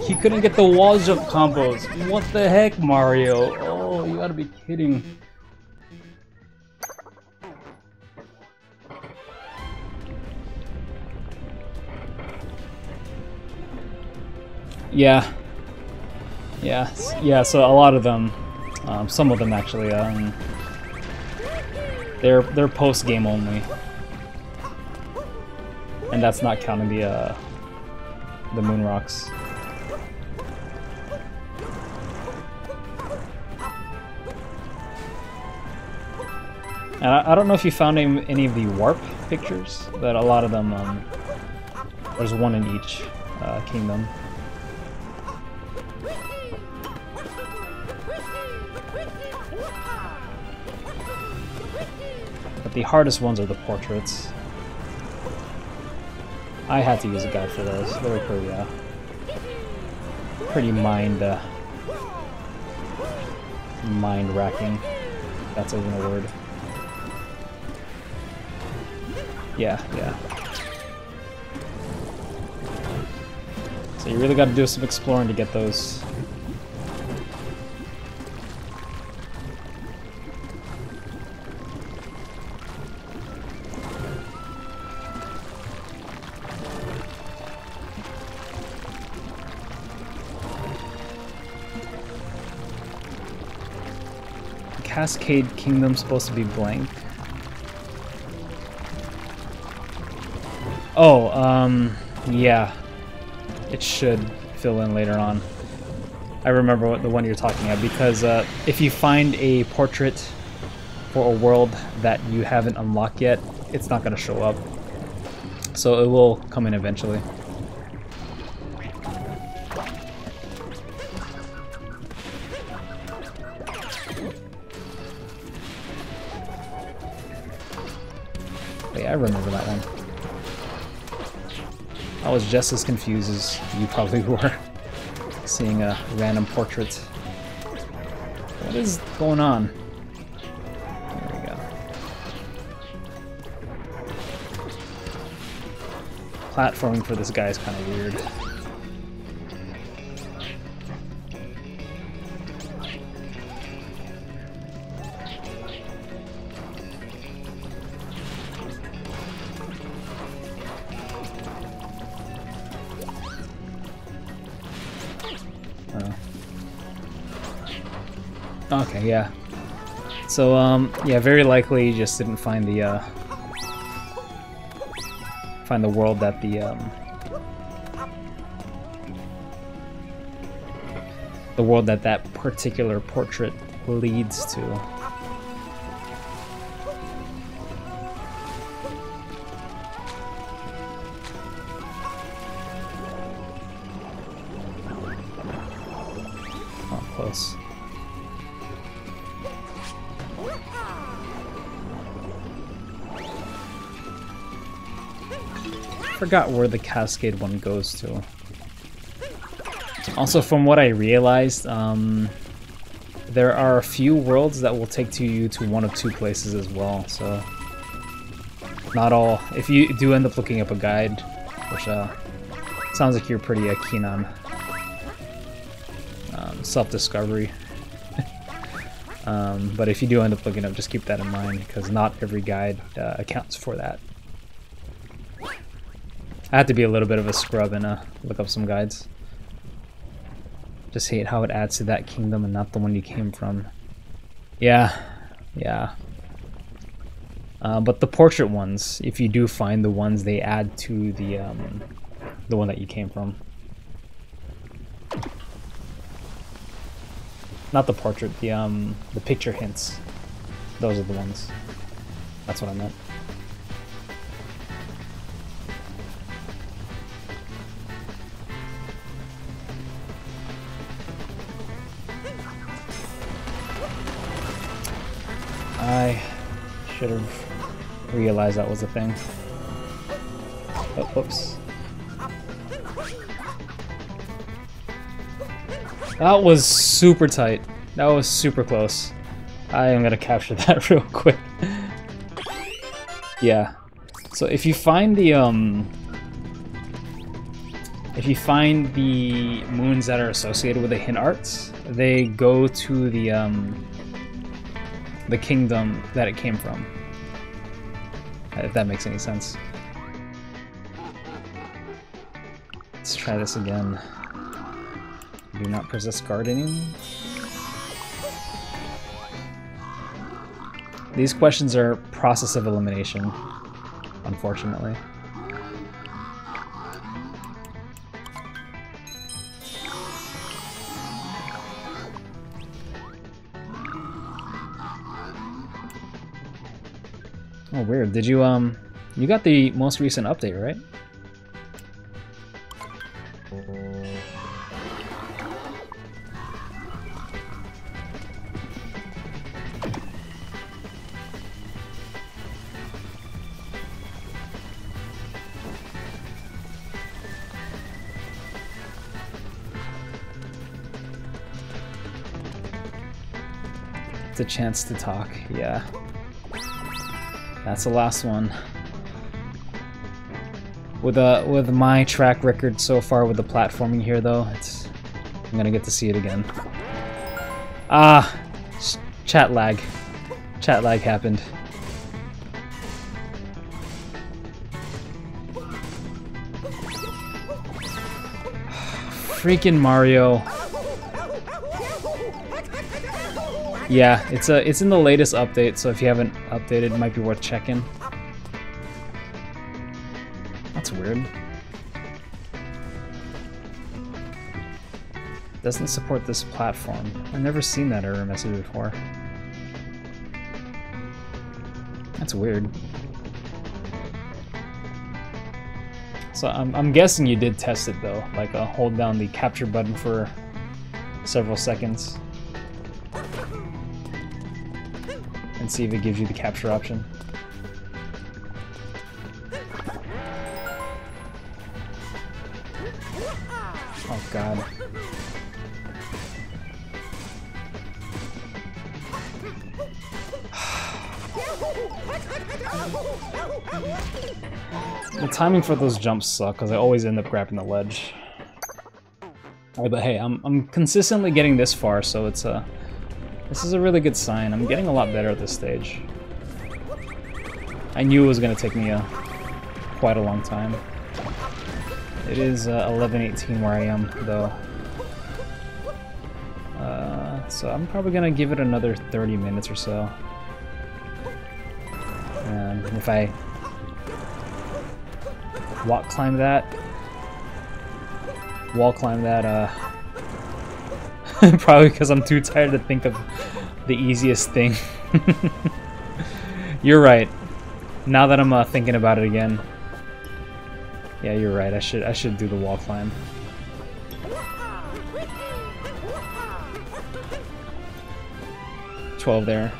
He couldn't get the wall jump combos. What the heck, Mario? Oh, you gotta be kidding. Yeah. Yeah, so a lot of them, some of them actually, they're post-game only. And that's not counting the moon rocks. And I don't know if you found any of the warp pictures, but a lot of them, there's one in each kingdom. But the hardest ones are the portraits. I had to use a guide for those. They were pretty mind-racking. That's even a word. Yeah. So you really got to do some exploring to get those. Cascade Kingdom supposed to be blank. Oh, yeah. It should fill in later on. I remember what the one you're talking about, because if you find a portrait for a world that you haven't unlocked yet, it's not going to show up. So it will come in eventually. I remember that one. I was just as confused as you probably were, seeing a random portrait. What is going on? There we go. Platforming for this guy is kind of weird. Okay, yeah. So, yeah, very likely you just didn't find the world that the world that particular portrait leads to. Oh, close. Forgot where the Cascade one goes to. Also, from what I realized, there are a few worlds that will take you to one of two places as well, so not all. If you do end up looking up a guide, which sounds like you're pretty keen on self-discovery, but if you do end up looking up, just keep that in mind, because not every guide accounts for that. I had to be a little bit of a scrub and look up some guides. Just hate how it adds to that kingdom and not the one you came from. Yeah, yeah. But the portrait ones, if you do find the ones, they add to the one that you came from. Not the portrait, the picture hints. Those are the ones. That's what I meant. I should have realized that was a thing. Oh, oops. That was super tight. That was super close. I am gonna capture that real quick. Yeah. So if you find the moons that are associated with the hint arts, they go to the kingdom that it came from, if that makes any sense. Let's try this again. Do not possess gardening. These questions are process of elimination, unfortunately. Oh, weird. Did you, you got the most recent update, right? It's a chance to talk, yeah. That's the last one. With my track record so far with the platforming here, though, I'm gonna get to see it again. Ah, chat lag. Chat lag happened. Freaking Mario. Yeah, it's in the latest update, so if you haven't updated, it might be worth checking. That's weird. Doesn't support this platform. I've never seen that error message before. That's weird. So I'm guessing you did test it though, like hold down the capture button for several seconds and see if it gives you the capture option. Oh god. The timing for those jumps suck because I always end up grabbing the ledge. Right, but hey, I'm consistently getting this far, so it's this is a really good sign. I'm getting a lot better at this stage. I knew it was gonna take me quite a long time. It is 11:18 where I am, though. So I'm probably gonna give it another 30 minutes or so. And if I wall climb that, probably because I'm too tired to think of the easiest thing. You're right. Now that I'm thinking about it again, yeah, you're right. I should do the wall climb. $12 there.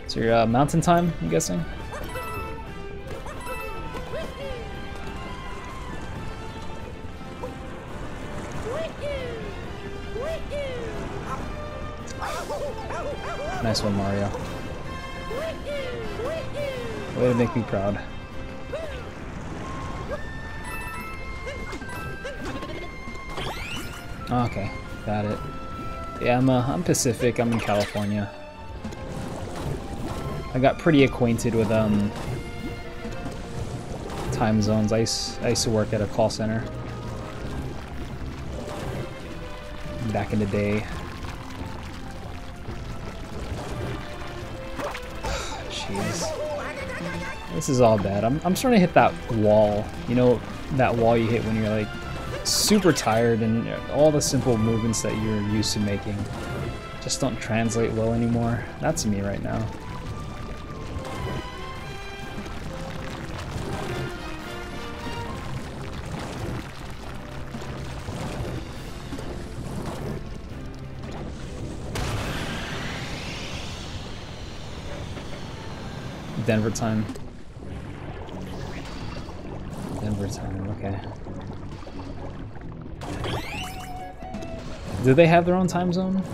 So your mountain time, I'm guessing? Nice one, Mario. Way to make me proud. Okay, got it. Yeah, I'm Pacific. I'm in California. I got pretty acquainted with time zones. I used to work at a call center back in the day. Jeez, this is all bad. I'm starting to hit that wall. You know, that wall you hit when you're like super tired and all the simple movements that you're used to making just don't translate well anymore. That's me right now. Denver time. Denver time, okay. Do they have their own time zone?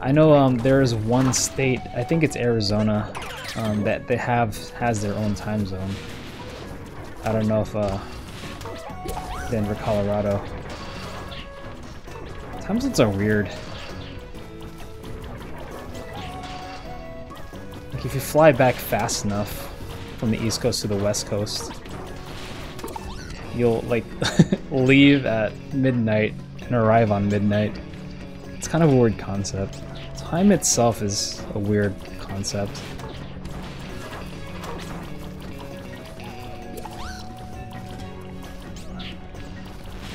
I know there is one state, I think it's Arizona, that has their own time zone. I don't know if Denver, Colorado. Time zones are weird. Like if you fly back fast enough from the East Coast to the West Coast, you'll like leave at midnight and arrive on midnight. It's kind of a weird concept. Time itself is a weird concept.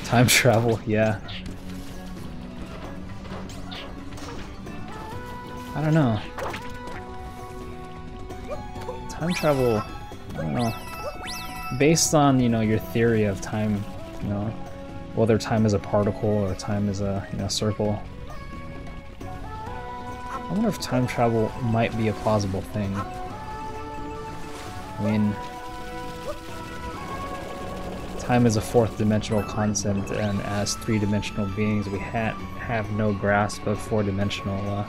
Time travel, yeah. I don't know. Time travel, I don't know. Based on, you know, your theory of time, you know, whether time is a particle or time is a, you know, circle. I wonder if time travel might be a plausible thing. I mean, time is a fourth dimensional concept, and as three-dimensional beings, we have no grasp of four-dimensional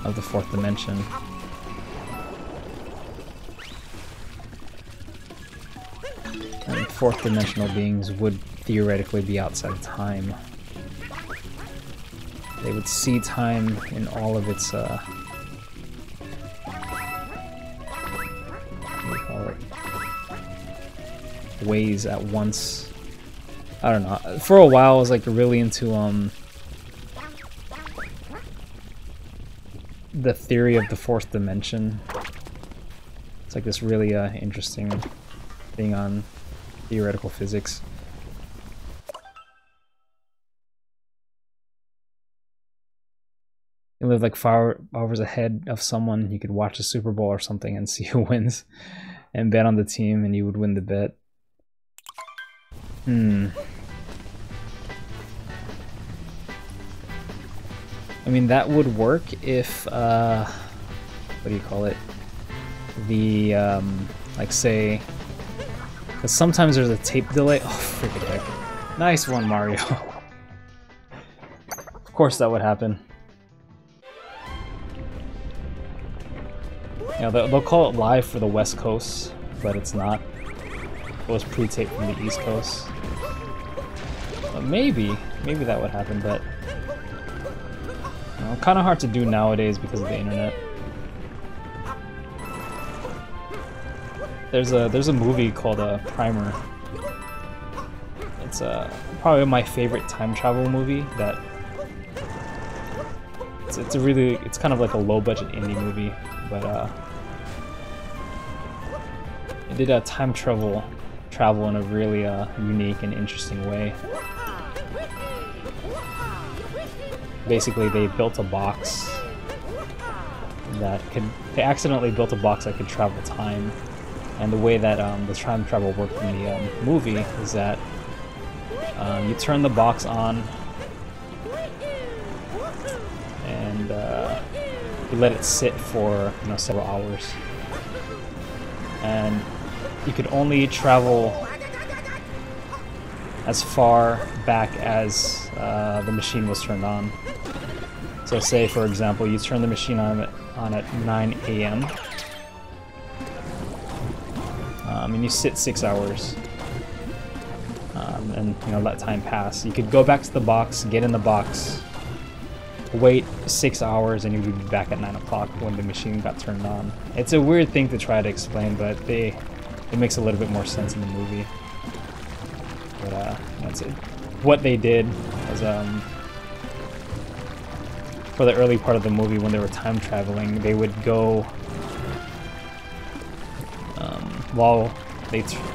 of the fourth dimension. fourth dimensional beings would theoretically be outside of time. They would see time in all of its, what do you call it? Ways at once. I don't know. For a while I was like really into the theory of the fourth dimension. It's like this really interesting thing on theoretical physics. You live like 5 hours ahead of someone, you could watch a Super Bowl or something and see who wins and bet on the team and you would win the bet. I mean, that would work if, what do you call it? The, like say, because sometimes there's a tape delay. Oh, freaking heck. Nice one, Mario. Of course that would happen. You know, they'll call it live for the West Coast, but it's not. It was pre-taped from the East Coast. Maybe that would happen, but you know, kind of hard to do nowadays because of the internet. There's a movie called Primer. It's probably my favorite time travel movie. That it's kind of like a low budget indie movie, but it did a time travel in a really unique and interesting way. Basically, they built a box that they accidentally built a box that could travel time. And the way that the time travel worked in the movie is that you turn the box on and you let it sit for several hours, and you could only travel as far back as the machine was turned on. So say, for example, you turn the machine on at 9 a.m. And you sit 6 hours, and let time pass. You could go back to the box, get in the box, wait 6 hours, and you'd be back at 9 o'clock when the machine got turned on. It's a weird thing to try to explain, but it makes a little bit more sense in the movie. But that's it. What they did was, for the early part of the movie when they were time traveling, they would go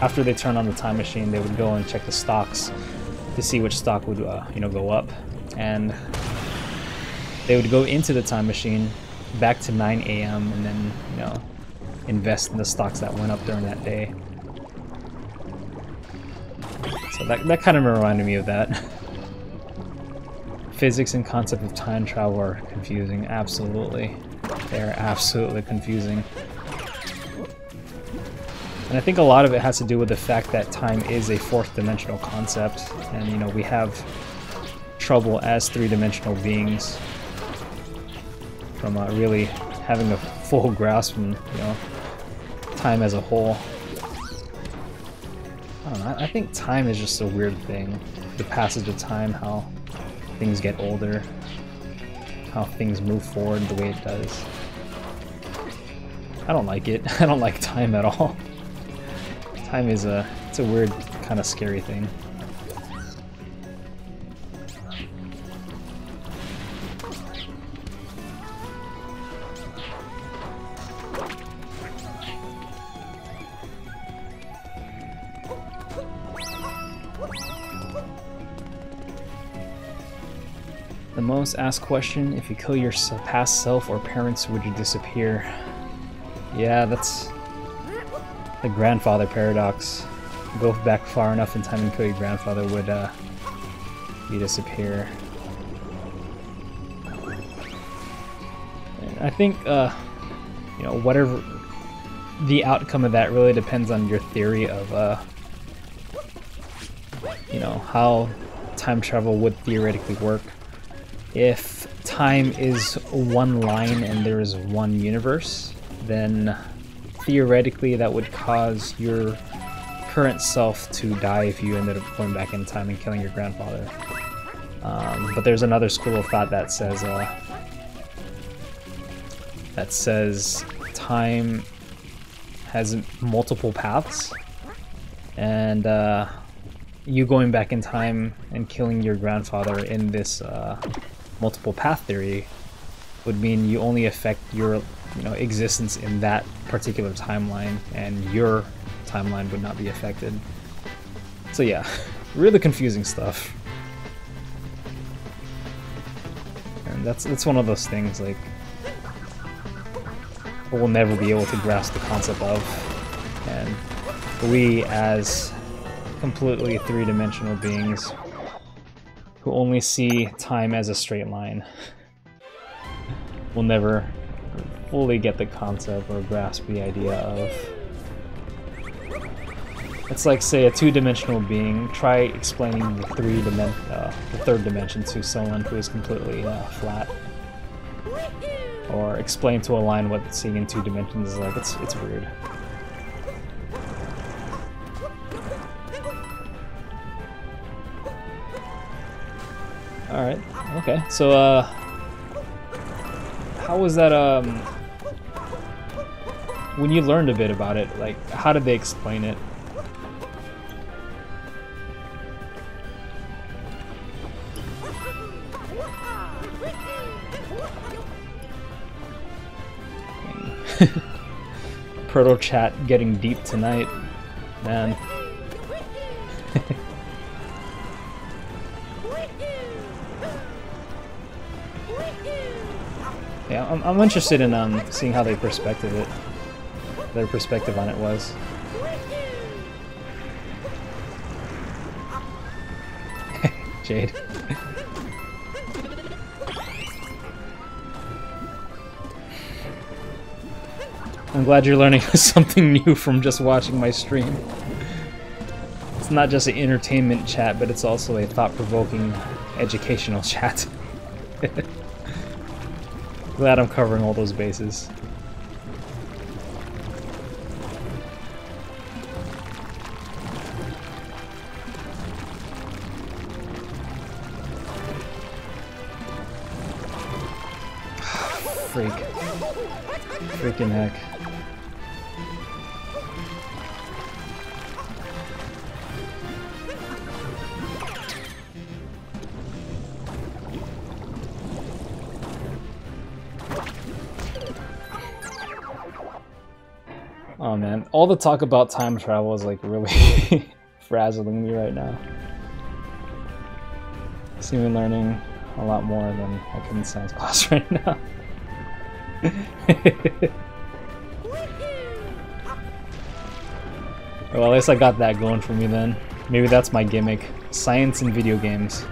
after they turned on the time machine, they would go and check the stocks to see which stock would go up, and they would go into the time machine back to 9 a.m. and then invest in the stocks that went up during that day. So that kind of reminded me of that. Physics and concept of time travel are confusing. Absolutely, they're absolutely confusing. And I think a lot of it has to do with the fact that time is a fourth dimensional concept, and we have trouble as three-dimensional beings from really having a full grasp on time as a whole. I don't know, I think time is just a weird thing. The passage of time, how things get older, how things move forward the way it does. I don't like it. I don't like time at all. Time is it's a weird, kind of scary thing. The most asked question: if you kill your past self or parents, would you disappear? Yeah, that's the grandfather paradox. Go back far enough in time and kill your grandfather, would you disappear? And I think whatever the outcome of that really depends on your theory of how time travel would theoretically work. If time is one line and there is one universe, then theoretically that would cause your current self to die if you ended up going back in time and killing your grandfather. But there's another school of thought that says time has multiple paths, and you going back in time and killing your grandfather in this multiple path theory would mean you only affect your existence in that particular timeline, and your timeline would not be affected. So yeah, really confusing stuff. And it's one of those things like we'll never be able to grasp the concept of, and we as completely three-dimensional beings who only see time as a straight line will never fully get the concept or grasp the idea of. It's like, say, a two-dimensional being, try explaining the third dimension to someone who is completely flat. Or explain to a line what seeing in two dimensions is like. It's weird. Alright, okay. So, how was that, when you learned a bit about it, like, how did they explain it? Proto chat getting deep tonight, man. Yeah, I'm interested in seeing how their perspective on it was. Jade. I'm glad you're learning something new from just watching my stream. It's not just an entertainment chat, but it's also a thought-provoking educational chat. Glad I'm covering all those bases. Freaking heck. Oh man, all the talk about time travel is like really frazzling me right now. See me learning a lot more than I can in science class right now. Well, at least I got that going for me then. Maybe that's my gimmick. Science in video games.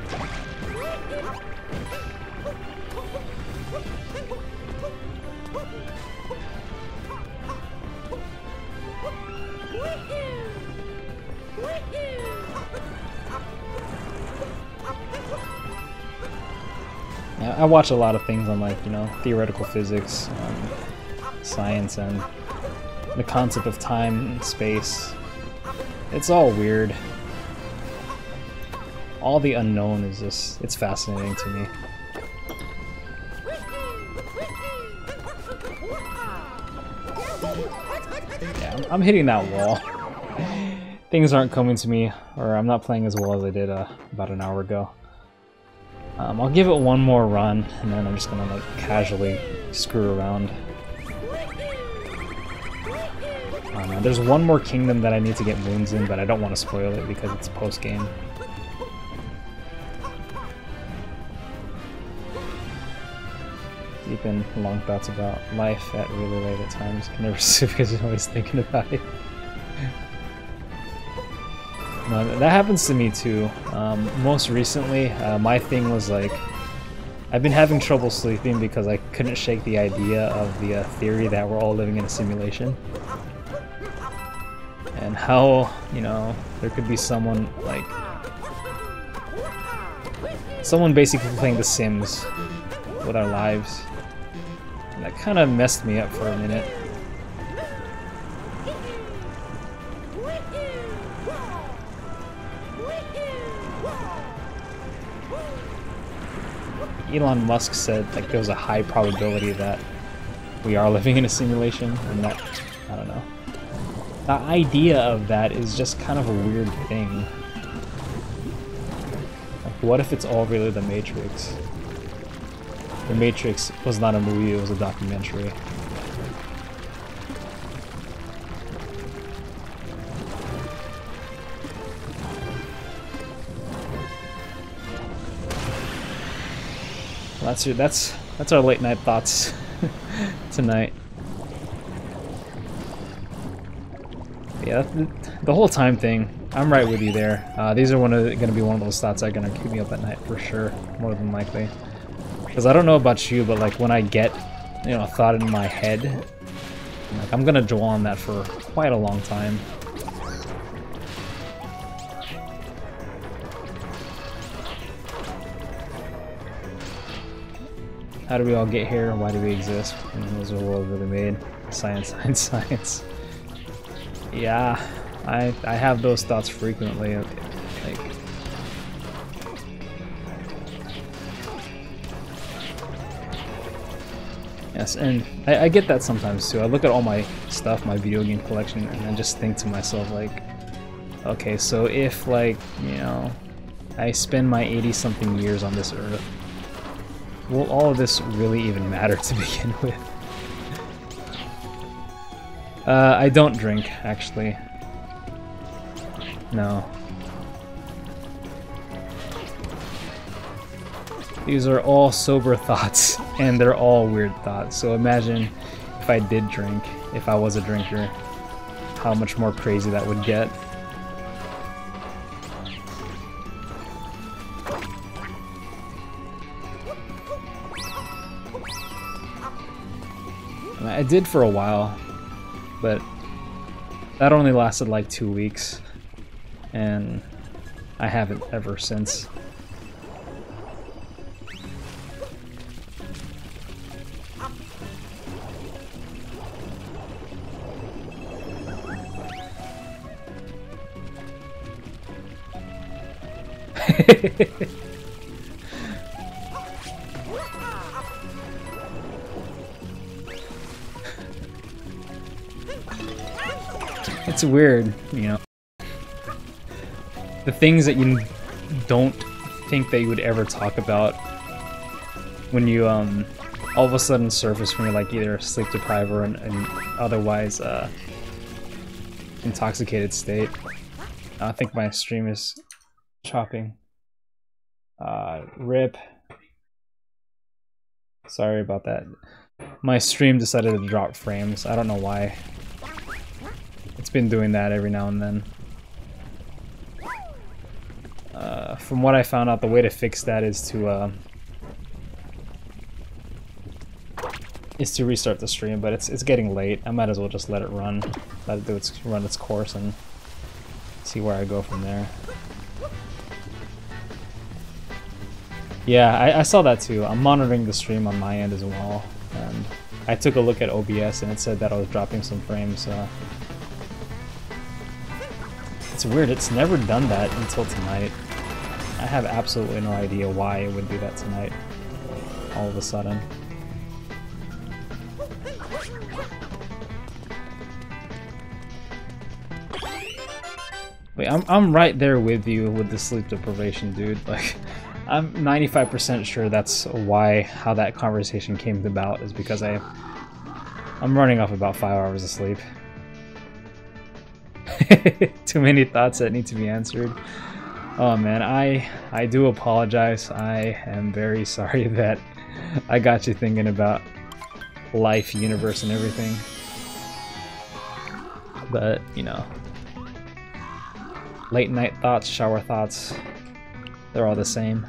Yeah, I watch a lot of things on, like, theoretical physics, science, and the concept of time and space. It's all weird. All the unknown is just, it's fascinating to me. Yeah, I'm hitting that wall. Things aren't coming to me, or I'm not playing as well as I did about an hour ago. I'll give it one more run, and then I'm just gonna like casually screw around. There's one more kingdom that I need to get moons in, but I don't want to spoil it because it's post-game. Deep in long thoughts about life at really late at times. Can never sleep because you're always thinking about it. No, that happens to me too. Most recently, my thing was like, I've been having trouble sleeping because I couldn't shake the idea of the theory that we're all living in a simulation. And how, there could be someone, like, someone basically playing The Sims with our lives. And that kind of messed me up for a minute. Elon Musk said like there was a high probability that we are living in a simulation, and that, I don't know. The idea of that is just kind of a weird thing. Like, what if it's all really the Matrix? The Matrix was not a movie, it was a documentary. Well, that's our late night thoughts tonight. Yeah, the whole time thing, I'm right with you there. These are going to be one of those thoughts that are going to keep me up at night for sure, more than likely. Because I don't know about you, but like when I get, you know, a thought in my head, like I'm going to dwell on that for quite a long time. How do we all get here? Why do we exist? And was the world really made? Science, science, science. Yeah, I have those thoughts frequently. Like, yes, and I get that sometimes too. I look at all my stuff, my video game collection, and I just think to myself like, okay, so if like, you know, I spend my 80-something years on this earth, will all of this really even matter to begin with? I don't drink, actually. No. These are all sober thoughts, and they're all weird thoughts. So imagine if I did drink, if I was a drinker, how much more crazy that would get. I did for a while, but that only lasted like 2 weeks, and I haven't ever since. It's weird, you know. The things that you don't think that you would ever talk about when you all of a sudden surface when you're like either sleep deprived or in an otherwise intoxicated state. I think my stream is chopping. Rip. Sorry about that. My stream decided to drop frames. I don't know why. It's been doing that every now and then. From what I found out, the way to fix that is to restart the stream, but it's getting late. I might as well just let it run, let it run its course, and see where I go from there. Yeah, I saw that too. I'm monitoring the stream on my end as well, and I took a look at OBS and it said that I was dropping some frames. It's weird, it's never done that until tonight. I have absolutely no idea why it would do that tonight, all of a sudden. Wait, I'm right there with you with the sleep deprivation, dude. Like, I'm 95% sure that's how that conversation came about, is because I'm running off about 5 hours of sleep. Too many thoughts that need to be answered. Oh man, I do apologize. I am very sorry that I got you thinking about life, universe, and everything. But, you know, late night thoughts, shower thoughts, they're all the same.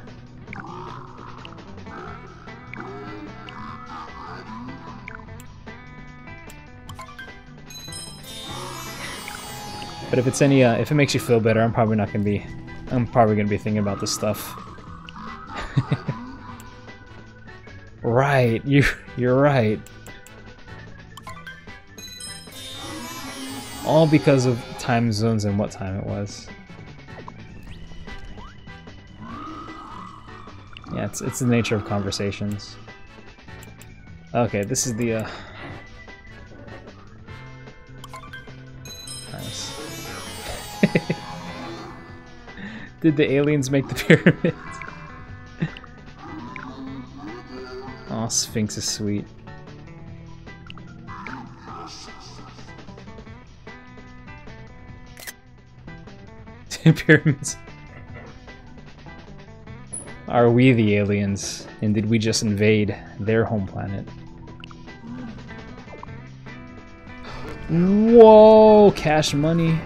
But if it's any, if it makes you feel better, I'm probably gonna be thinking about this stuff. Right, you're right. All because of time zones and what time it was. Yeah, it's the nature of conversations. Okay, this is the nice. Did the aliens make the pyramid? Oh, Sphinx is sweet. Pyramids. Are we the aliens? And did we just invade their home planet? Whoa! Cash money.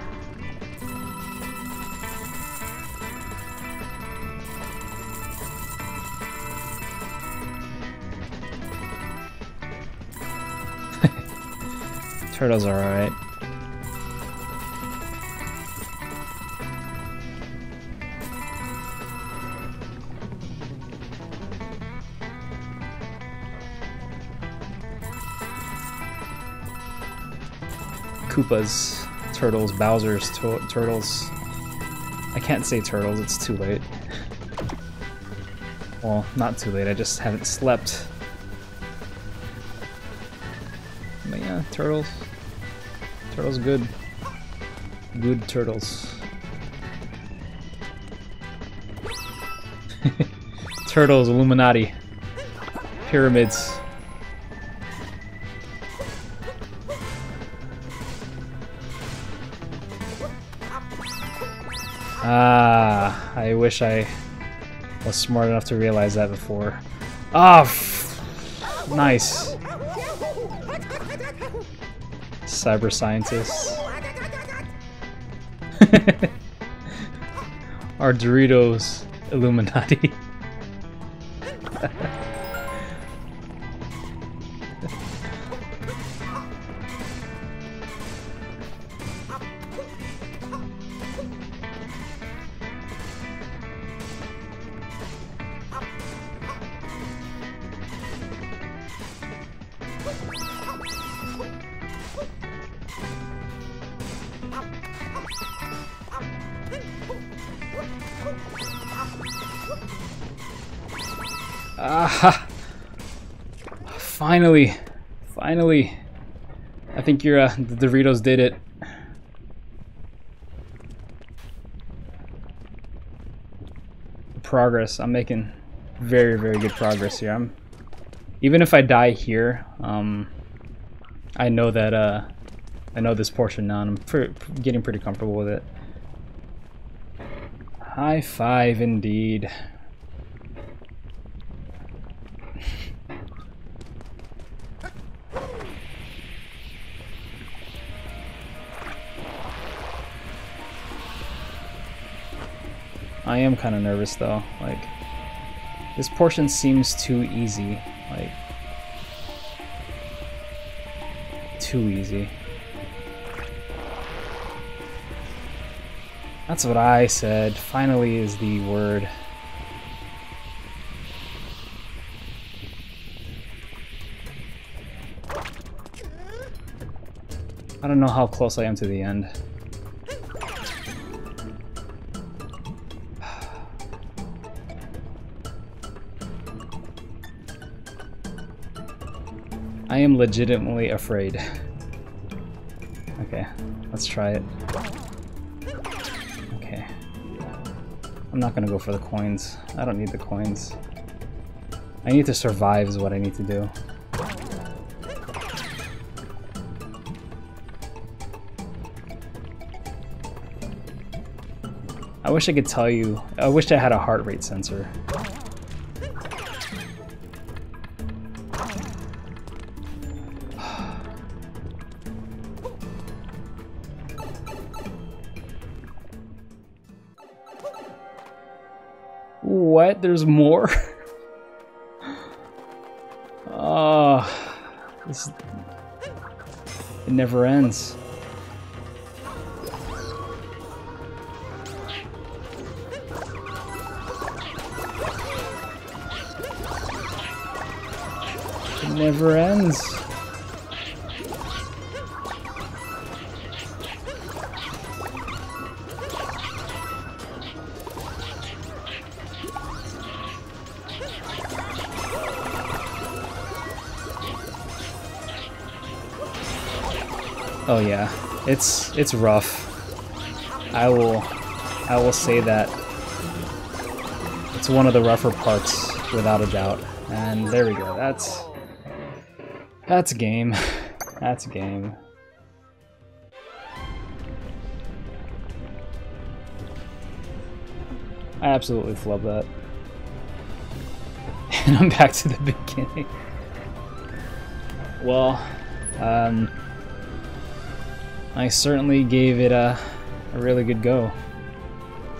Turtles are alright. Koopas, turtles, Bowser's, turtles. I can't say turtles, it's too late. Well, not too late, I just haven't slept. But yeah, turtles. Turtles good. Good turtles. Turtles, Illuminati. Pyramids. Ah, I wish I was smart enough to realize that before. Ah, nice. Cyber scientists. Our Doritos Illuminati. Ah! Finally! Finally! I think your the Doritos did it. Progress. I'm making very, very good progress here. Even if I die here, I know that I know this portion now, and I'm getting pretty comfortable with it. High five, indeed. I am kind of nervous though, like, this portion seems too easy, like, too easy. That's what I said, finally is the word. I don't know how close I am to the end. I am legitimately afraid. Okay, let's try it. Okay. I'm not gonna go for the coins. I don't need the coins. I need to survive is what I need to do. I wish I could tell you, I wish I had a heart rate sensor. What? There's more? Oh, this, it never ends. It never ends. Oh yeah, it's rough. I will say that it's one of the rougher parts without a doubt. And there we go. That's a game. That's a game. I absolutely flub that. And I'm back to the beginning. Well, I certainly gave it a really good go.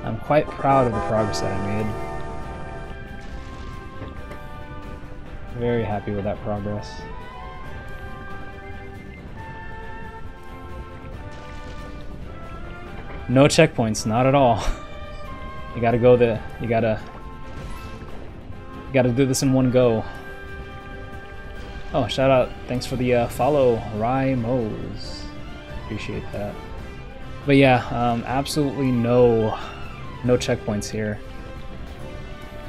I'm quite proud of the progress that I made. Very happy with that progress. No checkpoints, not at all. You gotta go you gotta do this in one go. Oh, shout out, thanks for the follow, Rymos. Appreciate that. But yeah, absolutely no checkpoints here.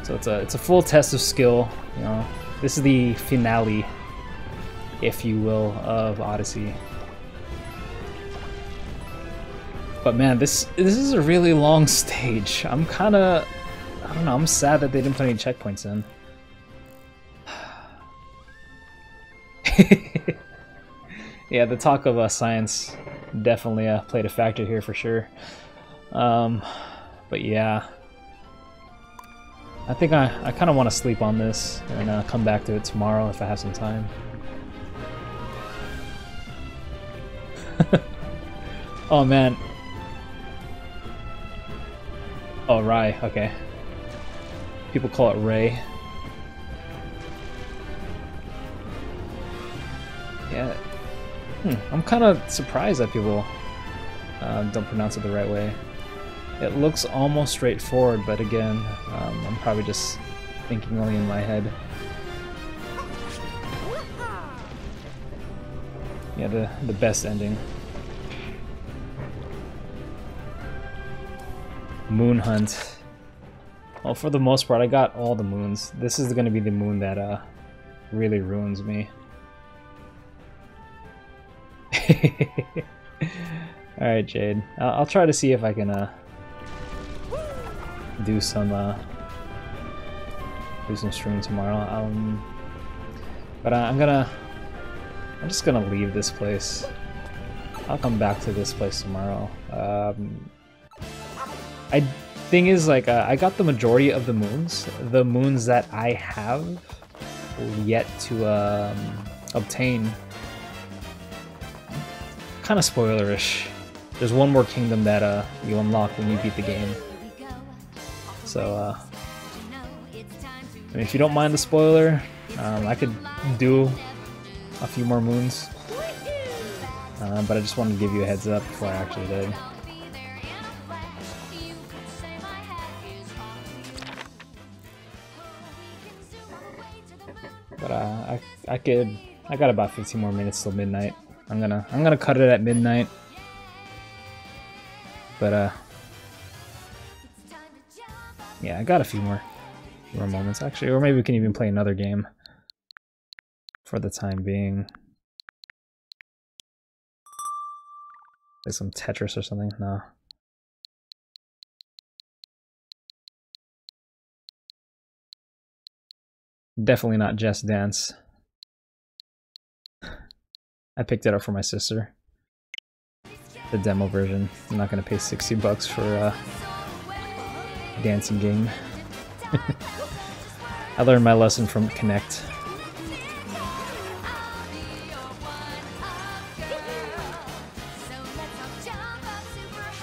So it's a full test of skill, you know. This is the finale, if you will, of Odyssey. But man, this is a really long stage. I'm kinda, I don't know, I'm sad that they didn't put any checkpoints in. Yeah, the talk of science definitely played a factor here for sure. But yeah, I think I kind of want to sleep on this and come back to it tomorrow if I have some time. Oh man. Oh, Rai, okay. People call it Ray. Yeah. I'm kind of surprised that people don't pronounce it the right way. It looks almost straightforward, but again, I'm probably just thinking only in my head. Yeah, the best ending. Moon hunt. Well, for the most part, I got all the moons. This is going to be the moon that really ruins me. Alright, Jade. I'll try to see if I can do some stream tomorrow. But I'm just gonna leave this place. I'll come back to this place tomorrow. Thing is, like, I got the majority of the moons. The moons that I have yet to obtain. Kind of spoilerish. There's one more kingdom that you unlock when you beat the game. So, I mean, if you don't mind the spoiler, I could do a few more moons. But I just wanted to give you a heads up before I actually did. But I got about 15 more minutes till midnight. I'm gonna cut it at midnight. But yeah, I got a few more moments actually, or maybe we can even play another game for the time being. Play some Tetris or something. No. Definitely not Just Dance. I picked it up for my sister. The demo version. I'm not gonna pay 60 bucks for a dancing game. I learned my lesson from Connect.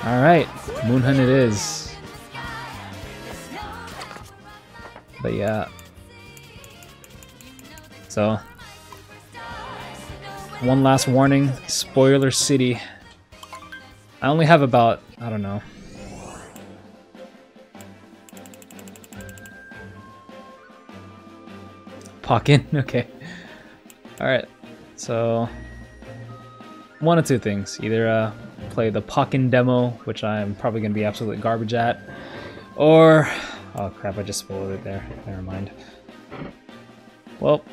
Alright, Moon Hunt it is. But yeah. So, one last warning, spoiler city. I only have about, I don't know. Pocket, okay. Alright, so one of two things. Either play the Pokken demo, which I'm probably going to be absolutely garbage at, or Oh crap, I just spoiled it there. Never mind. Well,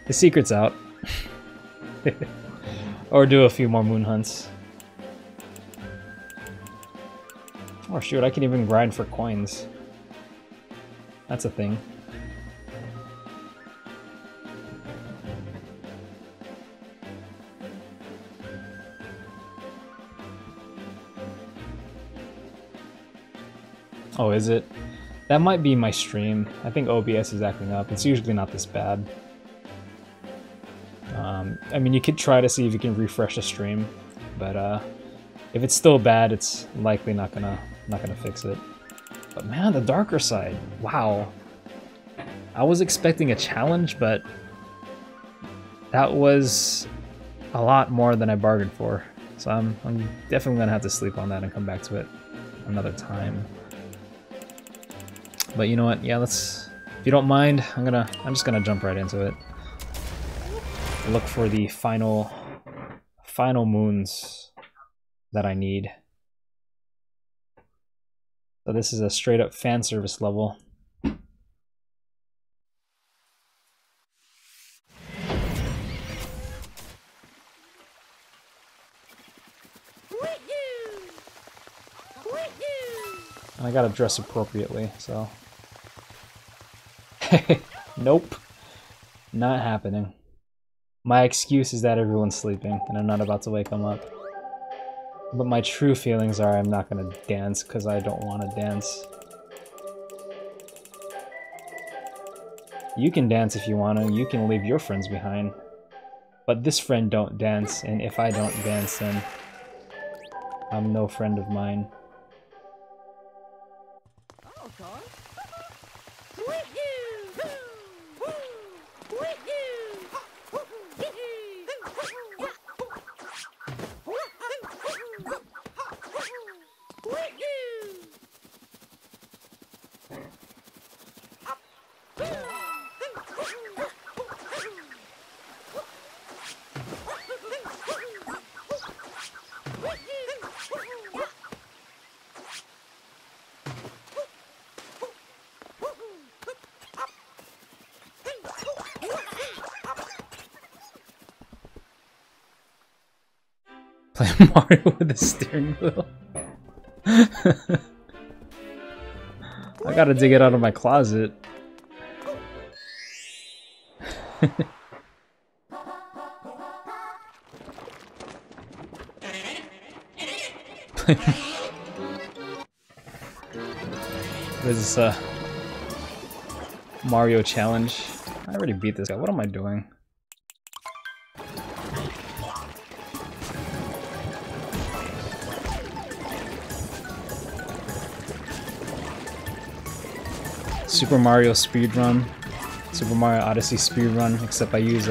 the secret's out. Or do a few more moon hunts. Oh shoot, I can even grind for coins. That's a thing. Oh, is it? That might be my stream. I think OBS is acting up. It's usually not this bad. I mean, you could try to see if you can refresh the stream, but if it's still bad, it's likely not gonna fix it. But man, the darker side. Wow. I was expecting a challenge, but that was a lot more than I bargained for. So I'm definitely gonna have to sleep on that and come back to it another time. But you know what? Yeah, let's. If you don't mind, I'm just gonna jump right into it. Look for the final moons that I need. So this is a straight up fan service level. And I gotta dress appropriately, so. Nope. Not happening. My excuse is that everyone's sleeping and I'm not about to wake them up. But my true feelings are I'm not gonna dance because I don't want to dance. You can dance if you want to, you can leave your friends behind. But this friend don't dance, and if I don't dance then I'm no friend of mine. Play Mario with a steering wheel. I gotta dig it out of my closet. What is this, Mario challenge? I already beat this guy. What am I doing? Super Mario speedrun. Super Mario Odyssey speedrun, except I use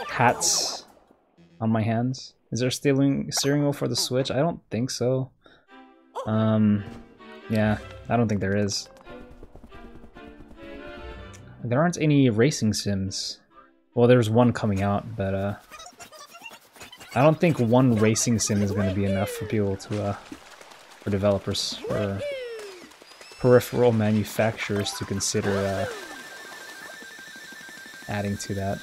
hats on my hands. Is there steering wheel for the Switch? I don't think so. Yeah, I don't think there is. There aren't any racing sims. Well, there's one coming out, but I don't think one racing sim is going to be enough for people to, for developers, for peripheral manufacturers to consider adding to that.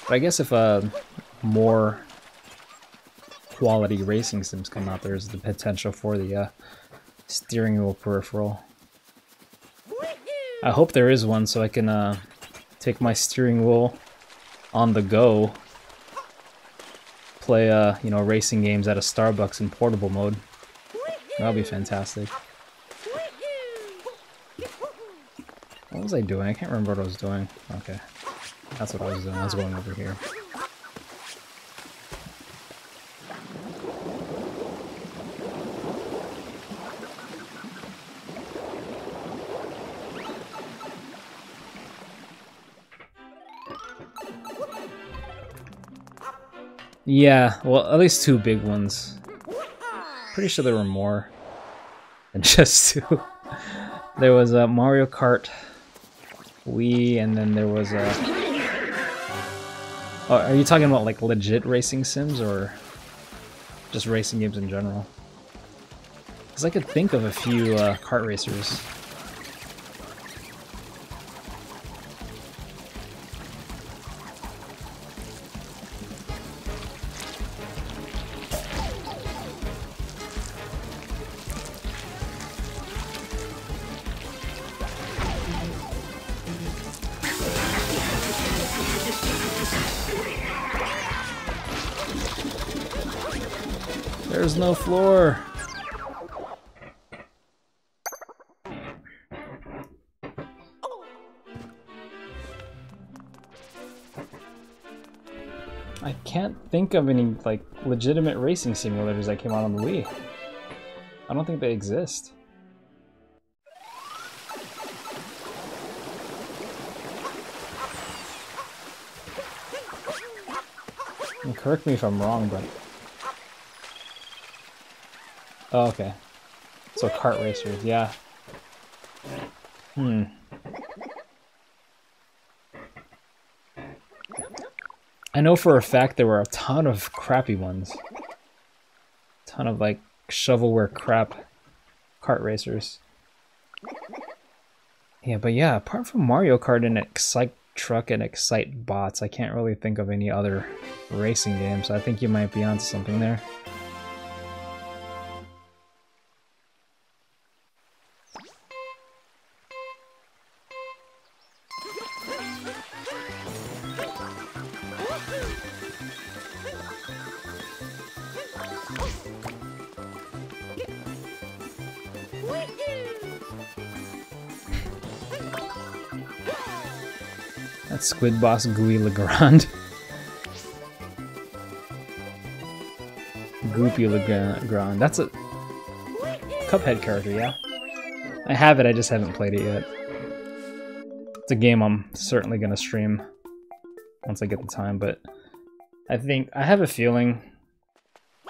But I guess if more quality racing sims come out, there's the potential for the steering wheel peripheral. I hope there is one so I can take my steering wheel on the go, play you know, racing games at a Starbucks in portable mode. That'll be fantastic. What was I doing? I can't remember what I was doing. Okay. That's what I was doing. I was going over here. Yeah, well, at least two big ones. Pretty sure there were more. and just two. There was a Mario Kart Wii, and then there was a... Oh, are you talking about like legit racing sims or just racing games in general? Because I could think of a few kart racers. There's no floor. I can't think of any like legitimate racing simulators that came out on the Wii. I don't think they exist. And correct me if I'm wrong, but... Oh, okay. So kart racers, yeah. I know for a fact there were a ton of crappy ones. A ton of like shovelware crap kart racers. Yeah, but yeah, apart from Mario Kart and Excite Truck and Excite Bots, I can't really think of any other racing games. I think you might be onto something there. That's Squid Boss Gooey Legrand. Goopy Legrand. That's a Cuphead character, yeah? I have it, I just haven't played it yet. It's a game I'm certainly gonna stream once I get the time, but I have a feeling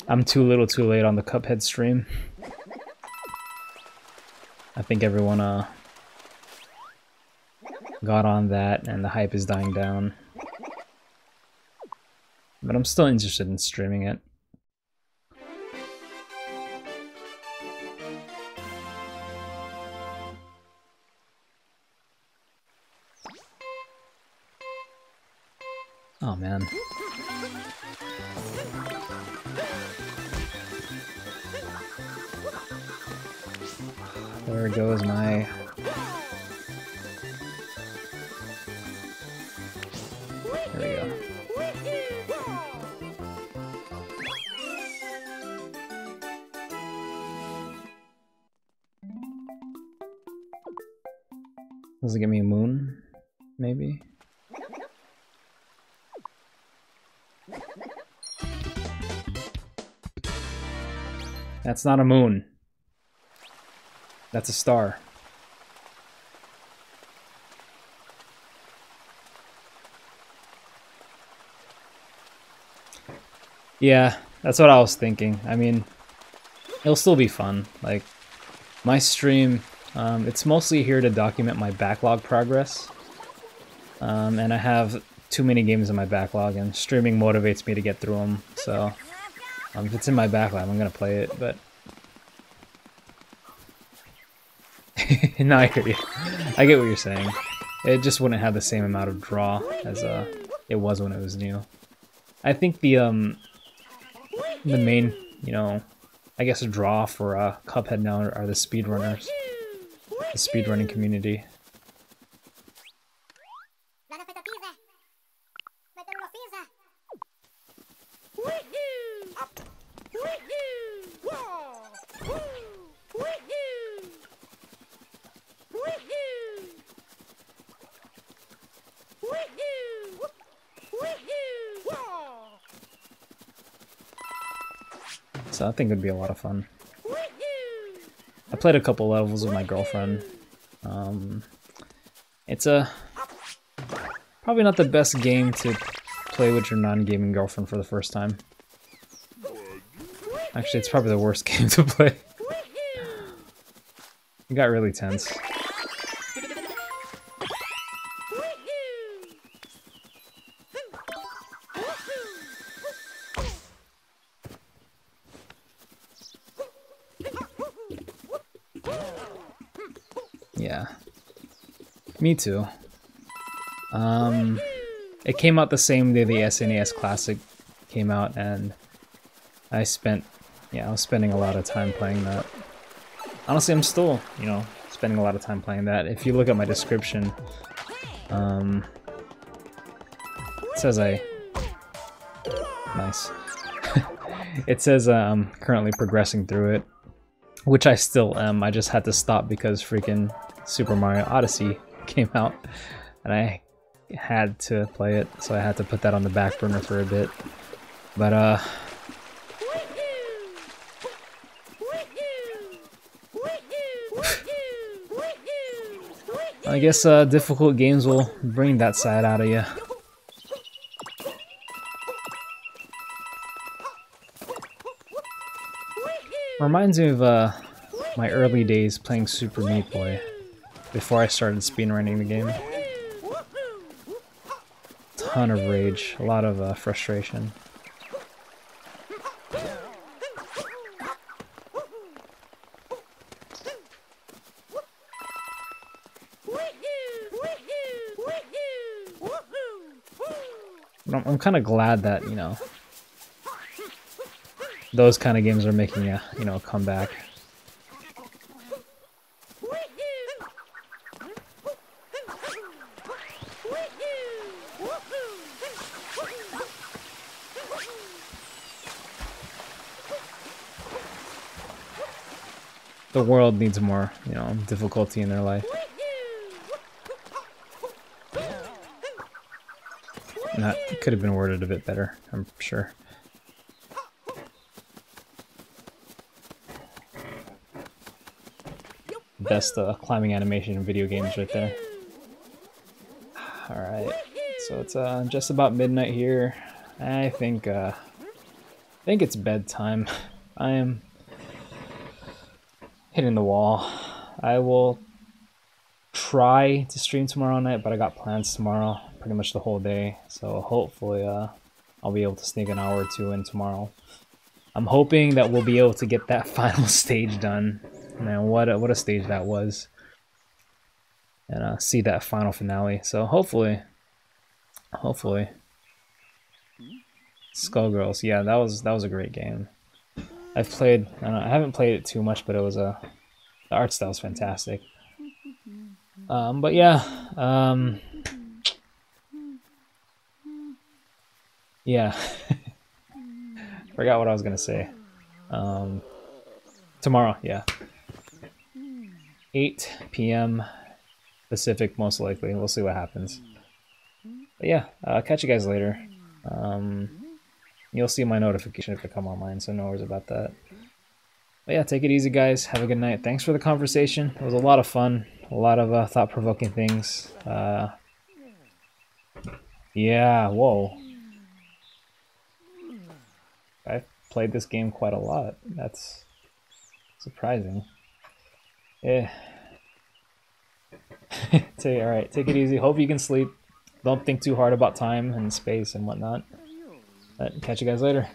I'm too little too late on the Cuphead stream. I think everyone got on that and the hype is dying down. But I'm still interested in streaming it. Oh man. There goes my... There we go. Does it give me a moon? Maybe? That's not a moon. That's a star. Yeah, that's what I was thinking. I mean, it'll still be fun. Like, my stream, it's mostly here to document my backlog progress. And I have too many games in my backlog, and streaming motivates me to get through them. So, if it's in my backlog, I'm gonna play it, but... No, I hear you. I get what you're saying. It just wouldn't have the same amount of draw as it was when it was new. I think the main, you know, I guess a draw for Cuphead now are the speedrunners. The speedrunning community. So I think it would be a lot of fun. I played a couple levels with my girlfriend. It's probably not the best game to play with your non-gaming girlfriend for the first time. Actually, it's probably the worst game to play. It got really tense. Yeah. Me too. It came out the same day the SNES Classic came out, and I was spending a lot of time playing that. Honestly, I'm still, spending a lot of time playing that. If you look at my description, it says nice. It says I'm currently progressing through it, which I still am. I just had to stop because freaking Super Mario Odyssey came out, and I had to play it, so I had to put that on the back burner for a bit. But I guess difficult games will bring that side out of you. Reminds me of my early days playing Super Meat Boy before I started speedrunning the game. Ton of rage, a lot of frustration. But I'm kind of glad that, those kind of games are making a, a comeback. The world needs more, difficulty in their life. And that could have been worded a bit better, I'm sure. Best climbing animation in video games right there. Alright, so it's just about midnight here. I think it's bedtime. I am hitting the wall. I will try to stream tomorrow night, but I got plans tomorrow, pretty much the whole day. So hopefully I'll be able to sneak an hour or two in tomorrow. I'm hoping that we'll be able to get that final stage done. Man, what a stage that was. And see that final finale. So hopefully. Skullgirls, yeah, that was a great game. I've played, I haven't played it too much, but it was the art style was fantastic. But yeah, yeah. Forgot what I was gonna say. Tomorrow, yeah. 8 p.m. Pacific, most likely. We'll see what happens. But yeah, catch you guys later. You'll see my notification if I come online, so no worries about that. But yeah, take it easy, guys. Have a good night. Thanks for the conversation. It was a lot of fun. A lot of thought-provoking things. Yeah, whoa. I've played this game quite a lot. That's surprising. Yeah. Alright, take it easy. Hope you can sleep. Don't think too hard about time and space and whatnot. But catch you guys later.